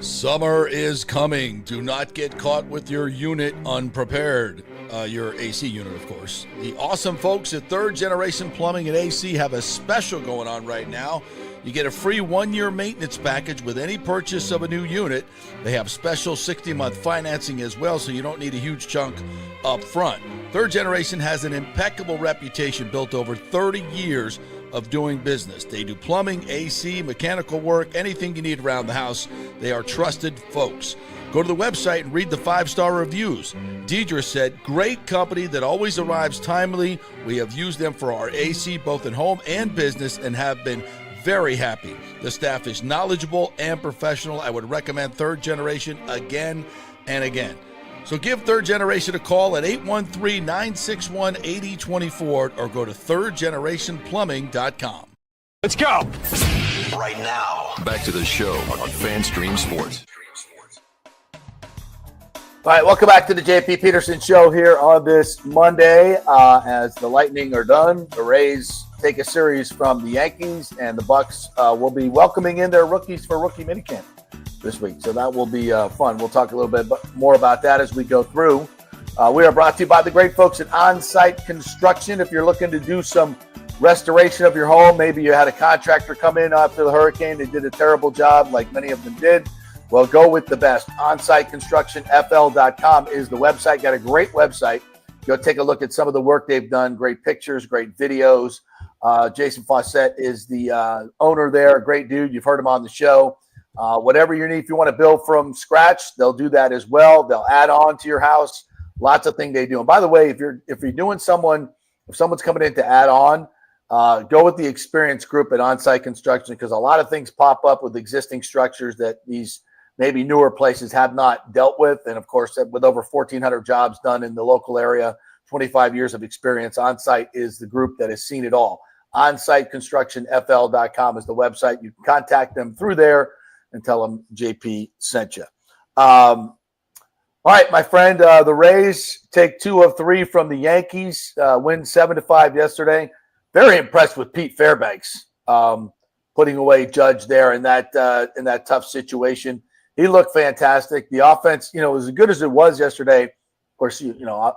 Summer is coming. Do not get caught with your unit unprepared. Your AC unit, of course. The awesome folks at Third Generation Plumbing and AC have a special going on right now. You get a free 1-year maintenance package with any purchase of a new unit. They have special 60-month financing as well, so you don't need a huge chunk up front. Third Generation has an impeccable reputation built over 30 years of doing business. They do plumbing, AC, mechanical work, anything you need around the house. They are trusted folks. Go to the website and read the 5-star reviews. Deidre said, great company that always arrives timely. We have used them for our AC both in home and business and have been very happy. The staff is knowledgeable and professional. I would recommend Third Generation again and again. So give Third Generation a call at 813-961-8024 or go to thirdgenerationplumbing.com. Let's go. Right now, back to the show on FanStream Sports. All right, welcome back to the JP Peterson Show here on this Monday. As the Lightning are done, the Rays take a series from the Yankees, and the Bucks will be welcoming in their rookies for rookie minicamp this week. So that will be fun. We'll talk a little bit more about that as we go through. We are brought to you by the great folks at On-Site Construction. If you're looking to do some restoration of your home, maybe you had a contractor come in after the hurricane. They did a terrible job like many of them did. Well, go with the best. OnSiteConstructionFL.com is the website. Got a great website. Go take a look at some of the work they've done. Great pictures, great videos. Jason Fawcett is the owner there. Great dude. You've heard him on the show. Whatever you need, if you want to build from scratch, they'll do that as well. They'll add on to your house. Lots of things they do. And by the way, if you're doing if someone's coming in to add on, go with the experienced group at On-Site Construction, because a lot of things pop up with existing structures that these maybe newer places have not dealt with. And of course, with over 1,400 jobs done in the local area, 25 years of experience, On-Site is the group that has seen it all. OnSiteConstructionFL.com is the website. You can contact them through there and tell them JP sent you. All right, my friend, the Rays take 2 of 3 from the Yankees, win 7-5 yesterday. Very impressed with Pete Fairbanks putting away Judge there in that tough situation. He looked fantastic. The offense, was as good as it was yesterday. Of course,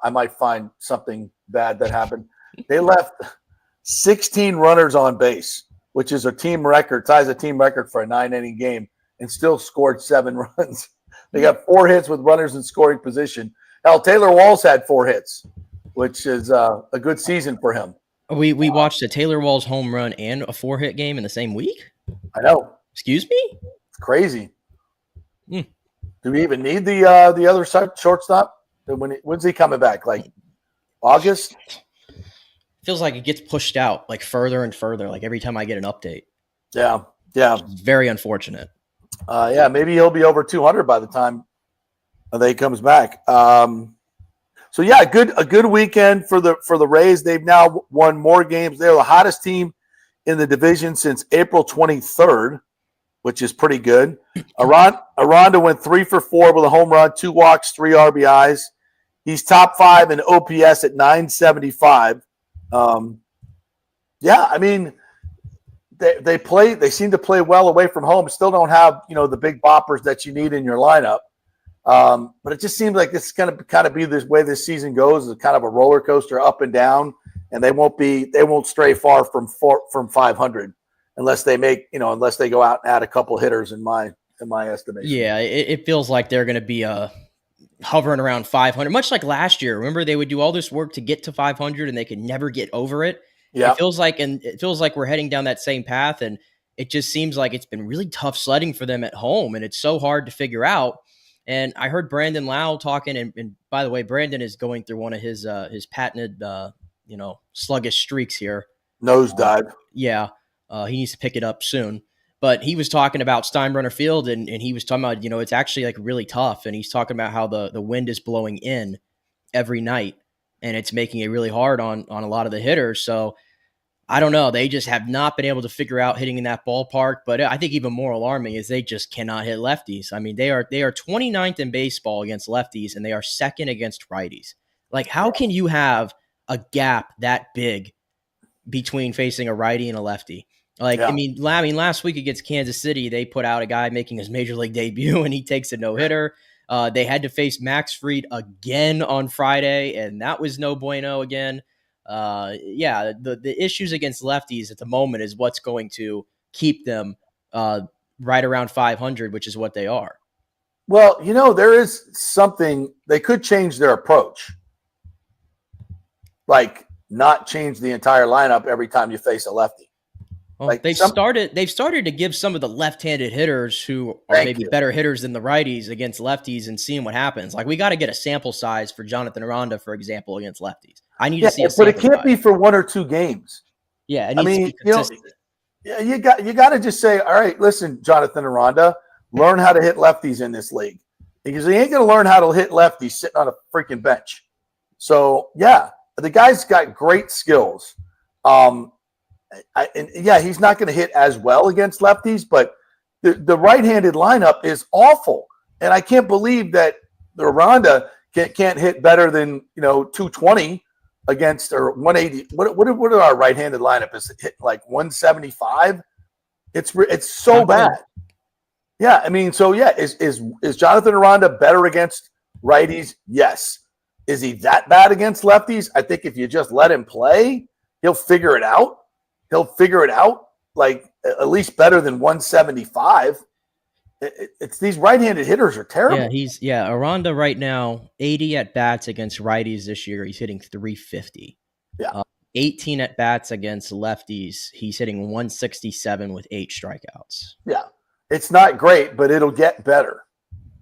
I might find something bad that happened. They left 16 runners on base, which is a team record, ties a team record for a 9-inning game, and still scored 7 runs. They got 4 hits with runners in scoring position. Hell, Taylor Walls had 4 hits, which is a good season for him. We watched a Taylor Walls home run and a 4-hit game in the same week? I know. Excuse me? It's crazy. Do we even need the other shortstop? When's he coming back? Like August? Feels like it gets pushed out like further and further, like every time I get an update. Yeah. It's very unfortunate. Maybe he'll be over 200 by the time he comes back. So yeah, a good weekend for the Rays. They've now won more games. They're the hottest team in the division since April 23rd, which is pretty good. Aranda went 3 for 4 with a home run, 2 walks, 3 RBIs. He's top 5 in OPS at 975. They seem to play well away from home. Still don't have, the big boppers that you need in your lineup. But it just seems like this is going to kind of be this way this season goes. It's kind of a roller coaster up and down, and they won't stray far from 500 unless they go out and add a couple hitters in my estimation. Yeah, it feels like they're going to be hovering around 500, much like last year. Remember, they would do all this work to get to 500 and they could never get over it. Yeah. It feels like we're heading down that same path, and it just seems like it's been really tough sledding for them at home, and it's so hard to figure out. And I heard Brandon Lau talking, and by the way, Brandon is going through one of his patented sluggish streaks here. Nosedive. He needs to pick it up soon. But he was talking about Steinbrenner Field, and he was talking about, it's actually like really tough. And he's talking about how the wind is blowing in every night, and it's making it really hard on a lot of the hitters. So I don't know. They just have not been able to figure out hitting in that ballpark. But I think even more alarming is they just cannot hit lefties. I mean, they are 29th in baseball against lefties, and they are 2nd against righties. Like, how can you have a gap that big between facing a righty and a lefty? Like, yeah. I mean, last week against Kansas City, they put out a guy making his major league debut, and he takes a no-hitter. They had to face Max Fried again on Friday, and that was no bueno again. The issues against lefties at the moment is what's going to keep them right around 500, which is what they are. Well, there is something they could change their approach. Like, not change the entire lineup every time you face a lefty. Well, they've started to give some of the left-handed hitters who are maybe better hitters than the righties against lefties and seeing what happens. Like, we got to get a sample size for Jonathan Aranda, for example, against lefties. I need to see a sample but it can't be for 1 or 2 games. Yeah, it needs to be consistent. You got to just say, all right, listen, Jonathan Aranda, learn how to hit lefties in this league, because he ain't going to learn how to hit lefties sitting on a freaking bench. So yeah, the guy's got great skills. He's not going to hit as well against lefties, but the right-handed lineup is awful, and I can't believe that the Aranda can't hit better than 220 against, or 180. What are our right-handed lineup? Is it hit like 175? It's so bad. Yeah, I mean, so yeah, is Jonathan Aranda better against righties? Yes. Is he that bad against lefties? I think if you just let him play, he'll figure it out. Like at least better than 175. It's these right-handed hitters are terrible. Yeah, Aranda right now, 80 at bats against righties this year. He's hitting 350. Yeah. 18 at bats against lefties. He's hitting 167 with 8 strikeouts. Yeah. It's not great, but it'll get better.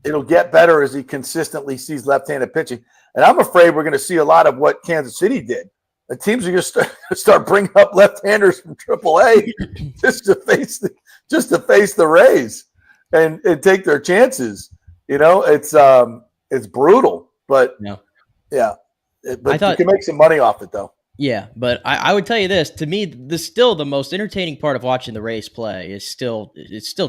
It'll get better as he consistently sees left-handed pitching. And I'm afraid we're going to see a lot of what Kansas City did. The teams are going to start bringing up left-handers from AAA just to face the Rays and take their chances. You know, it's brutal, but yeah. But you can make some money off it, though. Yeah, but I would tell you this. To me, the most entertaining part of watching the Rays play is still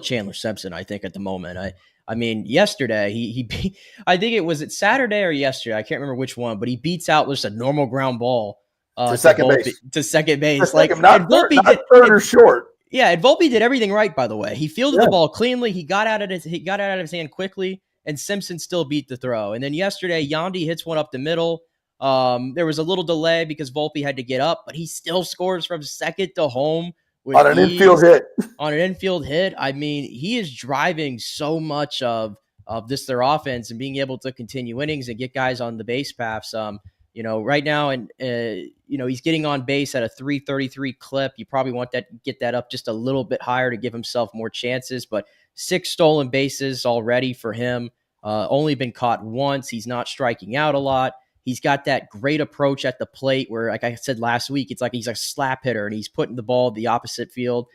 Chandler Simpson, I think, at the moment. I mean, yesterday, he I think it was Saturday or yesterday. I can't remember which one, but he beats out just a normal ground ball to second base. To second base. Not third or short. Yeah, and Volpe did everything right, by the way. He fielded the ball cleanly. He got out of his hand quickly, and Simpson still beat the throw. And then yesterday, Yandy hits one up the middle. There was a little delay because Volpe had to get up, but he still scores from second to home on an infield hit. On an infield hit. I mean, he is driving so much of their offense and being able to continue innings and get guys on the base paths. Right now, and he's getting on base at a 333 clip. You probably want get that up just a little bit higher to give himself more chances. But 6 stolen bases already for him. Only been caught once. He's not striking out a lot. He's got that great approach at the plate where, like I said last week, it's like he's a slap hitter and he's putting the ball the opposite field,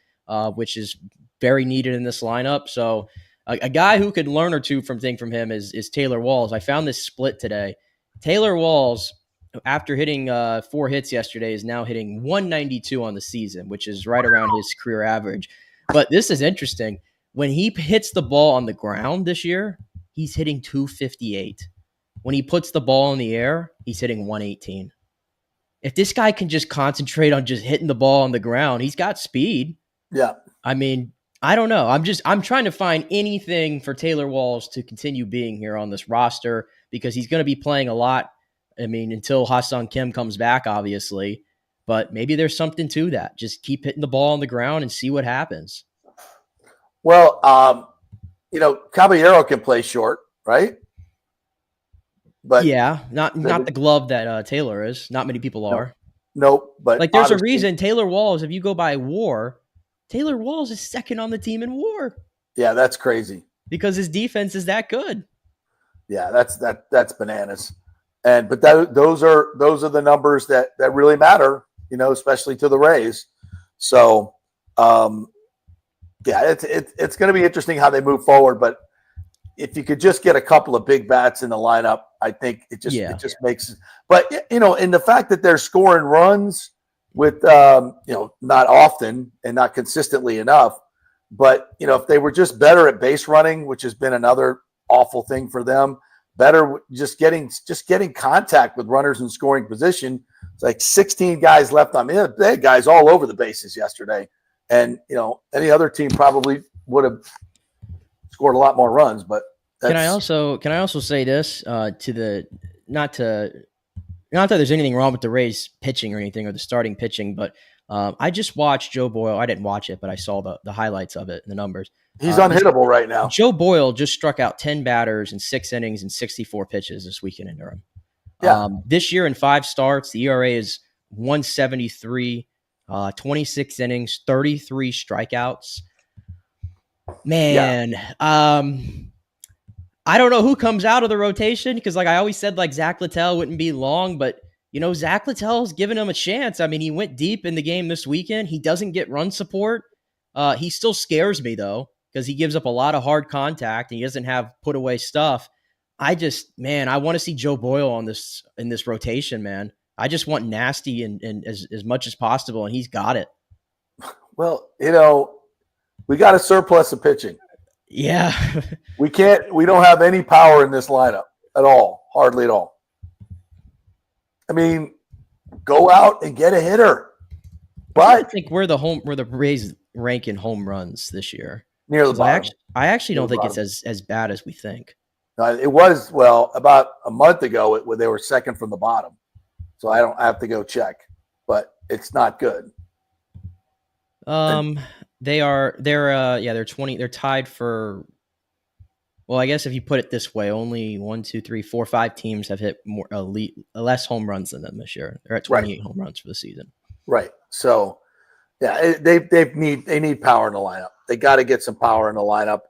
which is very needed in this lineup. So a guy who could learn or two from him is Taylor Walls. I found this split today. Taylor Walls, after hitting 4 hits yesterday, is now hitting 192 on the season, which is right around his career average. But this is interesting. When he hits the ball on the ground this year, he's hitting 258. When he puts the ball in the air, he's hitting 118. If this guy can just concentrate on just hitting the ball on the ground, he's got speed. Yeah. I mean, I don't know. I'm trying to find anything for Taylor Walls to continue being here on this roster because he's going to be playing a lot. I mean, until Ha-Seong Kim comes back, obviously. But maybe there's something to that. Just keep hitting the ball on the ground and see what happens. Well, Caballero can play short, right? But yeah, not the glove that Taylor is. Not many people are. Nope. But like, there's a reason Taylor Walls, if you go by WAR, Taylor Walls is second on the team in WAR. Yeah, that's crazy. Because his defense is that good. Yeah, that's bananas. But those are the numbers that really matter, especially to the Rays. So, it's going to be interesting how they move forward. But if you could just get a couple of big bats in the lineup, I think it just makes. But in the fact that they're scoring runs with not often and not consistently enough, but if they were just better at base running, which has been another awful thing for them, better just getting contact with runners in scoring position. It's like 16 guys left on. They had guys all over the bases yesterday, and any other team probably would have scored a lot more runs. But can I also say this not that there's anything wrong with the Rays pitching or anything or the starting pitching, but I just watched Joe Boyle. I didn't watch it, but I saw the highlights of it and the numbers. He's unhittable right now. Joe Boyle just struck out 10 batters in 6 innings and 64 pitches this weekend in Durham. Yeah. This year in 5 starts, the ERA is 173, 26 innings, 33 strikeouts. Man, I don't know who comes out of the rotation because, like I always said, like Zach Littell wouldn't be long, but Zach Littell's given him a chance. I mean, he went deep in the game this weekend. He doesn't get run support. He still scares me though because he gives up a lot of hard contact and he doesn't have put away stuff. I want to see Joe Boyle in this rotation, man. I just want nasty and as much as possible, and he's got it. Well, we got a surplus of pitching. Yeah. we don't have any power in this lineup at all, hardly at all. I mean, go out and get a hitter. But I think where the Rays rank in home runs this year. Near the bottom. I actually don't think it's as bad as we think. It was, about a month ago, they were second from the bottom. So I have to go check, but it's not good. They're 20. They're tied for. Well, I guess if you put it this way, only 1, 2, 3, 4, 5 teams have hit less home runs than them this year. They're at 28 home runs for the season. Right. So, yeah, they need power in the lineup. They got to get some power in the lineup,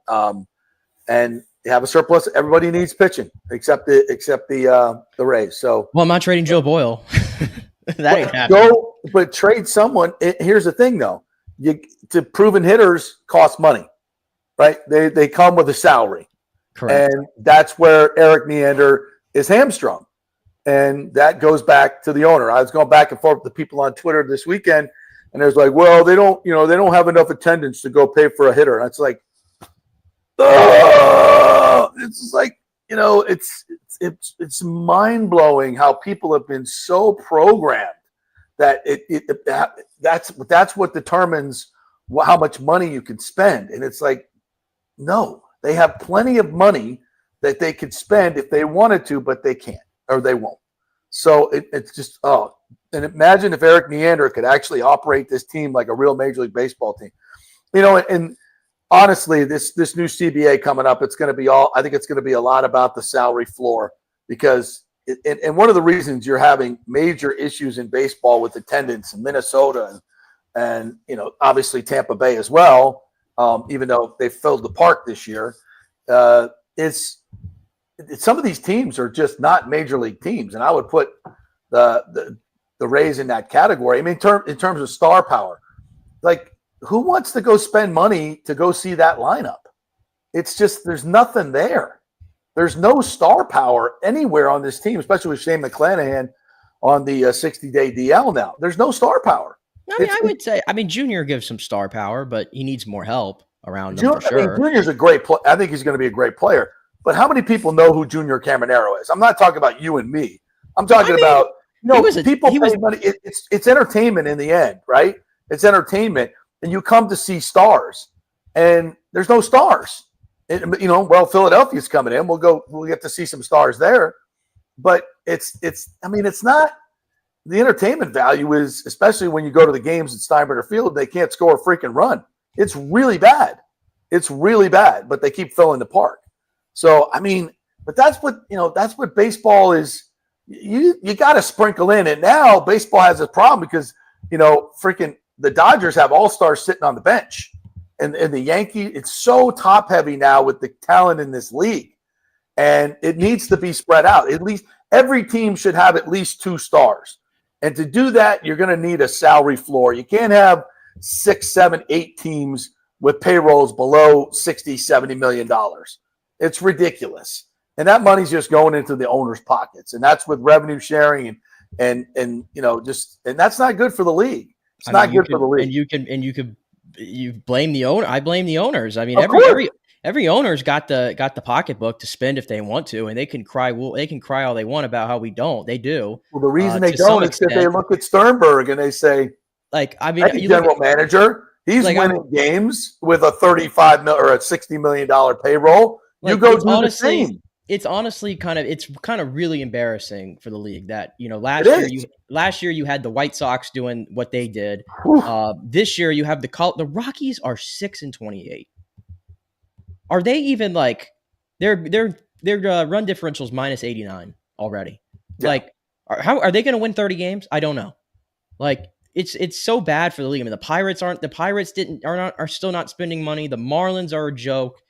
and have a surplus. Everybody needs pitching except the Rays. So, well, I'm not trading Joe Boyle. That ain't happening. But trade someone. Here's the thing, though. Proven hitters cost money, right? They come with a salary. Correct. And that's where Erik Neander is hamstrung. And that goes back to the owner. I was going back and forth with the people on Twitter this weekend, and there's like, well, they don't have enough attendance to go pay for a hitter. And it's like, it's just like, it's mind blowing how people have been so programmed that that's what determines how much money you can spend. And it's like, no, they have plenty of money that they could spend if they wanted to, but they can't, or they won't. So it's just, and imagine if Erik Neander could actually operate this team like a real Major League Baseball team. And honestly, this new CBA coming up, I think it's going to be a lot about the salary floor, because and one of the reasons you're having major issues in baseball with attendance in Minnesota and obviously Tampa Bay as well, even though they filled the park this year, is some of these teams are just not major league teams, and I would put the Rays in that category. I mean, in terms of star power, like, who wants to go spend money to go see that lineup? It's just, there's nothing there. There's no star power anywhere on this team, especially with Shane McClanahan on the 60-day DL now. There's no star power. I would say, Junior gives some star power, but he needs more help around him for sure. Junior's a great player. I think he's going to be a great player. But how many people know who Junior Caminero is? I'm not talking about you and me. I'm talking about, people pay money. It's entertainment in the end, right? It's entertainment. And you come to see stars, and there's no stars. Philadelphia's coming in. We'll get to see some stars there. But it's not, the entertainment value is, especially when you go to the games at Steinbrenner Field, they can't score a freaking run. It's really bad. But they keep filling the park. So, but that's what baseball is. You got to sprinkle in. And now baseball has a problem because, the Dodgers have all-stars sitting on the bench. And the Yankees, it's so top-heavy now with the talent in this league. And it needs to be spread out. At least every team should have at least 2 stars. And to do that, you're going to need a salary floor. You can't have 6, 7, 8 teams with payrolls below $60, $70 million. It's ridiculous. And that money's just going into the owner's pockets. And that's with revenue sharing and that's not good for the league. It's not good for the league. And you blame the owner. I blame the owners. Every owner's got the pocketbook to spend if they want to, and they can cry. Well, they can cry all they want about how we don't. They do. Well, the reason they don't is because they look at Sternberg and they say, general manager, he's winning games with a $35 million or a $60 million payroll. You go do the same. It's honestly kind of really embarrassing for the league that, last year you had the White Sox doing what they did. This year you have the Rockies are 6-28. Are they even their run differentials minus 89 already? Yeah. How are they going to win 30 games? I don't know. It's so bad for the league. I mean, the Pirates are still not spending money. The Marlins are a joke.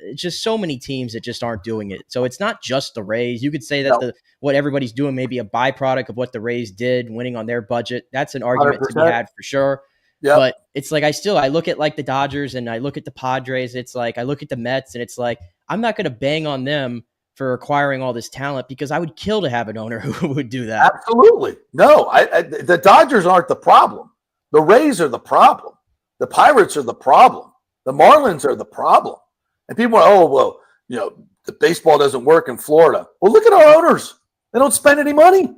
It's just so many teams that just aren't doing it. So it's not just the Rays. You could say that what everybody's doing may be a byproduct of what the Rays did, winning on their budget. That's an argument 100%. To be had for sure. Yep. But it's I look at the Dodgers and I look at the Padres. It's I look at the Mets and it's I'm not going to bang on them for acquiring all this talent because I would kill to have an owner who would do that. Absolutely. No, the Dodgers aren't the problem. The Rays are the problem. The Pirates are the problem. The Marlins are the problem. And people are, the baseball doesn't work in Florida. Well, look at our owners. They don't spend any money. They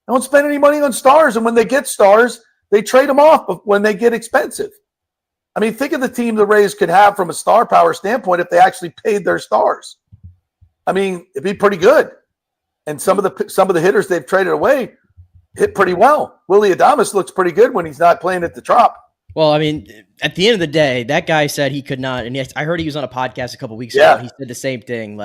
don't spend any money on stars. And when they get stars, they trade them off when they get expensive. I mean, think of the team the Rays could have from a star power standpoint if they actually paid their stars. I mean, it'd be pretty good. And some of the hitters they've traded away hit pretty well. Willie Adames looks pretty good when he's not playing at the Trop. Well, I mean, at the end of the day, that guy said he could not, and I heard he was on a podcast a couple weeks ago, and he said the same thing,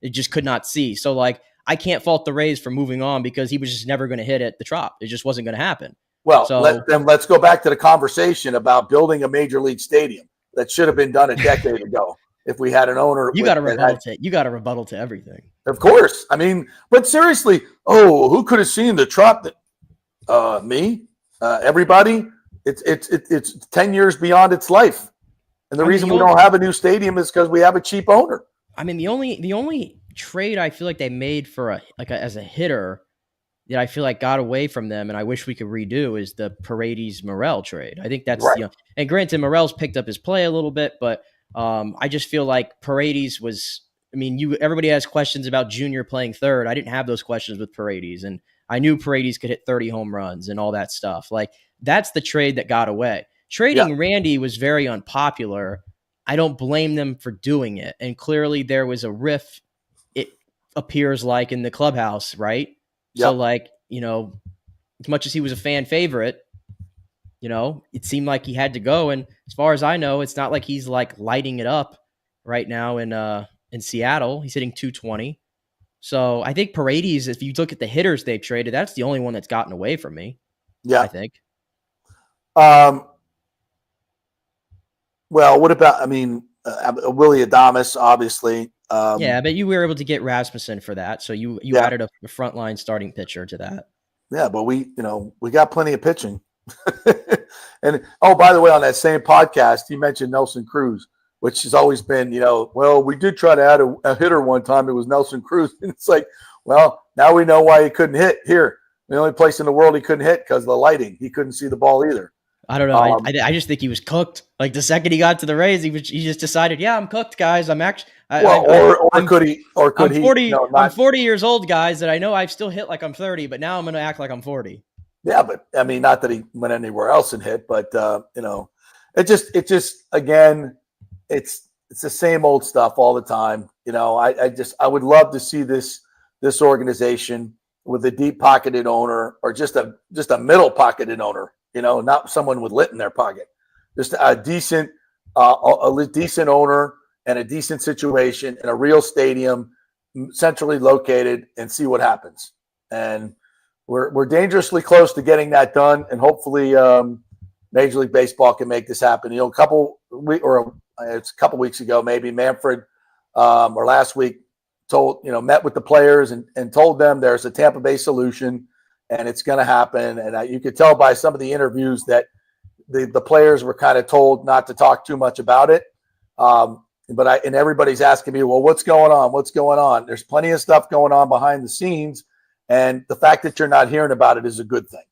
it just could not see. So, I can't fault the Rays for moving on because he was just never going to hit at the Trop. It just wasn't going to happen. Well, So let's go back to the conversation about building a major league stadium that should have been done a decade ago. If we had an owner, you got a rebuttal to everything. Of course, I mean, but seriously, who could have seen the drop? That me, everybody. It's 10 years beyond its life, and the reason we don't have a new stadium is because we have a cheap owner. I mean, the only trade I feel like they made for as a hitter that I feel like got away from them, and I wish we could redo, is the Paredes Morel trade. I think that's right. And granted, Morel's picked up his play a little bit, but I just feel like Paredes was. I mean, everybody has questions about Junior playing third. I didn't have those questions with Paredes, and I knew Paredes could hit 30 home runs and all that stuff. Like, that's the trade that got away. Trading Randy was very unpopular. I don't blame them for doing it, and clearly there was a rift. It appears like in the clubhouse, right? Yep. So, like, as much as he was a fan favorite, it seemed like he had to go. And as far as I know, it's not like he's like lighting it up right now in Seattle. He's hitting 220. So I think Paredes, if you look at the hitters they've traded, that's the only one that's gotten away from me. Yeah. I think. Well, what about, Willie Adames, obviously. Yeah, but you were able to get Rasmussen for that. So you added a frontline starting pitcher to that. Yeah, but we got plenty of pitching. And, by the way, on that same podcast, you mentioned Nelson Cruz, which has always been, well, we did try to add a hitter one time. It was Nelson Cruz. And it's like, well, now we know why he couldn't hit here. The only place in the world he couldn't hit because of the lighting. He couldn't see the ball either. I don't know. I just think he was cooked. Like, the second he got to the Rays, he just decided, yeah, I'm cooked, guys. I'm actually could he? I'm 40 years old, guys, that I know I've still hit like I'm 30, but now I'm going to act like I'm 40. Yeah, but not that he went anywhere else and hit, but it just again, it's the same old stuff all the time. I would love to see this organization with a deep pocketed owner, or just a middle pocketed owner. Not someone with lit in their pocket. Just a decent owner and a decent situation in a real stadium, centrally located, and see what happens. And we're dangerously close to getting that done, and hopefully Major League Baseball can make this happen. A couple weeks ago, maybe Manfred or last week met with the players and told them there's a Tampa Bay solution. And it's going to happen. And you could tell by some of the interviews that the players were kind of told not to talk too much about it. And everybody's asking me, well, what's going on? What's going on? There's plenty of stuff going on behind the scenes. And the fact that you're not hearing about it is a good thing.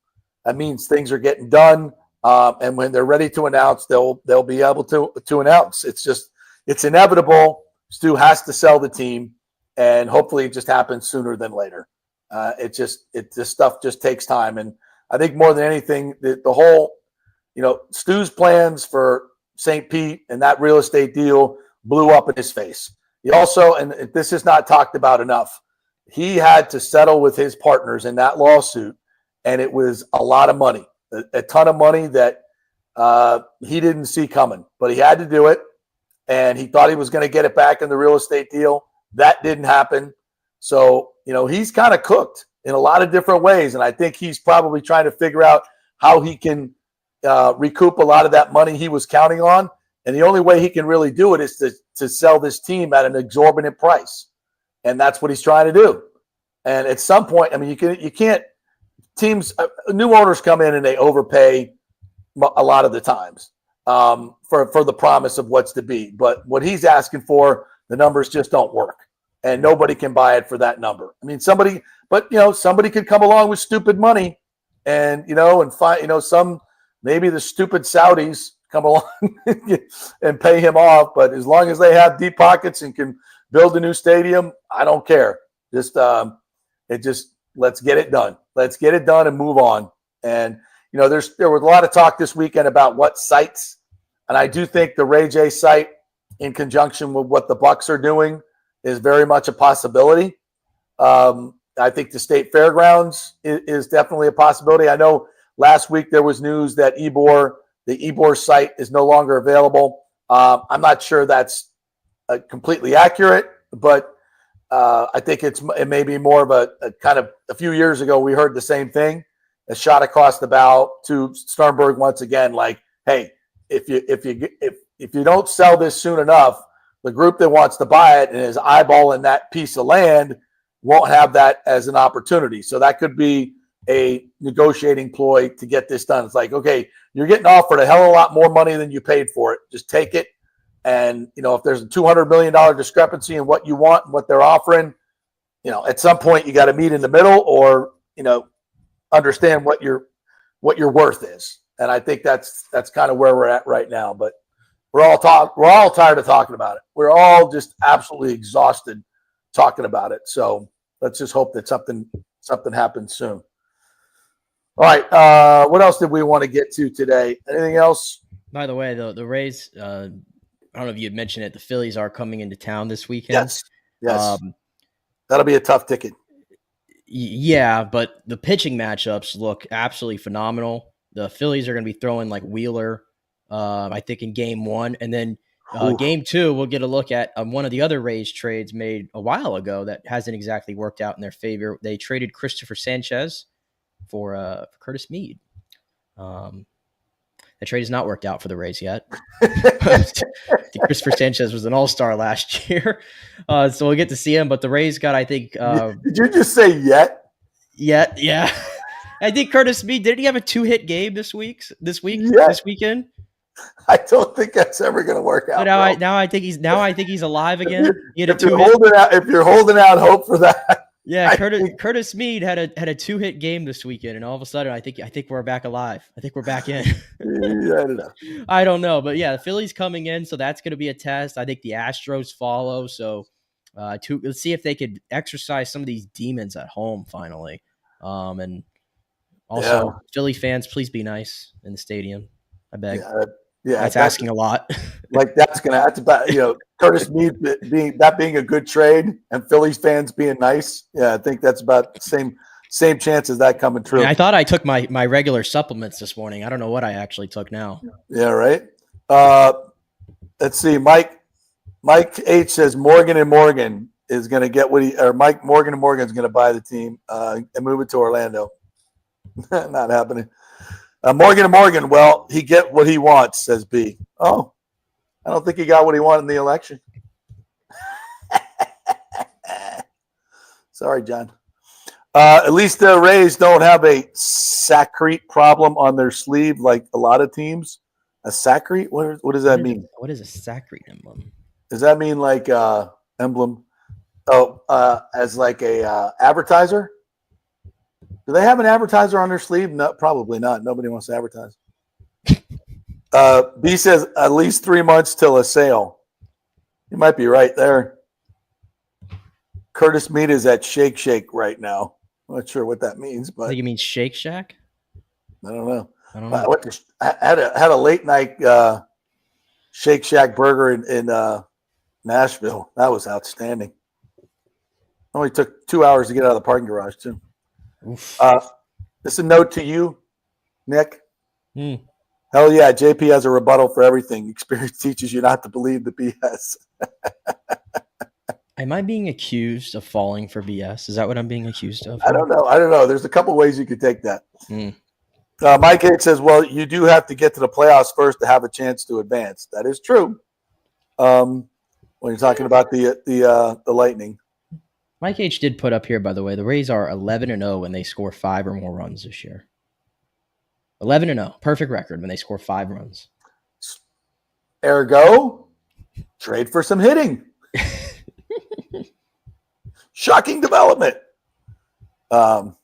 That means things are getting done. And when they're ready to announce, they'll be able to announce. It's inevitable. Stu has to sell the team, and hopefully it just happens sooner than later. This stuff just takes time. And I think more than anything, the whole, Stu's plans for St. Pete and that real estate deal blew up in his face. He also, and this is not talked about enough, he had to settle with his partners in that lawsuit. And it was a lot of money, a ton of money that he didn't see coming, but he had to do it. And he thought he was going to get it back in the real estate deal. That didn't happen. So, he's kind of cooked in a lot of different ways. And I think he's probably trying to figure out how he can recoup a lot of that money he was counting on. And the only way he can really do it is to sell this team at an exorbitant price. And that's what he's trying to do. And at some point, you can't teams, new owners come in and they overpay a lot of the times for the promise of what's to be. But what he's asking for, the numbers just don't work. And nobody can buy it for that number. Somebody could come along with stupid money and find, maybe the stupid Saudis come along and pay him off. But as long as they have deep pockets and can build a new stadium, I don't care. Let's get it done. Let's get it done and move on. And, there was a lot of talk this weekend about what sites. And I do think the Ray J site, in conjunction with what the Bucks are doing, is very much a possibility. I think the State Fairgrounds is definitely a possibility. I know last week there was news that the Ybor site is no longer available. I'm not sure that's completely accurate, but I think it may be more of a kind of, a few years ago we heard the same thing, a shot across the bow to Sternberg once again. Like, hey, if you don't sell this soon enough, the group that wants to buy it and is eyeballing that piece of land won't have that as an opportunity. So that could be a negotiating ploy to get this done. It's like, okay, you're getting offered a hell of a lot more money than you paid for it. Just take it. And, if there's a $200 million discrepancy in what you want and what they're offering, at some point you got to meet in the middle or, understand what your worth is. And I think that's kind of where we're at right now. But we're all tired of talking about it. We're all just absolutely exhausted talking about it. So let's just hope that something happens soon. All right. What else did we want to get to today? Anything else? By the way, the Rays, I don't know if you had mentioned it, the Phillies are coming into town this weekend. Yes. That'll be a tough ticket. Yeah, but the pitching matchups look absolutely phenomenal. The Phillies are going to be throwing like Wheeler, I think, in game 1. And then game 2, we'll get a look at one of the other Rays trades made a while ago that hasn't exactly worked out in their favor. They traded Christopher Sanchez for Curtis Mead. The trade has not worked out for the Rays yet. Christopher Sanchez was an all-star last year, so we'll get to see him. But the Rays got, I think... Did you just say yet? Yet, yeah. I think Curtis Mead, didn't he have a 2-hit game this weekend? I don't think that's ever going to work out. But now I think he's alive again. If you're holding out hope for that. Yeah, Curtis Mead had a 2-hit game this weekend, and all of a sudden, I think we're back alive. I think we're back in. I don't know, but yeah, the Phillies coming in, so that's going to be a test. I think the Astros follow, so let's see if they could exercise some of these demons at home finally. And also, Philly fans, please be nice in the stadium. I beg. Yeah, that's asking a lot. Like that's about Curtis Mead being a good trade and Phillies fans being nice. Yeah, I think that's about the same chance as that coming true. I thought I took my regular supplements this morning. I don't know what I actually took now. Yeah, right. Let's see. Mike H says Morgan and Morgan is going to get Morgan and Morgan is going to buy the team and move it to Orlando. Not happening. Morgan and Morgan, well, he get what he wants, says B. Oh, I don't think he got what he wanted in the election. Sorry, John. At least the Rays don't have a sacrete problem on their sleeve like a lot of teams. A sacrete? What does that mean? What is a sacrete emblem? Does that mean like emblem? Oh, as like a advertiser? Do they have an advertiser on their sleeve? No, probably not. Nobody wants to advertise. B says at least 3 months till a sale. You might be right there. Curtis Mead is at Shake Shake right now. I'm not sure what that means, but I think it means Shake Shack. I don't know. I had a late night Shake Shack burger in Nashville. That was outstanding. Only took 2 hours to get out of the parking garage too. This is a note to you, Nick. Hell yeah, JP has a rebuttal for everything. Experience teaches you not to believe the BS. Am I being accused of falling for BS? Is that what I'm being accused of? I don't know. There's a couple ways you could take that. Mike H says, well, you do have to get to the playoffs first to have a chance to advance. That is true. When you're talking about the Lightning. Mike H did put up here, by the way, the Rays are 11-0 when they score 5 or more runs this year. 11-0, perfect record when they score 5 runs. Ergo, trade for some hitting. Shocking development. Teoscar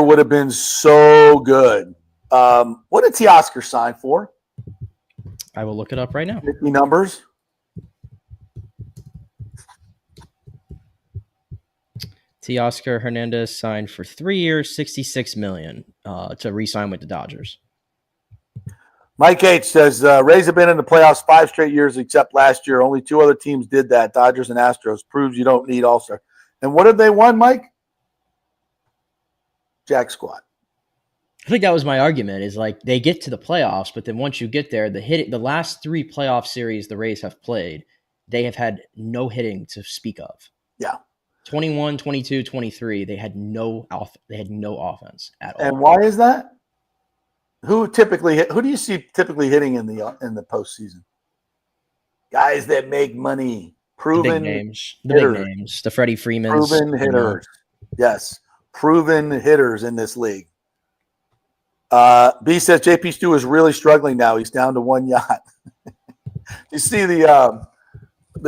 would have been so good. What did Teoscar sign for? I will look it up right now. 50 numbers. Teoscar Hernandez signed for 3 years, $66 million to re-sign with the Dodgers. Mike H says, Rays have been in the playoffs 5 straight years except last year. Only 2 other teams did that, Dodgers and Astros. Proves you don't need all-star. And what have they won, Mike? Jack squat. I think that was my argument, is like they get to the playoffs, but then once you get there, the last 3 playoff series the Rays have played, they have had no hitting to speak of. Yeah. 21, 22, 23, they had no offense at all. And why is that? Who do you see typically hitting in the postseason? Guys that make money, proven the big hitters. names, the Freddie Freemans, proven hitters. Yes, proven hitters in this league. B says JP Stu is really struggling now. He's down to one yacht. You see the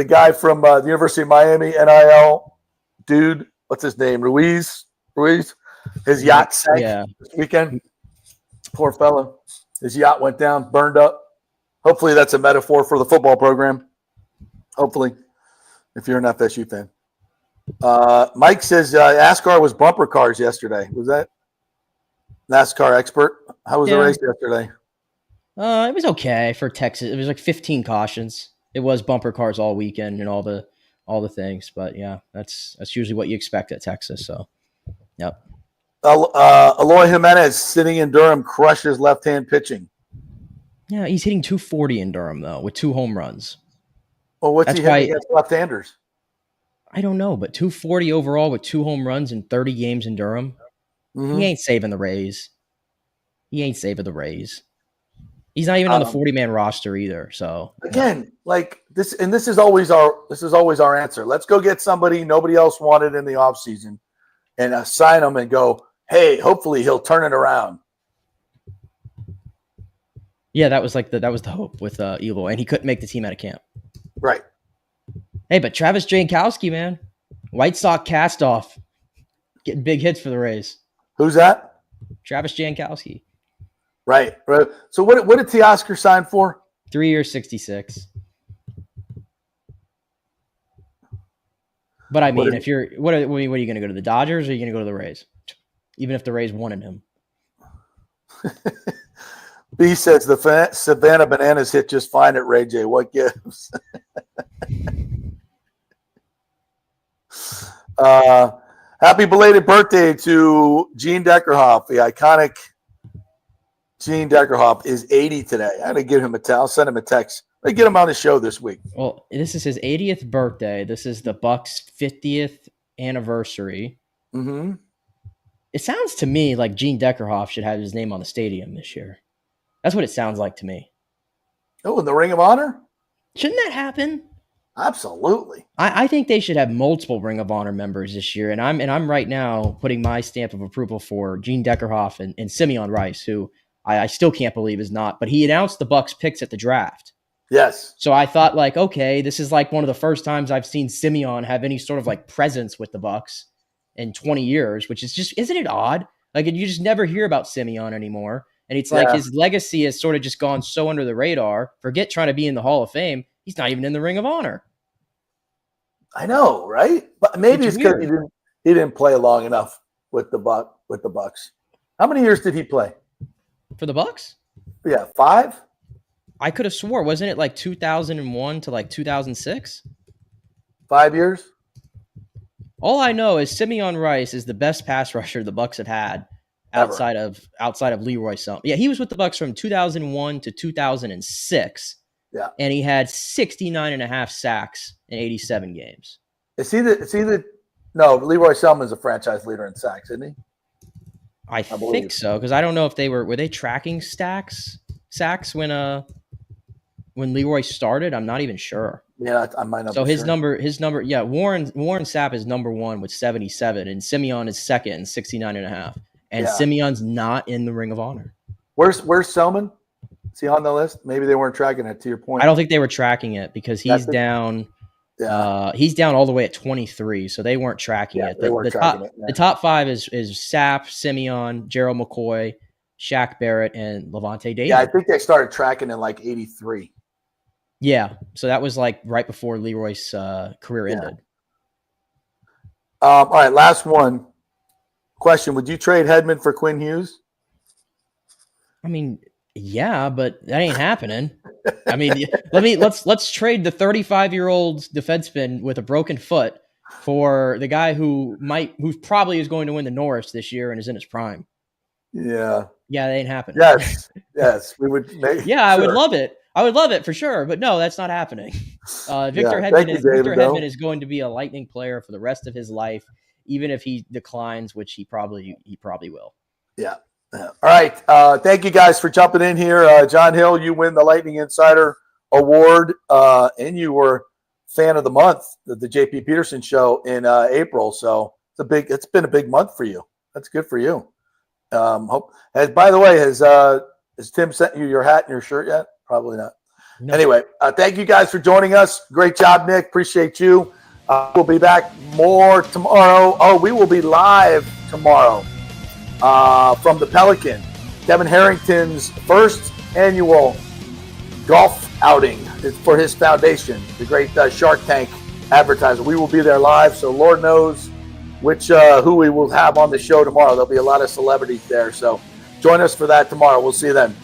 guy from the University of Miami, NIL dude. What's his name? Ruiz. His yacht sank this weekend. Poor fella. His yacht went down, burned up. Hopefully that's a metaphor for the football program. Hopefully, if you're an FSU fan. Mike says NASCAR was bumper cars yesterday. Was that NASCAR expert? How was the race yesterday? It was okay for Texas. It was like 15 cautions. It was bumper cars all weekend and all the things. But yeah, that's usually what you expect at Texas. So, yep. Eloy Jimenez sitting in Durham crushes left-hand pitching. Yeah, he's hitting 240 in Durham though with 2 home runs. Well, what's he hitting against left-handers? I don't know, but 240 overall with 2 home runs in 30 games in Durham. Mm-hmm. He ain't saving the Rays. He's not even on the 40-man roster either. So again, like this, and this is always our answer. Let's go get somebody nobody else wanted in the offseason and sign them and go, hey, hopefully he'll turn it around. Yeah, that was the hope with Eloy, and he couldn't make the team out of camp. Right. Hey, but Travis Jankowski, man, White Sox cast off, getting big hits for the Rays. Who's that? Travis Jankowski. Right. So what did Teoscar sign for? 3 years, 66. But I mean, what are you going to go to the Dodgers or are you going to go to the Rays? Even if the Rays wanted him. B says the Savannah Bananas hit just fine at Ray J. What gives? Happy belated birthday to Gene Deckerhoff. The iconic Gene Deckerhoff is 80 today. I got to give him I'll send him a text. I get him on the show this week. Well, this is his 80th birthday. This is the Bucks' 50th anniversary. Mm-hmm. It sounds to me like Gene Deckerhoff should have his name on the stadium this year. That's what it sounds like to me. Oh, in the Ring of Honor? Shouldn't that happen? Absolutely. I think they should have multiple Ring of Honor members this year, and I'm right now putting my stamp of approval for Gene Deckerhoff and Simeon Rice, who I still can't believe is not. But he announced the Bucks picks at the draft. Yes. So I thought, like, okay, this is like one of the first times I've seen Simeon have any sort of like presence with the Bucks in 20 years, which is just, isn't it odd? Like, you just never hear about Simeon anymore. And it's like his legacy has sort of just gone so under the radar. Forget trying to be in the Hall of Fame. He's not even in the Ring of Honor. I know, right? But maybe it's because he didn't play long enough with the Bucks. How many years did he play for the Bucks? Yeah, 5. I could have swore, wasn't it like 2001 to like 2006? 5 years. All I know is Simeon Rice is the best pass rusher the Bucks have had outside of Leroy Selmon. Yeah, he was with the Bucks from 2001 to 2006. Yeah. And he had 69.5 sacks in 87 games. No, Leroy Selmon is a franchise leader in sacks, isn't he? I think so, because I don't know if were they tracking sacks when Leroy started. I'm not even sure. Yeah, I might not. So his number, yeah, Warren Sapp is number 1 with 77, and Simeon is second and 69.5. And Simeon's not in the Ring of Honor. Where's Selmon? Is he on the list? Maybe they weren't tracking it. To your point, I don't think they were tracking it because he's down. Yeah. He's down all the way at 23, so they weren't tracking it. The top 5 is Sapp, Simeon, Gerald McCoy, Shaq Barrett, and Levante David. Yeah, I think they started tracking in like 83. Yeah, so that was like right before Leroy's career ended. All right, last one. Question: would you trade Hedman for Quinn Hughes? I mean, yeah, but that ain't happening. I mean, let's trade the 35-year-old defenseman with a broken foot for the guy who probably is going to win the Norris this year and is in his prime. Yeah. Yeah, that ain't happening. Yes, we would. I would love it. I would love it for sure, but no, that's not happening. Victor Hedman is going to be a Lightning player for the rest of his life, even if he declines, which he probably will. Yeah. All right. Thank you guys for jumping in here. John Hill, you win the Lightning Insider Award, and you were fan of the month of the JP Peterson Show in April. So it's been a big month for you. That's good for you. By the way, has Tim sent you your hat and your shirt yet? Probably not. No. Anyway, thank you guys for joining us. Great job, Nick. Appreciate you. We'll be back more tomorrow. Oh, we will be live tomorrow from the Pelican. Kevin Harrington's first annual golf outing for his foundation, the great Shark Tank advertiser. We will be there live, so Lord knows who we will have on the show tomorrow. There'll be a lot of celebrities there, so join us for that tomorrow. We'll see you then.